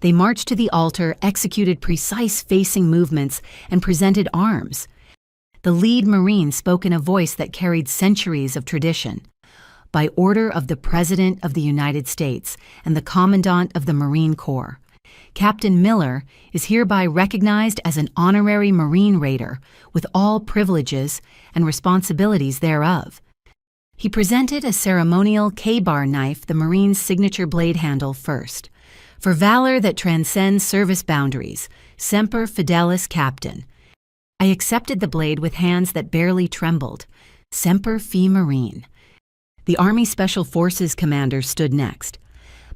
They marched to the altar, executed precise facing movements, and presented arms. The lead Marine spoke in a voice that carried centuries of tradition. By order of the President of the United States and the Commandant of the Marine Corps, Captain Miller is hereby recognized as an honorary Marine Raider with all privileges and responsibilities thereof. He presented a ceremonial K-bar knife, the Marine's signature blade handle, first. For valor that transcends service boundaries, Semper Fidelis Captain. I accepted the blade with hands that barely trembled. Semper Fi Marine. The Army Special Forces commander stood next.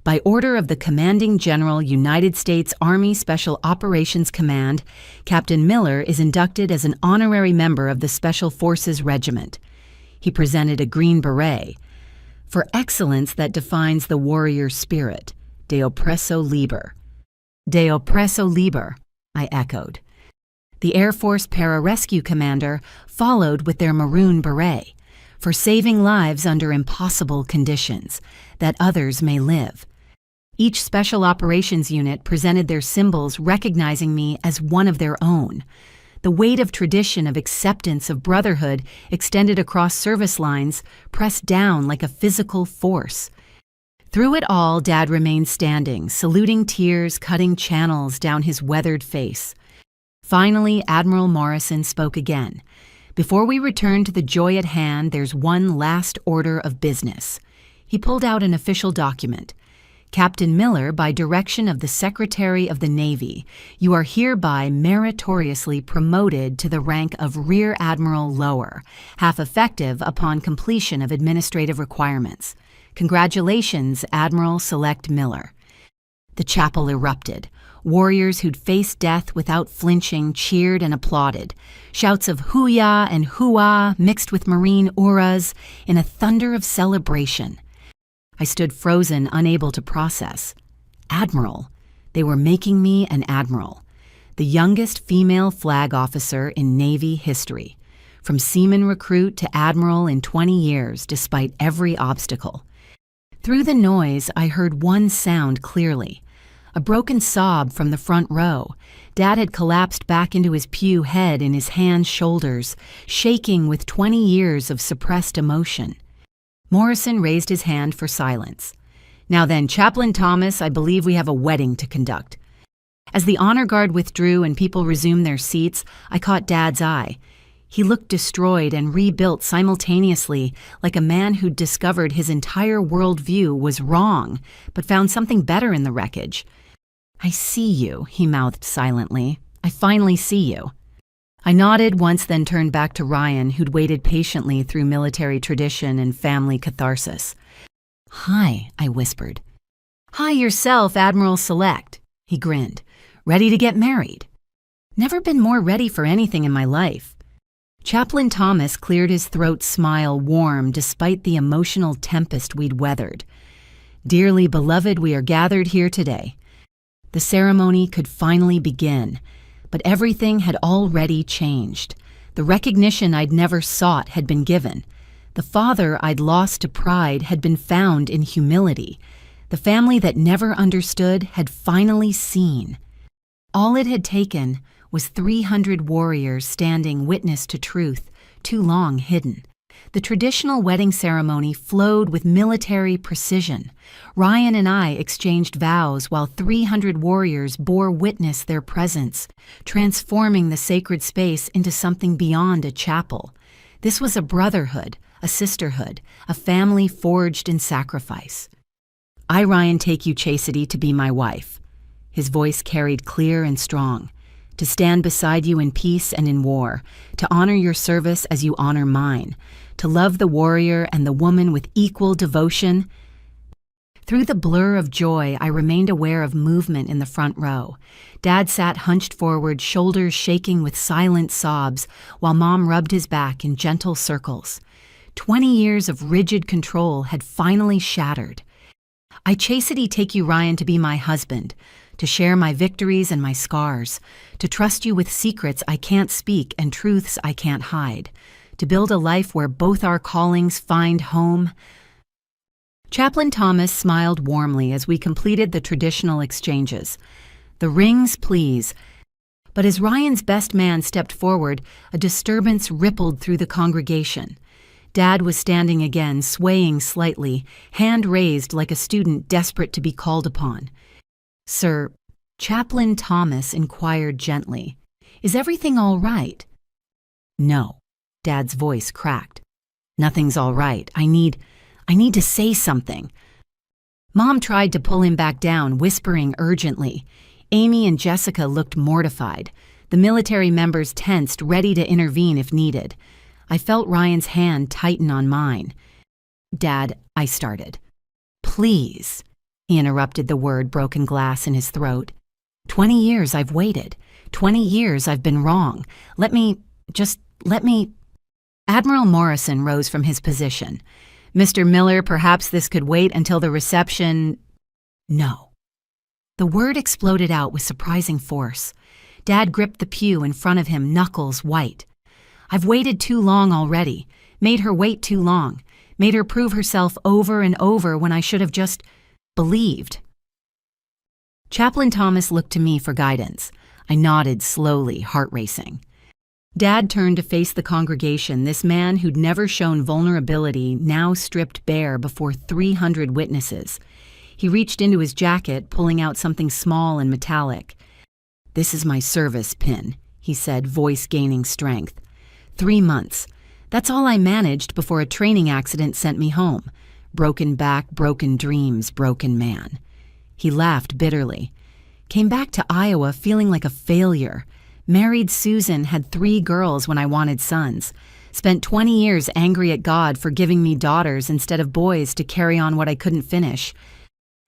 By order of the Commanding General, United States Army Special Operations Command, Captain Miller is inducted as an honorary member of the Special Forces Regiment. He presented a green beret. For excellence that defines the warrior spirit, de oppresso liber. De oppresso liber, I echoed. The Air Force Pararescue Commander followed with their maroon beret, for saving lives under impossible conditions, that others may live. Each Special Operations Unit presented their symbols recognizing me as one of their own. The weight of tradition of acceptance of brotherhood extended across service lines, pressed down like a physical force. Through it all, Dad remained standing, saluting tears cutting channels down his weathered face. Finally, Admiral Morrison spoke again. Before we return to the joy at hand, there's one last order of business. He pulled out an official document. Captain Miller, by direction of the Secretary of the Navy, you are hereby meritoriously promoted to the rank of Rear Admiral Lower, half effective upon completion of administrative requirements. Congratulations, Admiral Select Miller. The chapel erupted. Warriors who'd faced death without flinching cheered and applauded. Shouts of hoo-yah and hoo-ah mixed with Marine auras in a thunder of celebration. I stood frozen, unable to process. Admiral. They were making me an admiral. The youngest female flag officer in Navy history. From seaman recruit to admiral in 20 years, despite every obstacle. Through the noise, I heard one sound clearly. A broken sob from the front row. Dad had collapsed back into his pew, head in his hands, shoulders, shaking with 20 years of suppressed emotion. Morrison raised his hand for silence. Now then, Chaplain Thomas, I believe we have a wedding to conduct. As the honor guard withdrew and people resumed their seats, I caught Dad's eye. He looked destroyed and rebuilt simultaneously, like a man who'd discovered his entire worldview was wrong, but found something better in the wreckage. I see you, he mouthed silently. I finally see you. I nodded once, then turned back to Ryan, who'd waited patiently through military tradition and family catharsis. Hi, I whispered. Hi yourself, Admiral Select, he grinned. Ready to get married? Never been more ready for anything in my life. Chaplain Thomas cleared his throat, smile warm despite the emotional tempest we'd weathered. Dearly beloved, we are gathered here today. The ceremony could finally begin. But everything had already changed. The recognition I'd never sought had been given. The father I'd lost to pride had been found in humility. The family that never understood had finally seen. All it had taken was 300 warriors standing witness to truth, too long hidden. The traditional wedding ceremony flowed with military precision. Ryan and I exchanged vows while 300 warriors bore witness their presence, transforming the sacred space into something beyond a chapel. This was a brotherhood, a sisterhood, a family forged in sacrifice. I, Ryan, take you, Chastity, to be my wife. His voice carried clear and strong. To stand beside you in peace and in war, to honor your service as you honor mine, to love the warrior and the woman with equal devotion. Through the blur of joy, I remained aware of movement in the front row. Dad sat hunched forward, shoulders shaking with silent sobs, while Mom rubbed his back in gentle circles. 20 years of rigid control had finally shattered. I chastity take you, Ryan, to be my husband, to share my victories and my scars, to trust you with secrets I can't speak and truths I can't hide, to build a life where both our callings find home. Chaplain Thomas smiled warmly as we completed the traditional exchanges. The rings, please. But as Ryan's best man stepped forward, a disturbance rippled through the congregation. Dad was standing again, swaying slightly, hand raised like a student desperate to be called upon. Sir, Chaplain Thomas inquired gently, is everything all right? No. Dad's voice cracked. Nothing's all right. I need to say something. Mom tried to pull him back down, whispering urgently. Amy and Jessica looked mortified. The military members tensed, ready to intervene if needed. I felt Ryan's hand tighten on mine. Dad, I started. Please. He interrupted the word broken glass in his throat. 20 years I've waited. 20 years I've been wrong. Let me. Admiral Morrison rose from his position. Mr. Miller, perhaps this could wait until the reception. No. The word exploded out with surprising force. Dad gripped the pew in front of him, knuckles white. I've waited too long already. Made her wait too long. Made her prove herself over and over when I should have just believed. Chaplain Thomas looked to me for guidance. I nodded slowly, heart racing. Dad turned to face the congregation, this man who'd never shown vulnerability, now stripped bare before 300 witnesses. He reached into his jacket, pulling out something small and metallic. "This is my service pin," he said, voice gaining strength. 3 months. That's all I managed before a training accident sent me home. Broken back, broken dreams, broken man. He laughed bitterly. Came back to Iowa feeling like a failure. Married Susan, had 3 girls when I wanted sons. Spent 20 years angry at God for giving me daughters instead of boys to carry on what I couldn't finish.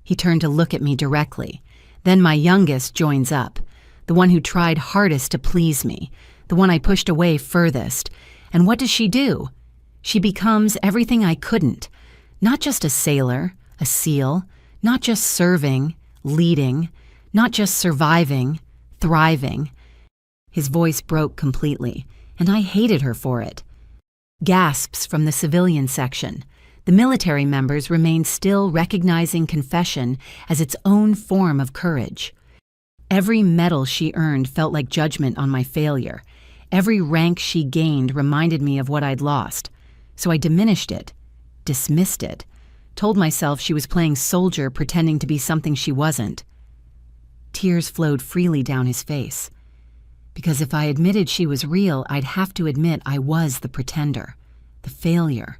He turned to look at me directly. Then my youngest joins up. The one who tried hardest to please me. The one I pushed away furthest. And what does she do? She becomes everything I couldn't. Not just a sailor, a SEAL, not just serving, leading, not just surviving, thriving. His voice broke completely, and I hated her for it. Gasps from the civilian section. The military members remained still, recognizing confession as its own form of courage. Every medal she earned felt like judgment on my failure. Every rank she gained reminded me of what I'd lost. So I diminished it, dismissed it, told myself she was playing soldier, pretending to be something she wasn't. Tears flowed freely down his face. Because if I admitted she was real, I'd have to admit I was the pretender, the failure,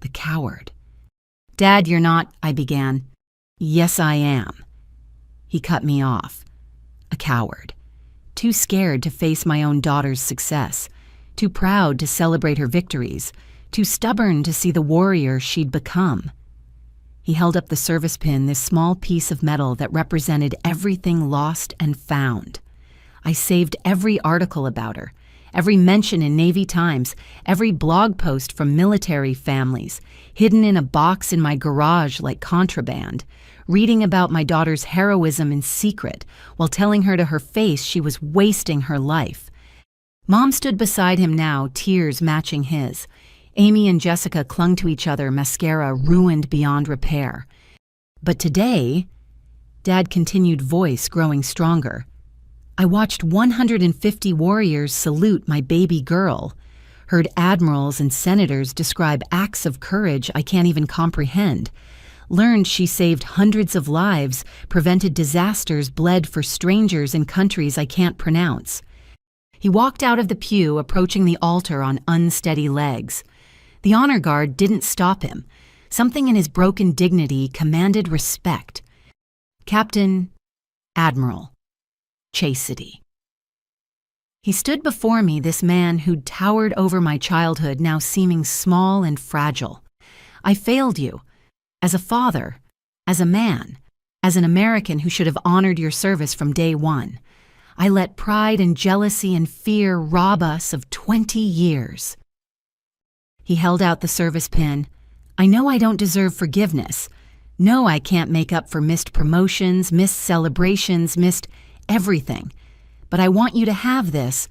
the coward. "Dad, you're not," I began. "Yes, I am." He cut me off. A coward. Too scared to face my own daughter's success. Too proud to celebrate her victories. Too stubborn to see the warrior she'd become. He held up the service pin, this small piece of metal that represented everything lost and found. I saved every article about her, every mention in Navy Times, every blog post from military families, hidden in a box in my garage like contraband, reading about my daughter's heroism in secret while telling her to her face she was wasting her life. Mom stood beside him now, tears matching his. Amy and Jessica clung to each other, mascara ruined beyond repair. But today, Dad continued, voice growing stronger. I watched 150 warriors salute my baby girl, heard admirals and senators describe acts of courage I can't even comprehend, learned she saved hundreds of lives, prevented disasters, bled for strangers in countries I can't pronounce. He walked out of the pew, approaching the altar on unsteady legs. The honor guard didn't stop him. Something in his broken dignity commanded respect. Captain, Admiral, Chastity. He stood before me, this man who'd towered over my childhood, now seeming small and fragile. I failed you. As a father, as a man, as an American who should have honored your service from day one. I let pride and jealousy and fear rob us of 20 years. He held out the service pin. I know I don't deserve forgiveness. No, I can't make up for missed promotions, missed celebrations, missed everything. But I want you to have this,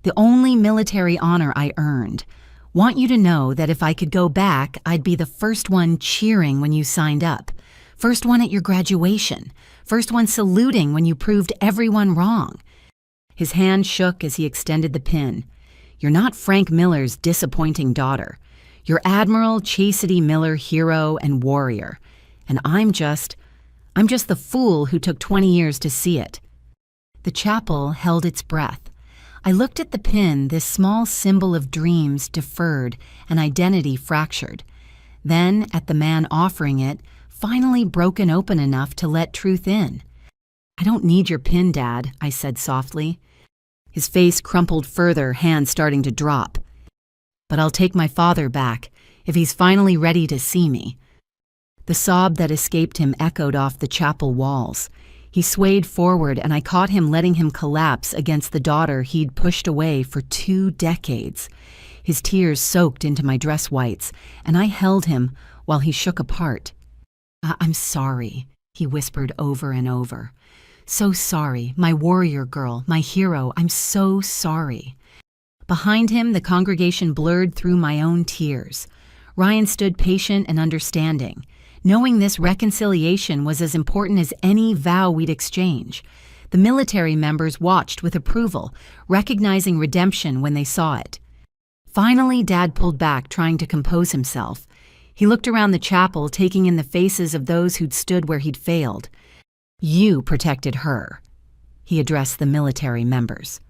the only military honor I earned. Want you to know that if I could go back, I'd be the first one cheering when you signed up. First one at your graduation. First one saluting when you proved everyone wrong. His hand shook as he extended the pin. You're not Frank Miller's disappointing daughter. You're Admiral Chastity Miller, hero and warrior. And I'm just the fool who took 20 years to see it. The chapel held its breath. I looked at the pin, this small symbol of dreams deferred and identity fractured. Then at the man offering it, finally broken open enough to let truth in. I don't need your pin, Dad, I said softly. His face crumpled further, hands starting to drop. But I'll take my father back, if he's finally ready to see me. The sob that escaped him echoed off the chapel walls. He swayed forward, and I caught him letting him collapse against the daughter he'd pushed away for 2 decades. His tears soaked into my dress whites, and I held him while he shook apart. I'm sorry," he whispered over and over. "So sorry, my warrior girl, my hero, I'm so sorry." Behind him, the congregation blurred through my own tears. Ryan stood patient and understanding, knowing this reconciliation was as important as any vow we'd exchange. The military members watched with approval, recognizing redemption when they saw it. Finally, Dad pulled back, trying to compose himself. He looked around the chapel, taking in the faces of those who'd stood where he'd failed. "You protected her," he addressed the military members.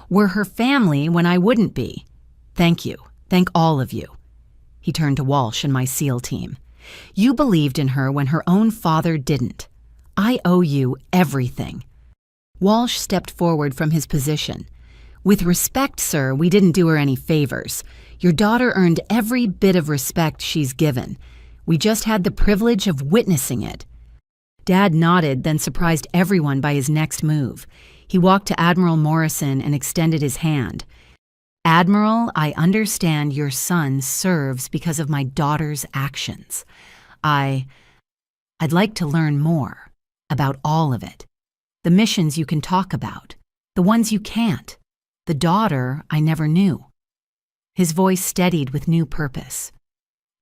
"We're her family when I wouldn't be. Thank you. Thank all of you." He turned to Walsh and my SEAL team. "You believed in her when her own father didn't. I owe you everything." Walsh stepped forward from his position. "With respect, sir, we didn't do her any favors. Your daughter earned every bit of respect she's given. We just had the privilege of witnessing it." Dad nodded, then surprised everyone by his next move. He walked to Admiral Morrison and extended his hand. "Admiral, I understand your son serves because of my daughter's actions. I'd like to learn more about all of it. The missions you can talk about, the ones you can't. The daughter I never knew." His voice steadied with new purpose.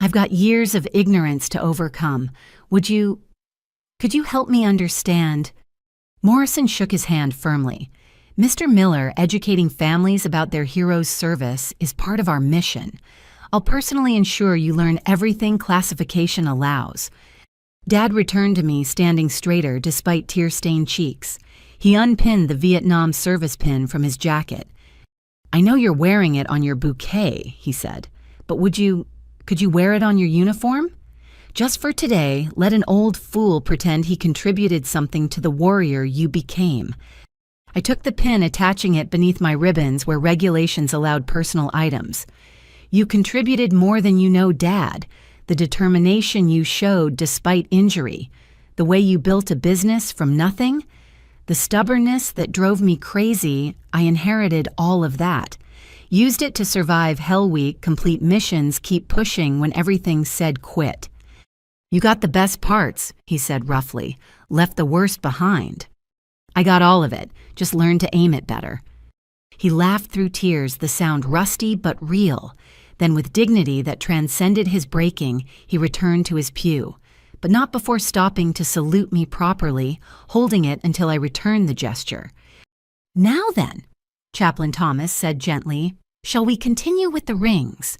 "I've got years of ignorance to overcome. Could you help me understand?" Morrison shook his hand firmly. "Mr. Miller, educating families about their heroes' service is part of our mission. I'll personally ensure you learn everything classification allows." Dad returned to me, standing straighter despite tear-stained cheeks. He unpinned the Vietnam service pin from his jacket. "I know you're wearing it on your bouquet," he said, "but could you wear it on your uniform? Just for today, let an old fool pretend he contributed something to the warrior you became." I took the pin, attaching it beneath my ribbons where regulations allowed personal items. "You contributed more than you know, Dad. The determination you showed despite injury, the way you built a business from nothing, the stubbornness that drove me crazy, I inherited all of that. Used it to survive Hell Week, complete missions, keep pushing when everything said quit." "You got the best parts," he said roughly, "left the worst behind." "I got all of it, just learned to aim it better." He laughed through tears, the sound rusty but real. Then with dignity that transcended his breaking, he returned to his pew, but not before stopping to salute me properly, holding it until I returned the gesture. "Now then," Chaplain Thomas said gently, "shall we continue with the rings?"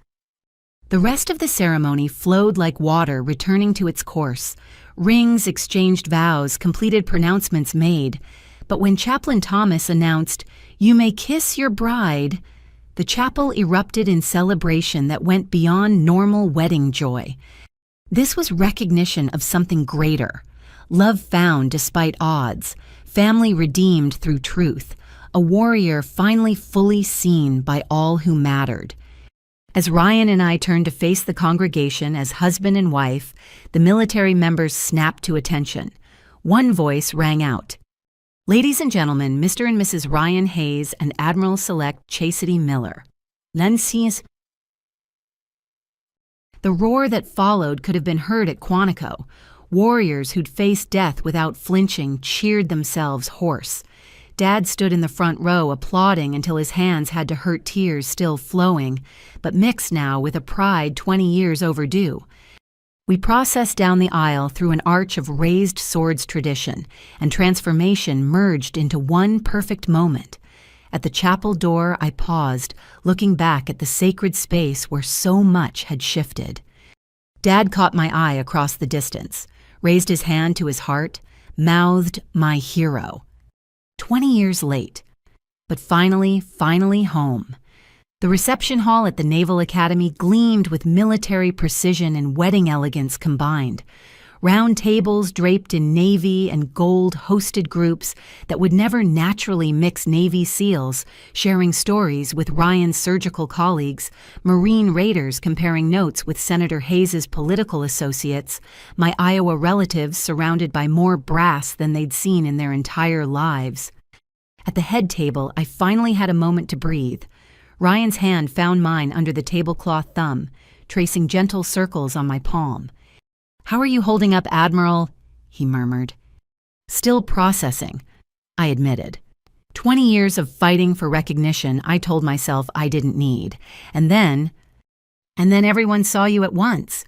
The rest of the ceremony flowed like water, returning to its course. Rings exchanged vows, completed pronouncements made. But when Chaplain Thomas announced, "You may kiss your bride," the chapel erupted in celebration that went beyond normal wedding joy. This was recognition of something greater. Love found despite odds, family redeemed through truth, a warrior finally fully seen by all who mattered. As Ryan and I turned to face the congregation as husband and wife, the military members snapped to attention. One voice rang out. "Ladies and gentlemen, Mr. and Mrs. Ryan Hayes and Admiral-Select Chastity Miller. Lenses." The roar that followed could have been heard at Quantico. Warriors who'd faced death without flinching cheered themselves hoarse. Dad stood in the front row applauding until his hands had to hurt, tears still flowing, but mixed now with a pride 20 years overdue. We processed down the aisle through an arch of raised swords tradition, and transformation merged into one perfect moment. At the chapel door, I paused, looking back at the sacred space where so much had shifted. Dad caught my eye across the distance, raised his hand to his heart, mouthed, "My hero." 20 years late, but finally home. The reception hall at the Naval Academy gleamed with military precision and wedding elegance combined. round tables draped in navy and gold hosted groups that would never naturally mix Navy SEALs, sharing stories with Ryan's surgical colleagues, Marine raiders comparing notes with Senator Hayes's political associates, my Iowa relatives surrounded by more brass than they'd seen in their entire lives. At the head table, I finally had a moment to breathe. Ryan's hand found mine under the tablecloth thumb, tracing gentle circles on my palm. "How are you holding up, Admiral?" he murmured. "Still processing," I admitted. 20 years of fighting for recognition I told myself I didn't need. And then everyone saw you at once.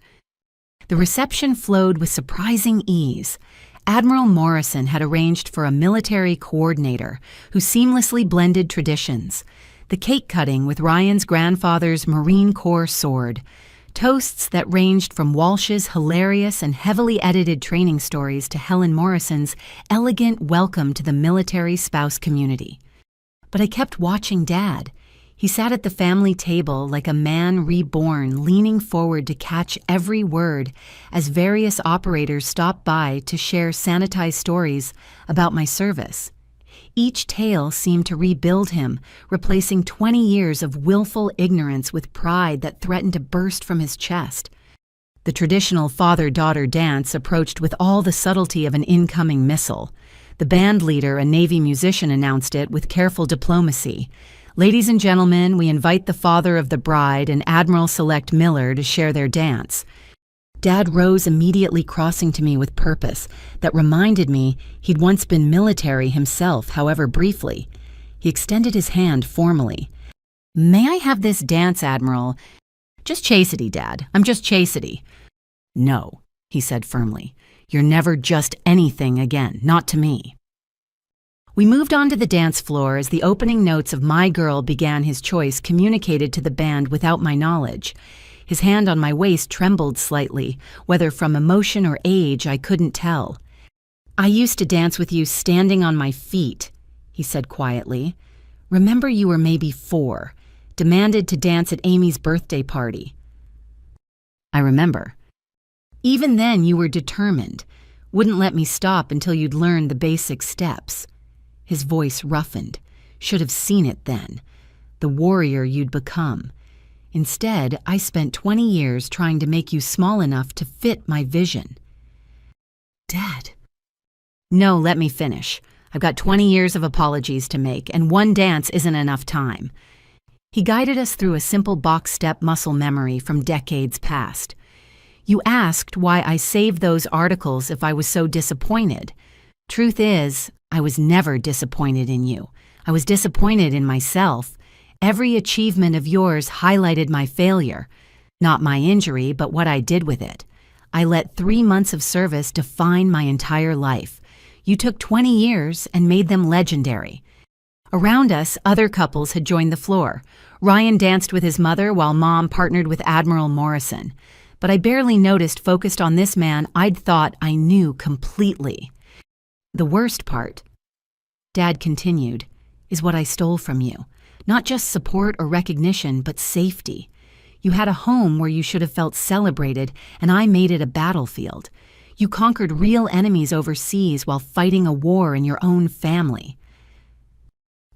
The reception flowed with surprising ease. Admiral Morrison had arranged for a military coordinator who seamlessly blended traditions. The cake cutting with Ryan's grandfather's Marine Corps sword. Toasts that ranged from Walsh's hilarious and heavily edited training stories to Helen Morrison's elegant welcome to the military spouse community. But I kept watching Dad. He sat at the family table like a man reborn, leaning forward to catch every word as various operators stopped by to share sanitized stories about my service. Each tale seemed to rebuild him, replacing 20 years of willful ignorance with pride that threatened to burst from his chest. The traditional father-daughter dance approached with all the subtlety of an incoming missile. The band leader, a Navy musician, announced it with careful diplomacy. "Ladies and gentlemen, we invite the father of the bride and Admiral-Select Miller to share their dance." Dad rose immediately, crossing to me with purpose that reminded me he'd once been military himself, however briefly. He extended his hand formally. "May I have this dance, Admiral?" "Just chastity, Dad. I'm just chastity." "No," he said firmly. "You're never just anything again, not to me." We moved on to the dance floor as the opening notes of My Girl began his choice communicated to the band without my knowledge. His hand on my waist trembled slightly, whether from emotion or age I couldn't tell. "I used to dance with you standing on my feet," he said quietly. "Remember you were maybe 4, demanded to dance at Amy's birthday party." "I remember." "Even then you were determined, wouldn't let me stop until you'd learned the basic steps." His voice roughened. "Should have seen it then. The warrior you'd become. Instead, I spent 20 years trying to make you small enough to fit my vision." "Dad." "No, let me finish. I've got 20 years of apologies to make, and one dance isn't enough time." He guided us through a simple box step muscle memory from decades past. "You asked why I saved those articles if I was so disappointed. Truth is, I was never disappointed in you. I was disappointed in myself. Every achievement of yours highlighted my failure. Not my injury, but what I did with it. I let 3 months of service define my entire life. You took 20 years and made them legendary." Around us, other couples had joined the floor. Ryan danced with his mother while Mom partnered with Admiral Morrison. But I barely noticed focused on this man I'd thought I knew completely. "The worst part," Dad continued, "is what I stole from you. Not just support or recognition, but safety. You had a home where you should have felt celebrated, and I made it a battlefield. You conquered real enemies overseas while fighting a war in your own family."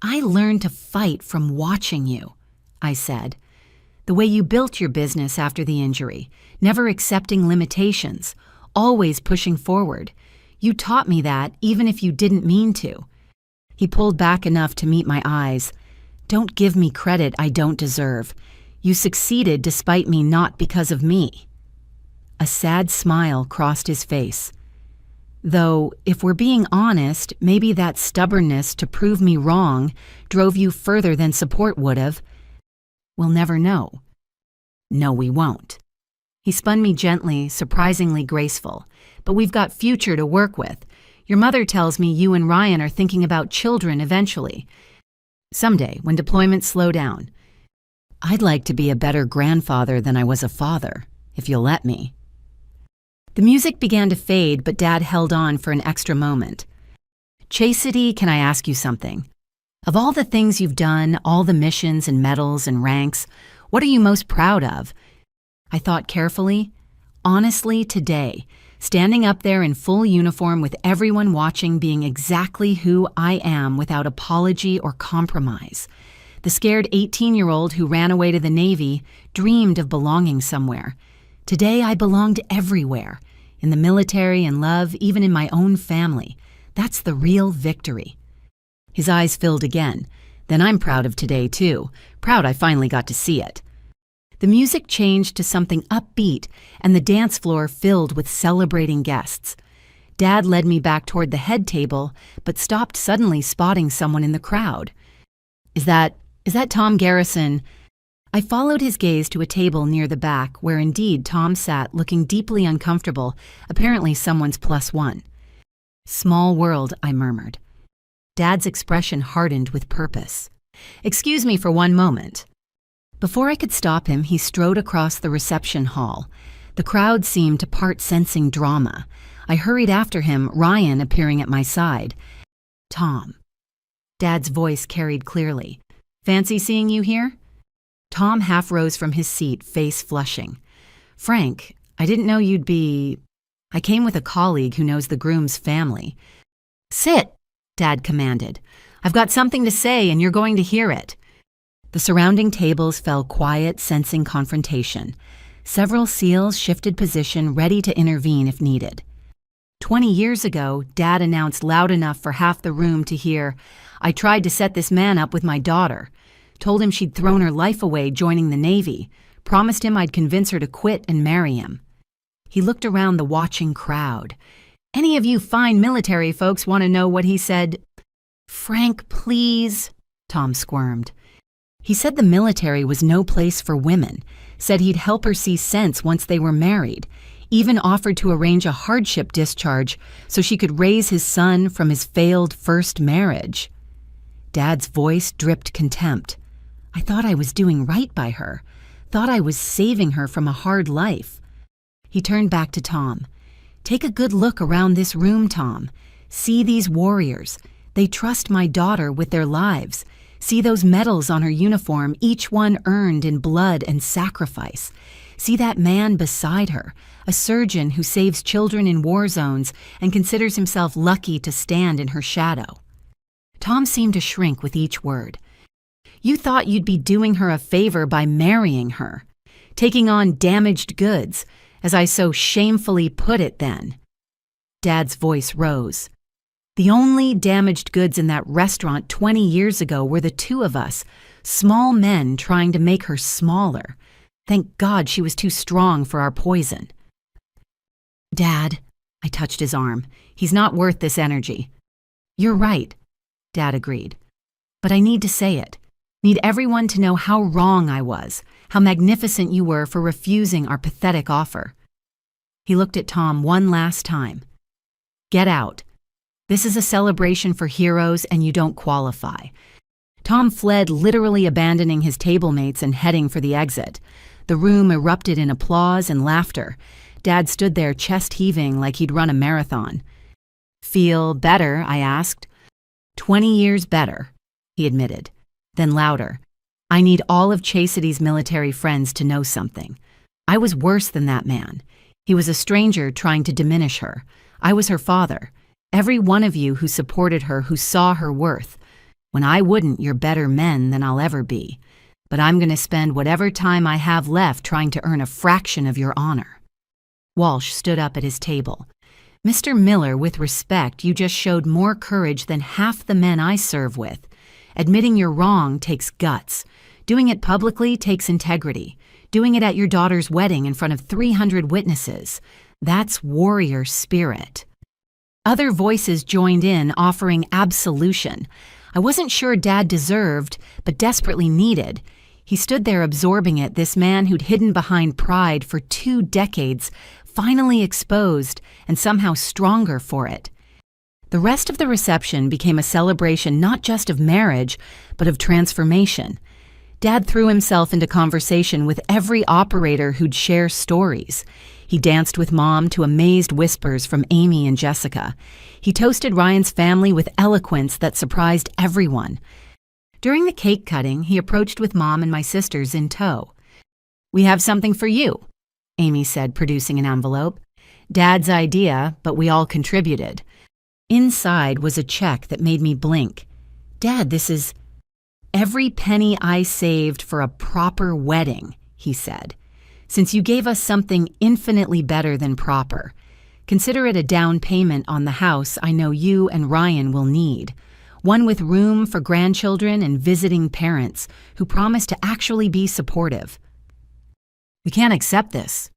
"I learned to fight from watching you," I said. "The way you built your business after the injury, never accepting limitations, always pushing forward. You taught me that even if you didn't mean to." He pulled back enough to meet my eyes. "Don't give me credit I don't deserve. You succeeded despite me, not because of me." A sad smile crossed his face. "Though, if we're being honest, maybe that stubbornness to prove me wrong drove you further than support would have. We'll never know." "No, we won't." He spun me gently, surprisingly graceful. "But we've got future to work with. Your mother tells me you and Ryan are thinking about children eventually. Someday, when deployments slow down. I'd like to be a better grandfather than I was a father, if you'll let me." The music began to fade, but Dad held on for an extra moment. "Chastity, can I ask you something? Of all the things you've done, all the missions and medals and ranks, what are you most proud of?" I thought carefully. "Honestly, today, standing up there in full uniform with everyone watching, being exactly who I am without apology or compromise. The scared 18-year-old who ran away to the Navy dreamed of belonging somewhere. Today I belonged everywhere, in the military and love, even in my own family. That's the real victory. His eyes filled again. Then I'm proud of today, too. Proud I finally got to see it. The music changed to something upbeat, and the dance floor filled with celebrating guests. Dad led me back toward the head table, but stopped suddenly, spotting someone in the crowd. Is that Tom Garrison?" I followed his gaze to a table near the back, where indeed Tom sat, looking deeply uncomfortable, apparently someone's plus one. "Small world," I murmured. Dad's expression hardened with purpose. "Excuse me for one moment." Before I could stop him, he strode across the reception hall. The crowd seemed to part, sensing drama. I hurried after him, Ryan appearing at my side. "Tom." Dad's voice carried clearly. "Fancy seeing you here?" Tom half rose from his seat, face flushing. "Frank, I didn't know you'd be... I came with a colleague who knows the groom's family." "Sit," Dad commanded. "I've got something to say, and you're going to hear it." The surrounding tables fell quiet, sensing confrontation. Several SEALs shifted position, ready to intervene if needed. 20 years ago, Dad announced loud enough for half the room to hear, "I tried to set this man up with my daughter. Told him she'd thrown her life away joining the Navy. Promised him I'd convince her to quit and marry him." He looked around the watching crowd. "Any of you fine military folks want to know what he said?" "Frank, please," Tom squirmed. "He said the military was no place for women, said he'd help her see sense once they were married, even offered to arrange a hardship discharge so she could raise his son from his failed first marriage." Dad's voice dripped contempt. I thought I was doing right by her, thought I was saving her from a hard life. He turned back to Tom. "Take a good look around this room, Tom. See these warriors. They trust my daughter with their lives. See those medals on her uniform, each one earned in blood and sacrifice. See that man beside her, a surgeon who saves children in war zones and considers himself lucky to stand in her shadow." Tom seemed to shrink with each word. "You thought you'd be doing her a favor by marrying her, taking on damaged goods, as I so shamefully put it then." Dad's voice rose. "The only damaged goods in that restaurant 20 years ago were the two of us, small men trying to make her smaller. Thank God she was too strong for our poison." "Dad," I touched his arm, "he's not worth this energy." "You're right," Dad agreed. "But I need to say it. Need everyone to know how wrong I was, how magnificent you were for refusing our pathetic offer." He looked at Tom one last time. "Get out. This is a celebration for heroes and you don't qualify." Tom fled, literally abandoning his table mates and heading for the exit. The room erupted in applause and laughter. Dad stood there chest heaving like he'd run a marathon. "Feel better?" I asked. 20 years better," he admitted. Then louder, "I need all of Chastity's military friends to know something. I was worse than that man. He was a stranger trying to diminish her. I was her father. Every one of you who supported her, who saw her worth. When I wouldn't, you're better men than I'll ever be. But I'm going to spend whatever time I have left trying to earn a fraction of your honor." Walsh stood up at his table. "Mr. Miller, with respect, you just showed more courage than half the men I serve with. Admitting you're wrong takes guts. Doing it publicly takes integrity. Doing it at your daughter's wedding in front of 300 witnesses. That's warrior spirit." Other voices joined in, offering absolution. I wasn't sure Dad deserved, but desperately needed. He stood there absorbing it, this man who'd hidden behind pride for 2 decades, finally exposed and somehow stronger for it. The rest of the reception became a celebration not just of marriage, but of transformation. Dad threw himself into conversation with every operator who'd share stories. He danced with Mom to amazed whispers from Amy and Jessica. He toasted Ryan's family with eloquence that surprised everyone. During the cake cutting, he approached with Mom and my sisters in tow. "We have something for you," Amy said, producing an envelope. Dad's idea, but we all contributed. Inside was a check that made me blink. Dad, this is every penny I saved for a proper wedding, he said. Since you gave us something infinitely better than proper. Consider it a down payment on the house I know you and Ryan will need. One with room for grandchildren and visiting parents who promise to actually be supportive. We can't accept this.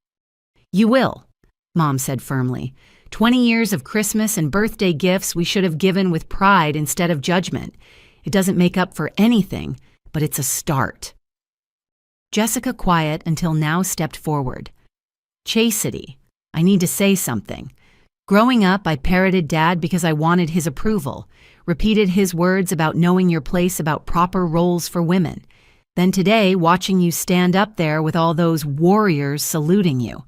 You will, Mom said firmly. 20 years of Christmas and birthday gifts we should have given with pride instead of judgment. It doesn't make up for anything, but it's a start. Jessica, quiet until now, stepped forward. Chastity, I need to say something. Growing up, I parroted Dad because I wanted his approval, repeated his words about knowing your place, about proper roles for women. Then today, watching you stand up there with all those warriors saluting you.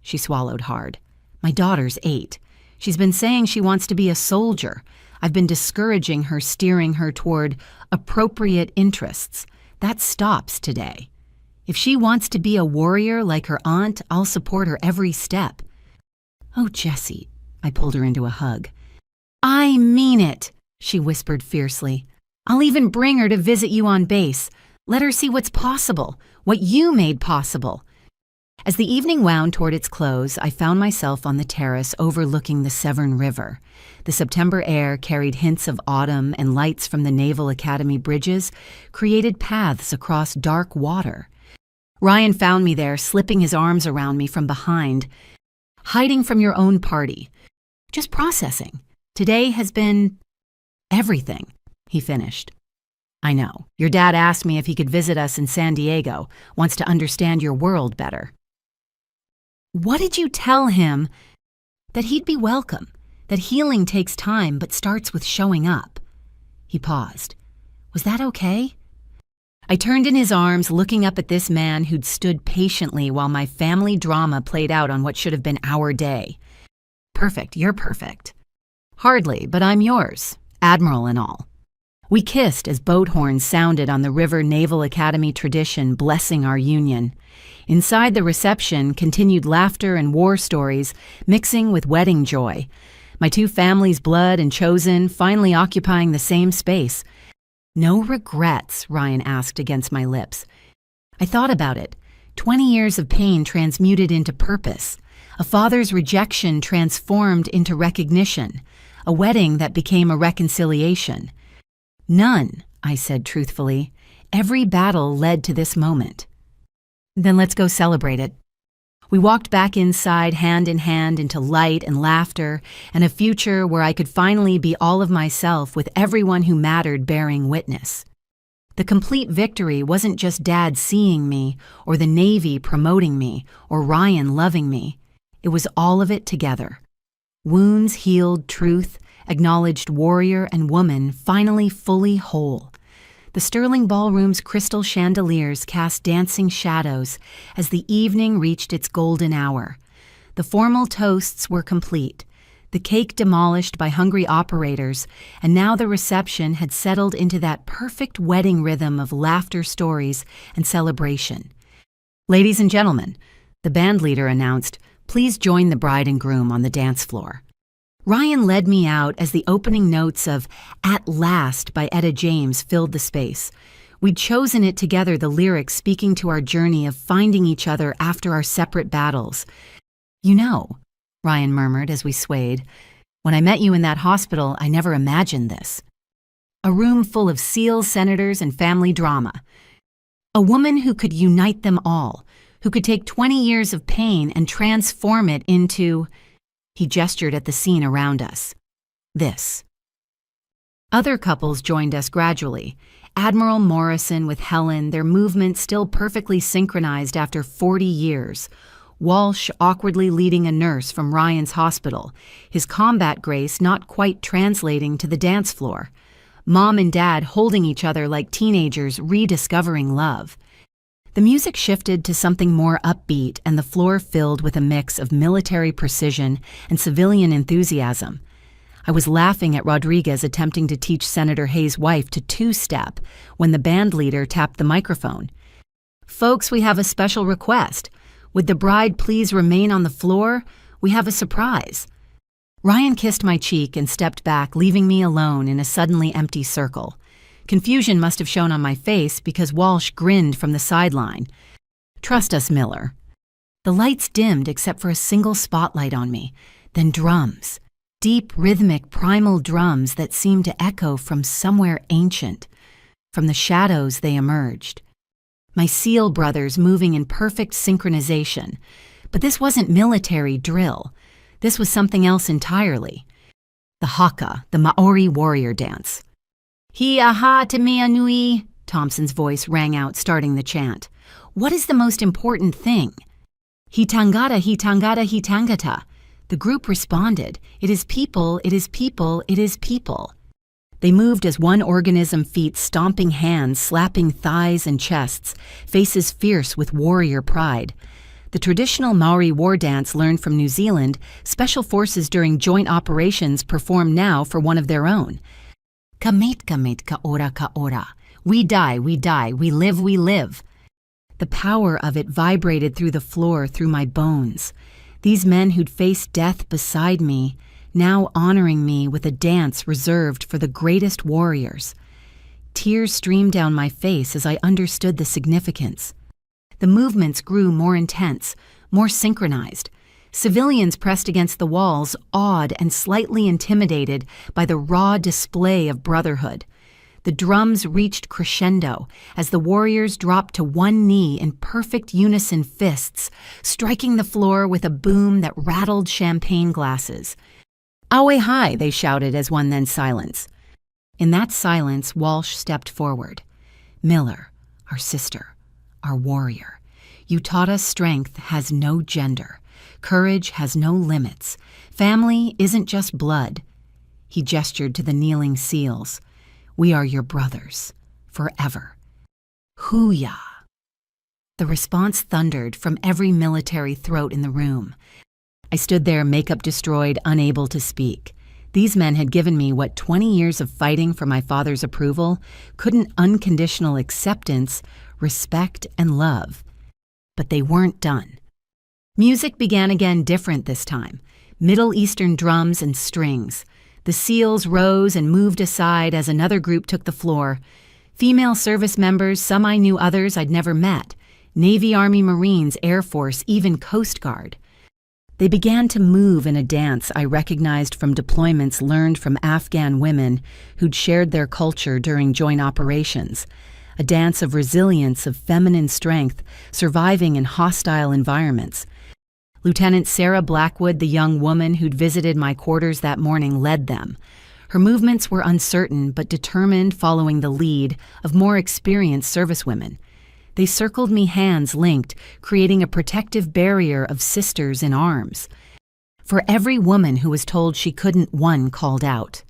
She swallowed hard. My daughter's 8. She's been saying she wants to be a soldier. I've been discouraging her, steering her toward appropriate interests. That stops today. If she wants to be a warrior like her aunt, I'll support her every step. Oh, Jessie, I pulled her into a hug. I mean it, she whispered fiercely. I'll even bring her to visit you on base. Let her see what's possible, what you made possible. As the evening wound toward its close, I found myself on the terrace overlooking the Severn River. The September air carried hints of autumn, and lights from the Naval Academy bridges created paths across dark water. Ryan found me there, slipping his arms around me from behind. Hiding from your own party. Just processing. Today has been everything, he finished. I know. Your dad asked me if he could visit us in San Diego, wants to understand your world better. What did you tell him? That he'd be welcome, that healing takes time but starts with showing up. He paused. Was that okay? I turned in his arms, looking up at this man who'd stood patiently while my family drama played out on what should have been our day. Perfect, you're perfect. Hardly, but I'm yours, Admiral and all. We kissed as boat horns sounded on the River Naval Academy tradition, blessing our union. Inside the reception, continued laughter and war stories, mixing with wedding joy. My two families, blood and chosen, finally occupying the same space. No regrets, Ryan asked against my lips. I thought about it. 20 years of pain transmuted into purpose. A father's rejection transformed into recognition. A wedding that became a reconciliation. None, I said truthfully. Every battle led to this moment. Then let's go celebrate it. We walked back inside, hand in hand, into light and laughter, and a future where I could finally be all of myself with everyone who mattered bearing witness. The complete victory wasn't just Dad seeing me, or the Navy promoting me, or Ryan loving me. It was all of it together. Wounds healed, truth, acknowledged warrior and woman, finally fully whole. The Sterling Ballroom's crystal chandeliers cast dancing shadows as the evening reached its golden hour. The formal toasts were complete, the cake demolished by hungry operators, and now the reception had settled into that perfect wedding rhythm of laughter, stories, and celebration. Ladies and gentlemen, the band leader announced, please join the bride and groom on the dance floor. Ryan led me out as the opening notes of At Last by Etta James filled the space. We'd chosen it together, the lyrics speaking to our journey of finding each other after our separate battles. You know, Ryan murmured as we swayed, when I met you in that hospital, I never imagined this. A room full of SEAL senators and family drama. A woman who could unite them all, who could take 20 years of pain and transform it into... He gestured at the scene around us. This. Other couples joined us gradually. Admiral Morrison with Helen, their movement still perfectly synchronized after 40 years. Walsh awkwardly leading a nurse from Ryan's hospital, his combat grace not quite translating to the dance floor. Mom and Dad holding each other like teenagers rediscovering love. The music shifted to something more upbeat, and the floor filled with a mix of military precision and civilian enthusiasm. I was laughing at Rodriguez attempting to teach Senator Hayes' wife to two-step when the band leader tapped the microphone. Folks, we have a special request. Would the bride please remain on the floor? We have a surprise." Ryan kissed my cheek and stepped back, leaving me alone in a suddenly empty circle. Confusion must have shown on my face because Walsh grinned from the sideline. "Trust us, Miller." The lights dimmed except for a single spotlight on me, then drums. Deep, rhythmic, primal drums that seemed to echo from somewhere ancient. From the shadows they emerged. My SEAL brothers moving in perfect synchronization. But this wasn't military drill. This was something else entirely. The haka, the Maori warrior dance. "Hi aha te mea nui," Thompson's voice rang out, starting the chant. "What is the most important thing?" "Hi tangata, hi tangata, hi tangata." The group responded, "It is people, it is people, it is people." They moved as one organism, feet stomping hands, slapping thighs and chests, faces fierce with warrior pride. The traditional Maori war dance learned from New Zealand, special forces during joint operations perform now for one of their own. Ka mate ka ora. We die, we die, we live. The power of it vibrated through the floor, through my bones. These men who'd faced death beside me, now honoring me with a dance reserved for the greatest warriors. Tears streamed down my face as I understood the significance. The movements grew more intense, more synchronized. Civilians pressed against the walls, awed and slightly intimidated by the raw display of brotherhood. The drums reached crescendo as the warriors dropped to one knee in perfect unison fists, striking the floor with a boom that rattled champagne glasses. "Awe hai," they shouted as one then silence. In that silence, Walsh stepped forward. "Miller, our sister, our warrior, you taught us strength has no gender. Courage has no limits. Family isn't just blood." He gestured to the kneeling SEALs. "We are your brothers, forever. Hoo-yah." The response thundered from every military throat in the room. I stood there, makeup destroyed, unable to speak. These men had given me what 20 years of fighting for my father's approval couldn't unconditional acceptance, respect, and love. But they weren't done. Music began again, different this time. Middle Eastern drums and strings. The SEALs rose and moved aside as another group took the floor. Female service members, some I knew, others I'd never met. Navy, Army, Marines, Air Force, even Coast Guard. They began to move in a dance I recognized from deployments learned from Afghan women who'd shared their culture during joint operations. A dance of resilience, of feminine strength, surviving in hostile environments. Lieutenant Sarah Blackwood, the young woman who'd visited my quarters that morning, led them. Her movements were uncertain but determined, following the lead of more experienced servicewomen. They circled me, hands linked, creating a protective barrier of sisters in arms. For every woman who was told she couldn't, one called out.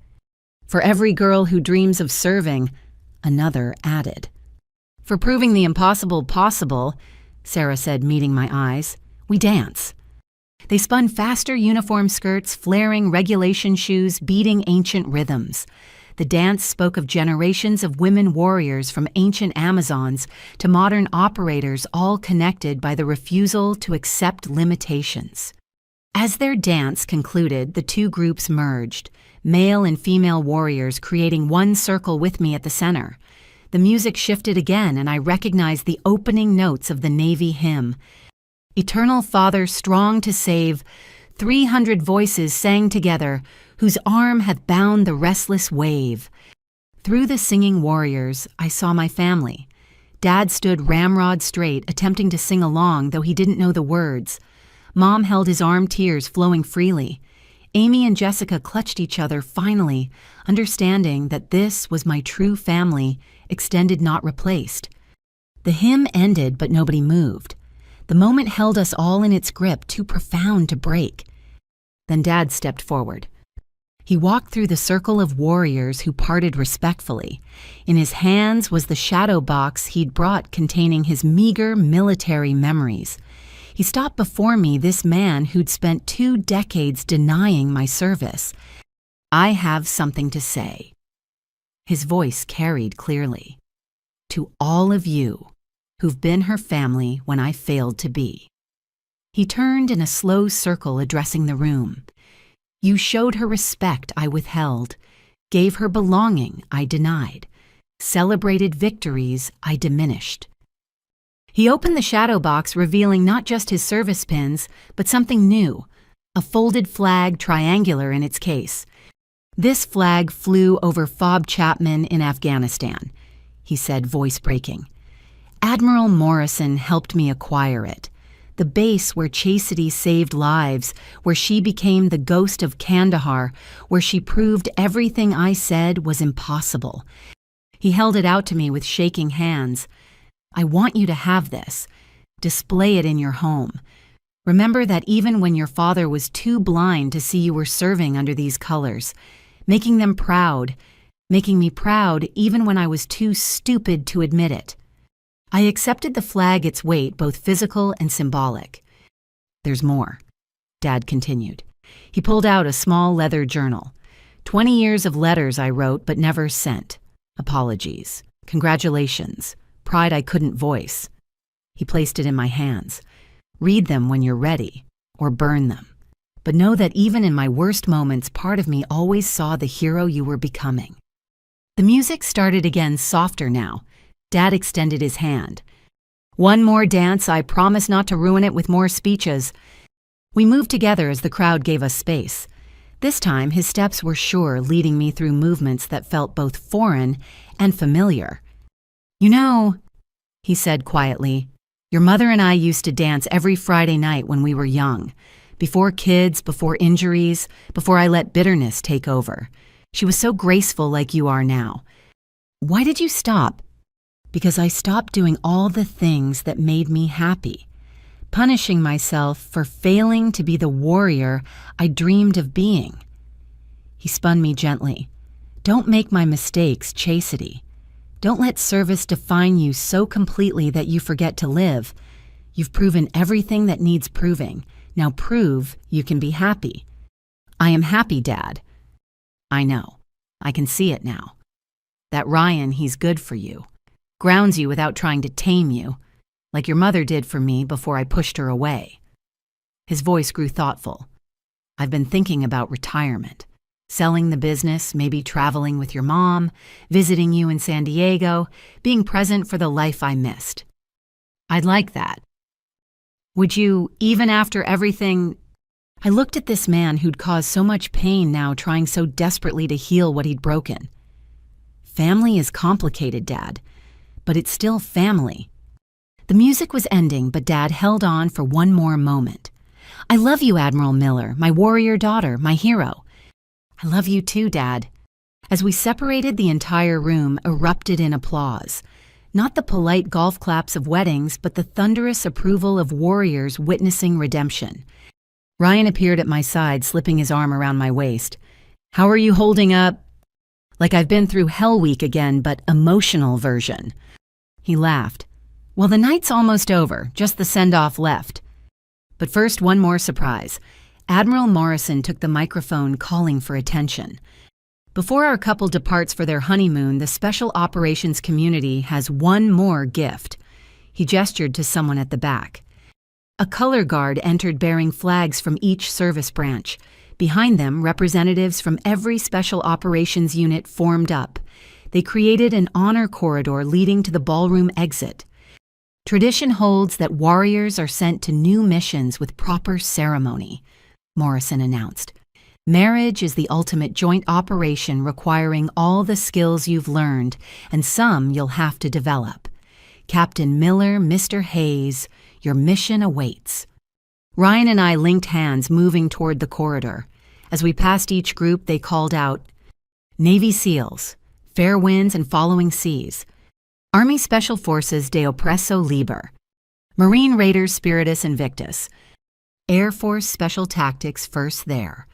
For every girl who dreams of serving, another added. For proving the impossible possible, Sarah said, meeting my eyes, we dance. They spun faster uniform skirts, flaring regulation shoes, beating ancient rhythms. The dance spoke of generations of women warriors from ancient Amazons to modern operators, all connected by the refusal to accept limitations. As their dance concluded, the two groups merged, male and female warriors creating one circle with me at the center. The music shifted again, and I recognized the opening notes of the Navy hymn. Eternal Father, strong to save, 300 voices sang together, whose arm hath bound the restless wave. Through the singing warriors, I saw my family. Dad stood ramrod straight, attempting to sing along, though he didn't know the words. Mom held his arm, tears flowing freely. Amy and Jessica clutched each other, finally, understanding that this was my true family, extended, not replaced. The hymn ended, but nobody moved. The moment held us all in its grip, too profound to break. Then Dad stepped forward. He walked through the circle of warriors who parted respectfully. In his hands was the shadow box he'd brought containing his meager military memories. He stopped before me, this man who'd spent 2 decades denying my service. I have something to say. His voice carried clearly. To all of you who've been her family when I failed to be. He turned in a slow circle, addressing the room. You showed her respect I withheld, gave her belonging I denied, celebrated victories I diminished. He opened the shadow box, revealing not just his service pins, but something new, a folded flag triangular in its case. This flag flew over Fob Chapman in Afghanistan, he said, voice breaking. Admiral Morrison helped me acquire it. The base where Chastity saved lives, where she became the ghost of Kandahar, where she proved everything I said was impossible. He held it out to me with shaking hands. I want you to have this. Display it in your home. Remember that even when your father was too blind to see you were serving under these colors, making them proud, making me proud even when I was too stupid to admit it. I accepted the flag its weight, both physical and symbolic. There's more, Dad continued. He pulled out a small leather journal. 20 years of letters I wrote but never sent. Apologies. Congratulations. Pride I couldn't voice. He placed it in my hands. Read them when you're ready, or burn them. But know that even in my worst moments, part of me always saw the hero you were becoming. The music started again, softer now. Dad extended his hand. One more dance, I promise not to ruin it with more speeches. We moved together as the crowd gave us space. This time, his steps were sure, leading me through movements that felt both foreign and familiar. You know, he said quietly, your mother and I used to dance every Friday night when we were young. Before kids, before injuries, before I let bitterness take over. She was so graceful like you are now. Why did you stop? Because I stopped doing all the things that made me happy, punishing myself for failing to be the warrior I dreamed of being. He spun me gently. Don't make my mistakes Chastity. Don't let service define you so completely that you forget to live. You've proven everything that needs proving. Now prove you can be happy. I am happy, Dad. I know. I can see it now. That Ryan, he's good for you. Grounds you without trying to tame you, like your mother did for me before I pushed her away. His voice grew thoughtful. I've been thinking about retirement. Selling the business, maybe traveling with your mom, visiting you in San Diego, being present for the life I missed. I'd like that. Would you, even after everything? I looked at this man who'd caused so much pain now, trying so desperately to heal what he'd broken. Family is complicated, Dad, but it's still family. The music was ending, but Dad held on for one more moment. I love you, Admiral Miller, my warrior daughter, my hero. I love you too, Dad. As we separated, the entire room erupted in applause. Not the polite golf claps of weddings, but the thunderous approval of warriors witnessing redemption. Ryan appeared at my side, slipping his arm around my waist. How are you holding up? Like I've been through Hell Week again, but emotional version. He laughed. Well, the night's almost over, just the send-off left. But first, one more surprise. Admiral Morrison took the microphone, calling for attention. Before our couple departs for their honeymoon, the Special Operations community has one more gift. He gestured to someone at the back. A color guard entered bearing flags from each service branch. Behind them, representatives from every Special Operations unit formed up. They created an honor corridor leading to the ballroom exit. Tradition holds that warriors are sent to new missions with proper ceremony, Morrison announced. Marriage is the ultimate joint operation requiring all the skills you've learned, and some you'll have to develop. Captain Miller, Mr. Hayes, your mission awaits. Ryan and I linked hands, moving toward the corridor. As we passed each group, they called out, Navy SEALs, fair winds and following seas. Army Special Forces de Oppresso Liber. Marine Raiders Spiritus Invictus. Air Force Special Tactics first there.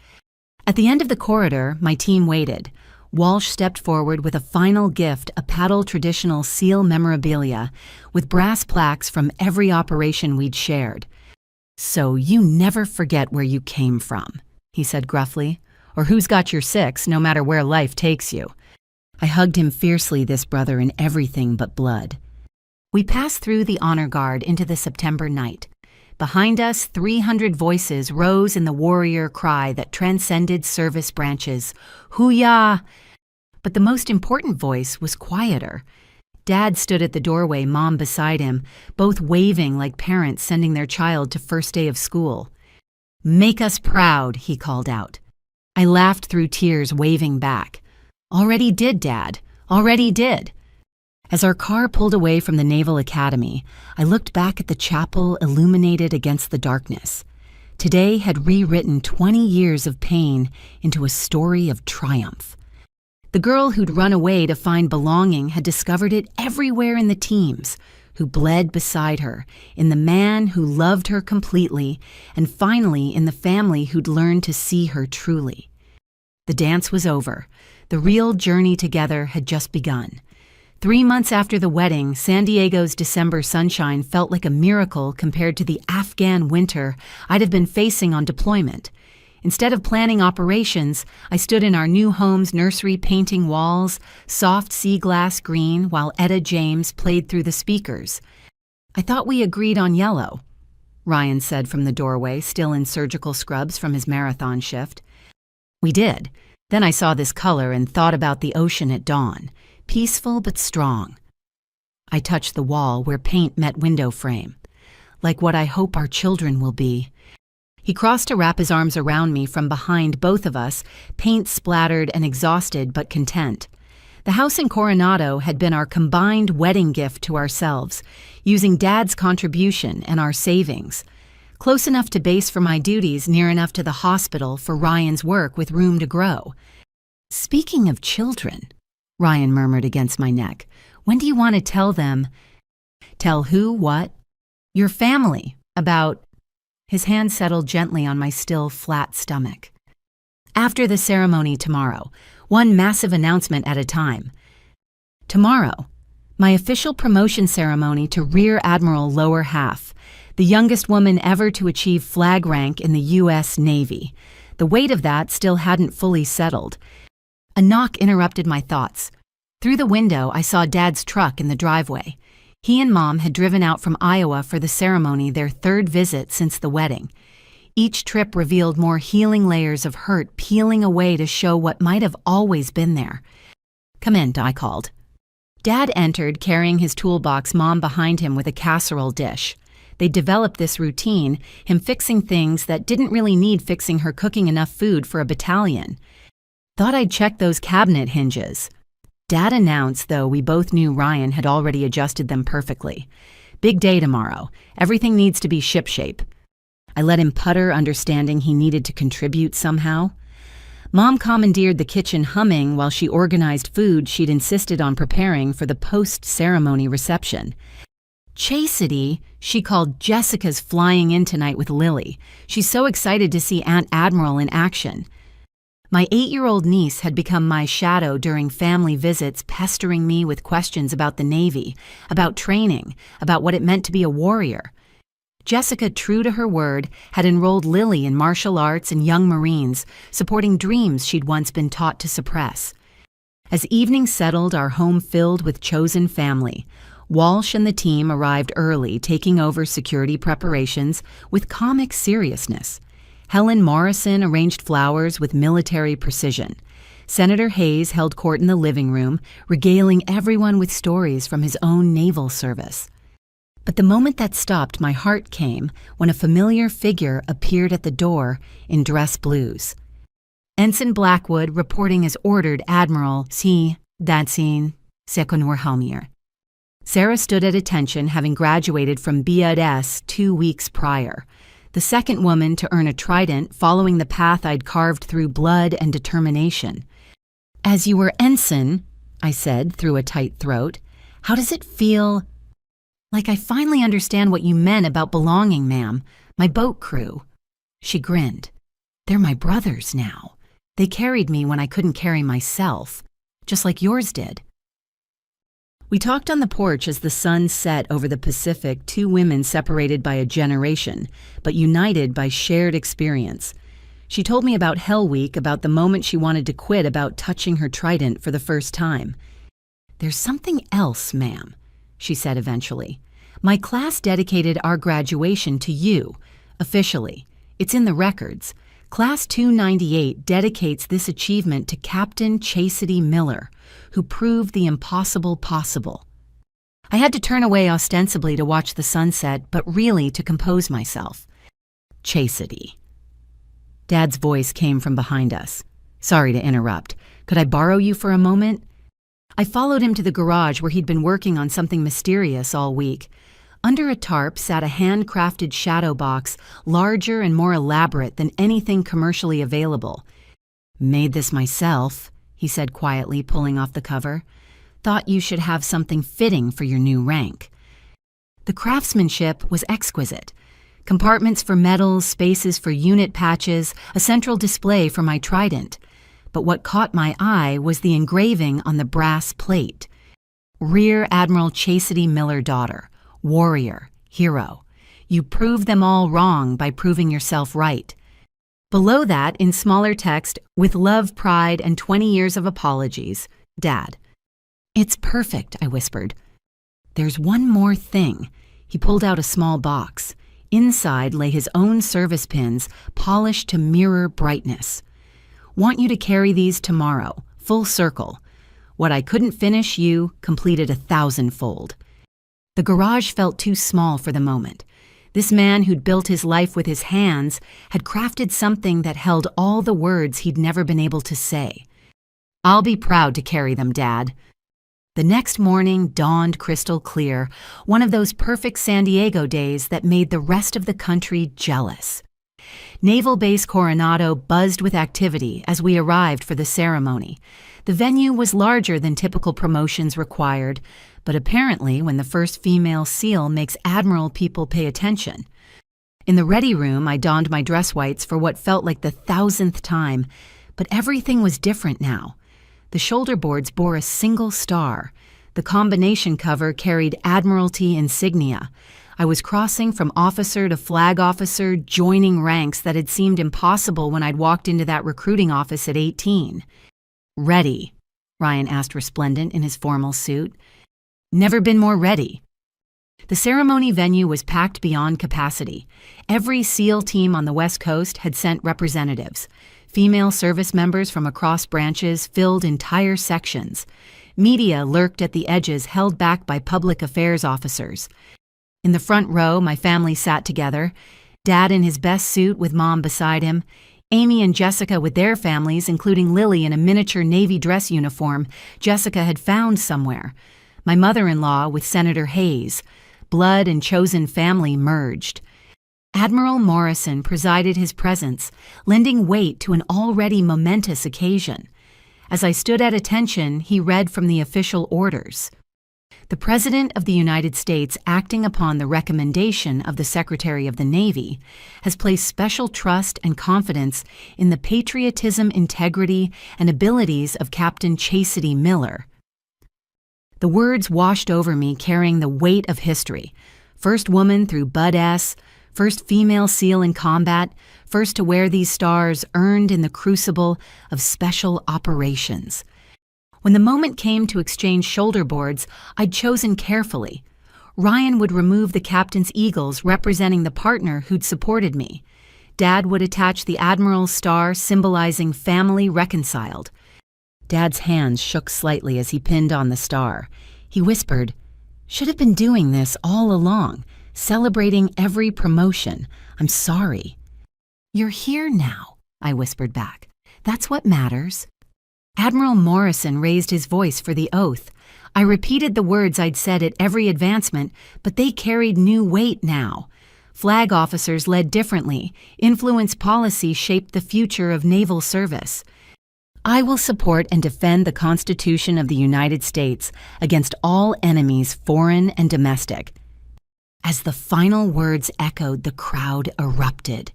At the end of the corridor, my team waited. Walsh stepped forward with a final gift, a paddle traditional SEAL memorabilia with brass plaques from every operation we'd shared. So you never forget where you came from, he said gruffly, or who's got your six, no matter where life takes you. I hugged him fiercely, this brother in everything but blood. We passed through the honor guard into the September night. Behind us, 300 voices rose in the warrior cry that transcended service branches. Hoo-yah! But the most important voice was quieter. Dad stood at the doorway, Mom beside him, both waving like parents sending their child to first day of school. "Make us proud," he called out. I laughed through tears, waving back. "Already did, Dad. Already did." As our car pulled away from the Naval Academy, I looked back at the chapel illuminated against the darkness. Today had rewritten 20 years of pain into a story of triumph. The girl who'd run away to find belonging had discovered it everywhere in the teams, who bled beside her, in the man who loved her completely, and finally in the family who'd learned to see her truly. The dance was over. The real journey together had just begun. 3 months after the wedding, San Diego's December sunshine felt like a miracle compared to the Afghan winter I'd have been facing on deployment. Instead of planning operations, I stood in our new home's nursery painting walls, soft sea glass green, while Etta James played through the speakers. "I thought we agreed on yellow," Ryan said from the doorway, still in surgical scrubs from his marathon shift. "We did. Then I saw this color and thought about the ocean at dawn. Peaceful but strong." I touched the wall where paint met window frame. "Like what I hope our children will be." He crossed to wrap his arms around me from behind both of us, paint splattered and exhausted but content. The house in Coronado had been our combined wedding gift to ourselves, using Dad's contribution and our savings. Close enough to base for my duties, near enough to the hospital for Ryan's work with room to grow. "Speaking of children," Ryan murmured against my neck, "when do you want to tell them?" "Tell who what?" "Your family, about—" His hand settled gently on my still flat stomach. "After the ceremony tomorrow, one massive announcement at a time." Tomorrow, my official promotion ceremony to Rear Admiral lower half, the youngest woman ever to achieve flag rank in the U.S. Navy. The weight of that still hadn't fully settled. A knock interrupted my thoughts. Through the window, I saw Dad's truck in the driveway. He and Mom had driven out from Iowa for the ceremony, their third visit since the wedding. Each trip revealed more healing layers of hurt peeling away to show what might have always been there. "Come in," I called. Dad entered, carrying his toolbox, Mom behind him with a casserole dish. They'd developed this routine, him fixing things that didn't really need fixing, her cooking enough food for a battalion. "Thought I'd check those cabinet hinges." Dad announced, though we both knew Ryan had already adjusted them perfectly. "Big day tomorrow. Everything needs to be shipshape." I let him putter, understanding he needed to contribute somehow. Mom commandeered the kitchen, humming while she organized food she'd insisted on preparing for the post-ceremony reception. Chastity, she called Jessica's flying in tonight with Lily. She's so excited to see Aunt Admiral in action. My 8-year-old niece had become my shadow during family visits, pestering me with questions about the Navy, about training, about what it meant to be a warrior. Jessica, true to her word, had enrolled Lily in martial arts and young Marines, supporting dreams she'd once been taught to suppress. As evening settled, our home filled with chosen family. Walsh and the team arrived early, taking over security preparations with comic seriousness. Helen Morrison arranged flowers with military precision. Senator Hayes held court in the living room, regaling everyone with stories from his own naval service. But the moment that stopped, my heart came when a familiar figure appeared at the door in dress blues. Ensign Blackwood, reporting as ordered, Admiral, "Si, Dadsin, Sekonur Halmir." Sarah stood at attention, having graduated from BUDS 2 weeks prior. The second woman to earn a trident, following the path I'd carved through blood and determination. "As you were ensign," I said through a tight throat, "how does it feel?" "Like I finally understand what you meant about belonging, ma'am. My boat crew." She grinned. "They're my brothers now. They carried me when I couldn't carry myself, just like yours did." We talked on the porch as the sun set over the Pacific, 2 women separated by a generation, but united by shared experience. She told me about Hell Week, about the moment she wanted to quit, about touching her trident for the first time. "There's something else, ma'am," she said eventually. My class dedicated our graduation to you, officially. It's in the records. Class 298 dedicates this achievement to Captain Chastity Miller, who proved the impossible possible. I had to turn away ostensibly to watch the sunset, but really to compose myself. Chastity. Dad's voice came from behind us. Sorry to interrupt. Could I borrow you for a moment? I followed him to the garage where he'd been working on something mysterious all week. Under a tarp sat a handcrafted shadow box, larger and more elaborate than anything commercially available. Made this myself, he said quietly, pulling off the cover. Thought you should have something fitting for your new rank. The craftsmanship was exquisite. Compartments for medals, spaces for unit patches, a central display for my trident. But what caught my eye was the engraving on the brass plate. Rear Admiral Chastity Miller, daughter. Warrior, hero. You proved them all wrong by proving yourself right. Below that, in smaller text, with love, pride, and 20 years of apologies, Dad. It's perfect, I whispered. There's one more thing. He pulled out a small box. Inside lay his own service pins, polished to mirror brightness. Want you to carry these tomorrow, full circle. What I couldn't finish, you completed 1,000-fold. The garage felt too small for the moment. This man who'd built his life with his hands had crafted something that held all the words he'd never been able to say. I'll be proud to carry them, Dad. The next morning dawned crystal clear, one of those perfect San Diego days that made the rest of the country jealous. Naval Base Coronado buzzed with activity as we arrived for the ceremony. The venue was larger than typical promotions required, but apparently when the first female SEAL makes Admiral people pay attention. In the ready room, I donned my dress whites for what felt like the 1,000th time, but everything was different now. The shoulder boards bore a single star. The combination cover carried Admiralty insignia. I was crossing from officer to flag officer, joining ranks that had seemed impossible when I'd walked into that recruiting office at 18. Ready? Ryan asked, resplendent in his formal suit. Never been more ready. The ceremony venue was packed beyond capacity. Every SEAL team on the West Coast had sent representatives. Female service members from across branches filled entire sections. Media lurked at the edges, held back by public affairs officers. In the front row, my family sat together. Dad in his best suit with Mom beside him. Amy and Jessica with their families, including Lily in a miniature Navy dress uniform Jessica had found somewhere. My mother-in-law with Senator Hayes. Blood and chosen family merged. Admiral Morrison presided his presence, lending weight to an already momentous occasion. As I stood at attention, he read from the official orders. The President of the United States, acting upon the recommendation of the Secretary of the Navy, has placed special trust and confidence in the patriotism, integrity, and abilities of Captain Chastity Miller. The words washed over me, carrying the weight of history. First woman through Bud S., first female SEAL in combat, first to wear these stars, earned in the crucible of special operations. When the moment came to exchange shoulder boards, I'd chosen carefully. Ryan would remove the captain's eagles representing the partner who'd supported me. Dad would attach the Admiral's star symbolizing family reconciled. Dad's hands shook slightly as he pinned on the star. He whispered, "Should have been doing this all along, celebrating every promotion. I'm sorry." "You're here now," I whispered back. "That's what matters." Admiral Morrison raised his voice for the oath. I repeated the words I'd said at every advancement, but they carried new weight now. Flag officers led differently. Influence policy shaped the future of naval service. I will support and defend the Constitution of the United States against all enemies, foreign and domestic. As the final words echoed, the crowd erupted.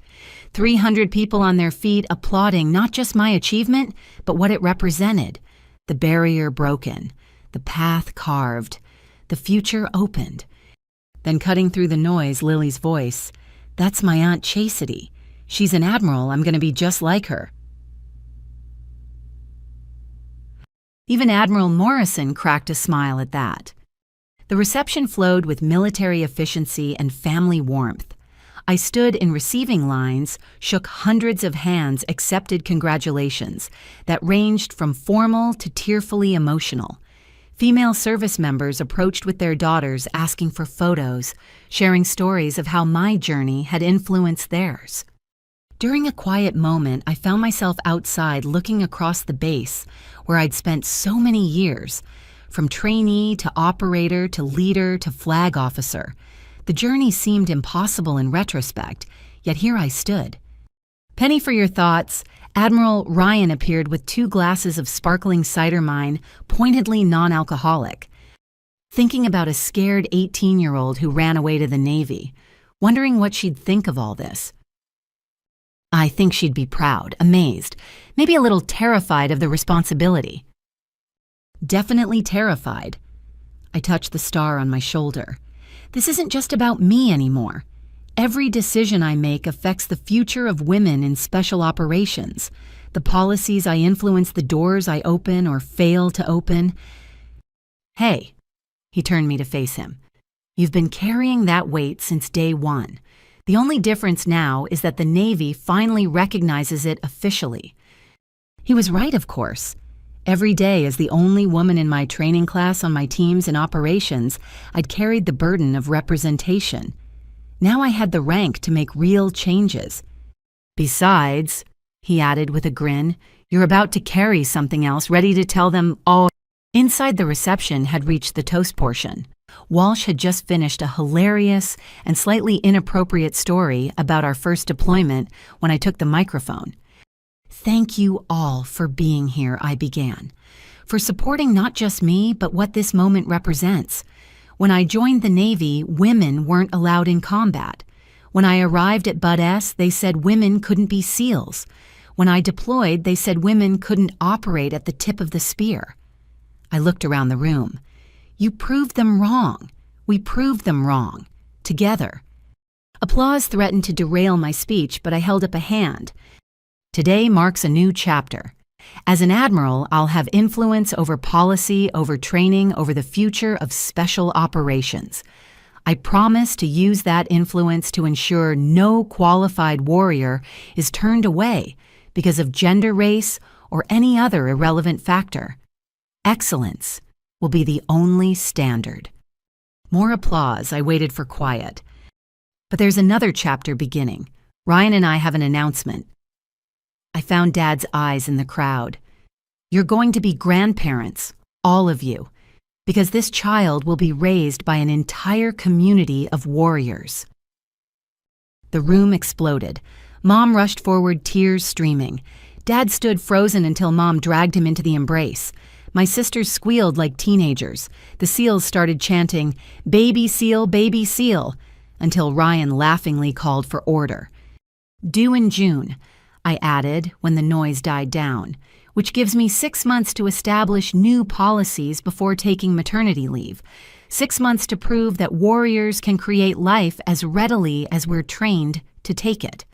300 people on their feet applauding not just my achievement, but what it represented. The barrier broken, the path carved, the future opened. Then cutting through the noise, Lily's voice, "That's my Aunt Chastity. She's an admiral. I'm going to be just like her." Even Admiral Morrison cracked a smile at that. The reception flowed with military efficiency and family warmth. I stood in receiving lines, shook hundreds of hands, accepted congratulations that ranged from formal to tearfully emotional. Female service members approached with their daughters asking for photos, sharing stories of how my journey had influenced theirs. During a quiet moment, I found myself outside looking across the base where I'd spent so many years, from trainee to operator to leader to flag officer. The journey seemed impossible in retrospect, yet here I stood. Penny for your thoughts, Admiral Ryan appeared with 2 glasses of sparkling cider mine, pointedly non-alcoholic. Thinking about a scared 18-year-old who ran away to the Navy, wondering what she'd think of all this. I think she'd be proud, amazed, maybe a little terrified of the responsibility. Definitely terrified. I touched the star on my shoulder. This isn't just about me anymore. Every decision I make affects the future of women in special operations, the policies I influence, the doors I open or fail to open. Hey, he turned me to face him. You've been carrying that weight since day one. The only difference now is that the Navy finally recognizes it officially. He was right, of course. Every day, as the only woman in my training class on my teams in operations, I'd carried the burden of representation. Now I had the rank to make real changes. Besides, he added with a grin, you're about to carry something else, ready to tell them all. Inside the reception had reached the toast portion. Walsh had just finished a hilarious and slightly inappropriate story about our first deployment when I took the microphone. Thank you all for being here, I began, for supporting not just me, but what this moment represents. When I joined the Navy, women weren't allowed in combat. When I arrived at Bud S, they said women couldn't be SEALs. When I deployed, they said women couldn't operate at the tip of the spear. I looked around the room. You proved them wrong. We proved them wrong. Together. Applause threatened to derail my speech, but I held up a hand. Today marks a new chapter. As an admiral, I'll have influence over policy, over training, over the future of special operations. I promise to use that influence to ensure no qualified warrior is turned away because of gender, race, or any other irrelevant factor. Excellence will be the only standard. More applause. I waited for quiet. But there's another chapter beginning. Ryan and I have an announcement. I found Dad's eyes in the crowd. You're going to be grandparents, all of you, because this child will be raised by an entire community of warriors. The room exploded. Mom rushed forward, tears streaming. Dad stood frozen until Mom dragged him into the embrace. My sisters squealed like teenagers. The SEALs started chanting, "Baby SEAL, baby SEAL," until Ryan laughingly called for order. Due in June, I added when the noise died down, which gives me 6 months to establish new policies before taking maternity leave. 6 months to prove that warriors can create life as readily as we're trained to take it.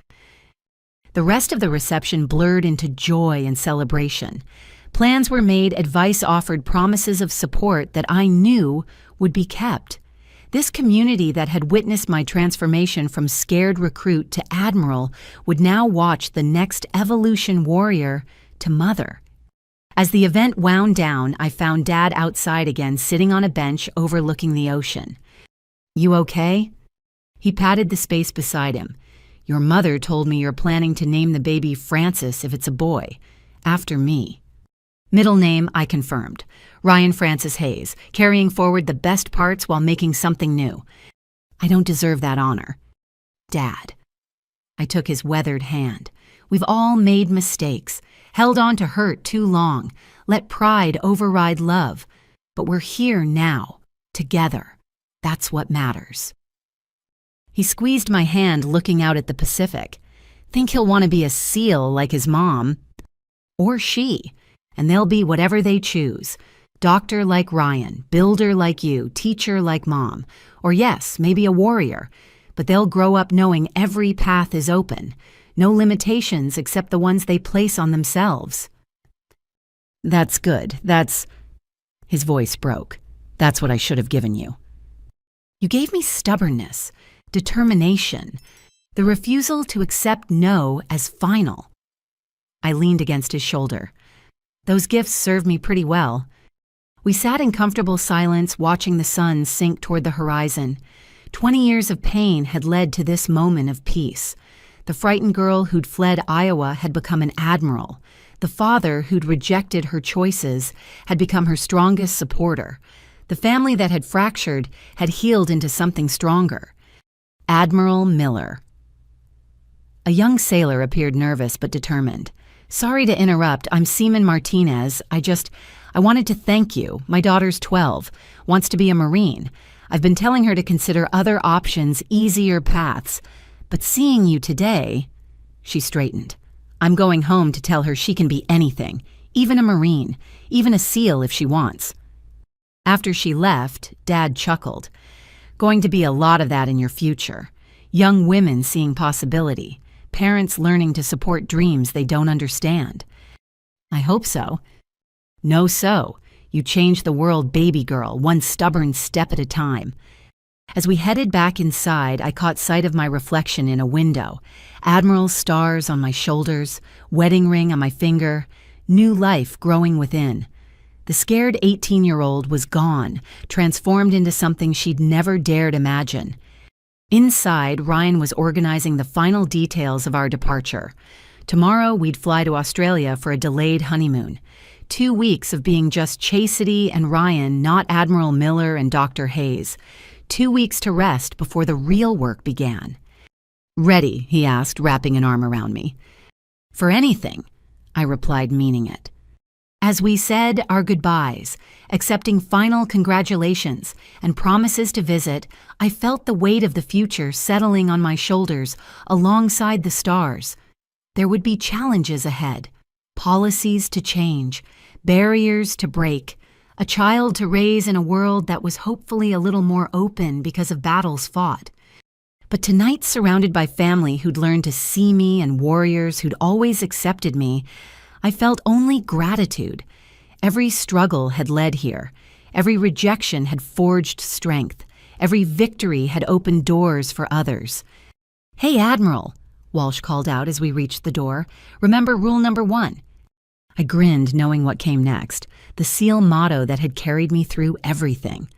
The rest of the reception blurred into joy and celebration. Plans were made, advice offered, promises of support that I knew would be kept. This community that had witnessed my transformation from scared recruit to admiral would now watch the next evolution warrior to mother. As the event wound down, I found Dad outside again, sitting on a bench overlooking the ocean. You okay? He patted the space beside him. Your mother told me you're planning to name the baby Francis if it's a boy, after me. Middle name, I confirmed. Ryan Francis Hayes, carrying forward the best parts while making something new. I don't deserve that honor. Dad. I took his weathered hand. We've all made mistakes, held on to hurt too long, let pride override love. But we're here now, together. That's what matters. He squeezed my hand, looking out at the Pacific. Think he'll want to be a SEAL like his mom. Or she. And they'll be whatever they choose. Doctor like Ryan, builder like you, teacher like Mom. Or yes, maybe a warrior. But they'll grow up knowing every path is open. No limitations except the ones they place on themselves. That's good. His voice broke. That's what I should have given you. You gave me stubbornness, determination, the refusal to accept no as final. I leaned against his shoulder. Those gifts served me pretty well. We sat in comfortable silence, watching the sun sink toward the horizon. 20 years of pain had led to this moment of peace. The frightened girl who'd fled Iowa had become an admiral. The father who'd rejected her choices had become her strongest supporter. The family that had fractured had healed into something stronger. Admiral Miller. A young sailor appeared nervous but determined. "Sorry to interrupt, I'm Seaman Martinez. I wanted to thank you. My daughter's 12, wants to be a Marine. I've been telling her to consider other options, easier paths. But seeing you today," she straightened. "I'm going home to tell her she can be anything, even a Marine, even a SEAL if she wants." After she left, Dad chuckled. "Going to be a lot of that in your future. Young women seeing possibility. Parents learning to support dreams they don't understand." "I hope so." "No so. You changed the world, baby girl, one stubborn step at a time." As we headed back inside, I caught sight of my reflection in a window. Admiral's stars on my shoulders, wedding ring on my finger, new life growing within. The scared 18-year-old was gone, transformed into something she'd never dared imagine. Inside, Ryan was organizing the final details of our departure. Tomorrow, we'd fly to Australia for a delayed honeymoon. 2 weeks of being just Chastity and Ryan, not Admiral Miller and Dr. Hayes. 2 weeks to rest before the real work began. "Ready?" he asked, wrapping an arm around me. "For anything," I replied, meaning it. As we said our goodbyes, accepting final congratulations and promises to visit, I felt the weight of the future settling on my shoulders alongside the stars. There would be challenges ahead, policies to change, barriers to break, a child to raise in a world that was hopefully a little more open because of battles fought. But tonight, surrounded by family who'd learned to see me and warriors who'd always accepted me, I felt only gratitude. Every struggle had led here. Every rejection had forged strength. Every victory had opened doors for others. "Hey, Admiral," Walsh called out as we reached the door. "Remember rule number 1. I grinned, knowing what came next, the SEAL motto that had carried me through everything.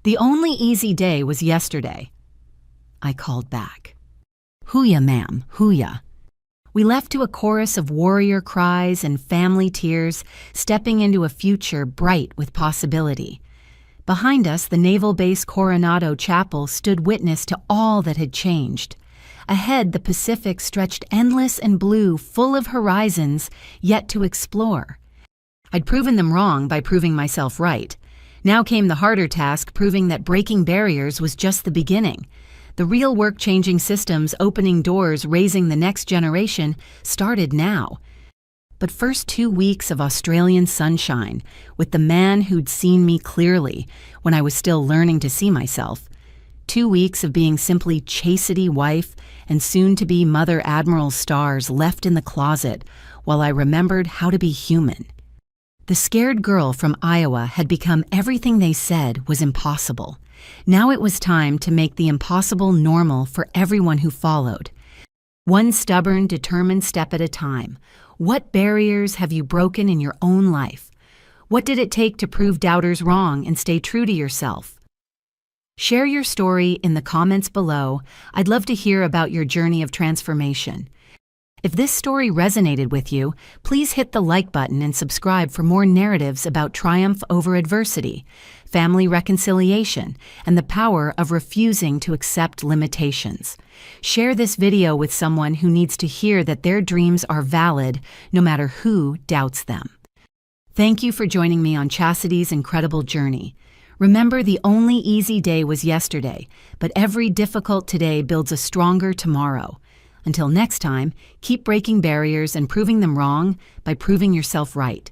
"The only easy day was yesterday." I called back. "Hooyah, ma'am, hooyah." We left to a chorus of warrior cries and family tears, stepping into a future bright with possibility. Behind us, the Naval Base Coronado Chapel stood witness to all that had changed. Ahead, the Pacific stretched endless and blue, full of horizons yet to explore. I'd proven them wrong by proving myself right. Now came the harder task, proving that breaking barriers was just the beginning. The real work changing systems, opening doors, raising the next generation started now. But first 2 weeks of Australian sunshine, with the man who'd seen me clearly when I was still learning to see myself. 2 weeks of being simply Chastity wife and soon-to-be Mother Admiral stars left in the closet while I remembered how to be human. The scared girl from Iowa had become everything they said was impossible. Now it was time to make the impossible normal for everyone who followed. One stubborn, determined step at a time. What barriers have you broken in your own life? What did it take to prove doubters wrong and stay true to yourself? Share your story in the comments below. I'd love to hear about your journey of transformation. If this story resonated with you, please hit the like button and subscribe for more narratives about triumph over adversity, family reconciliation, and the power of refusing to accept limitations. Share this video with someone who needs to hear that their dreams are valid no matter who doubts them. Thank you for joining me on Chastity's incredible journey. Remember, the only easy day was yesterday, but every difficult today builds a stronger tomorrow. Until next time, keep breaking barriers and proving them wrong by proving yourself right.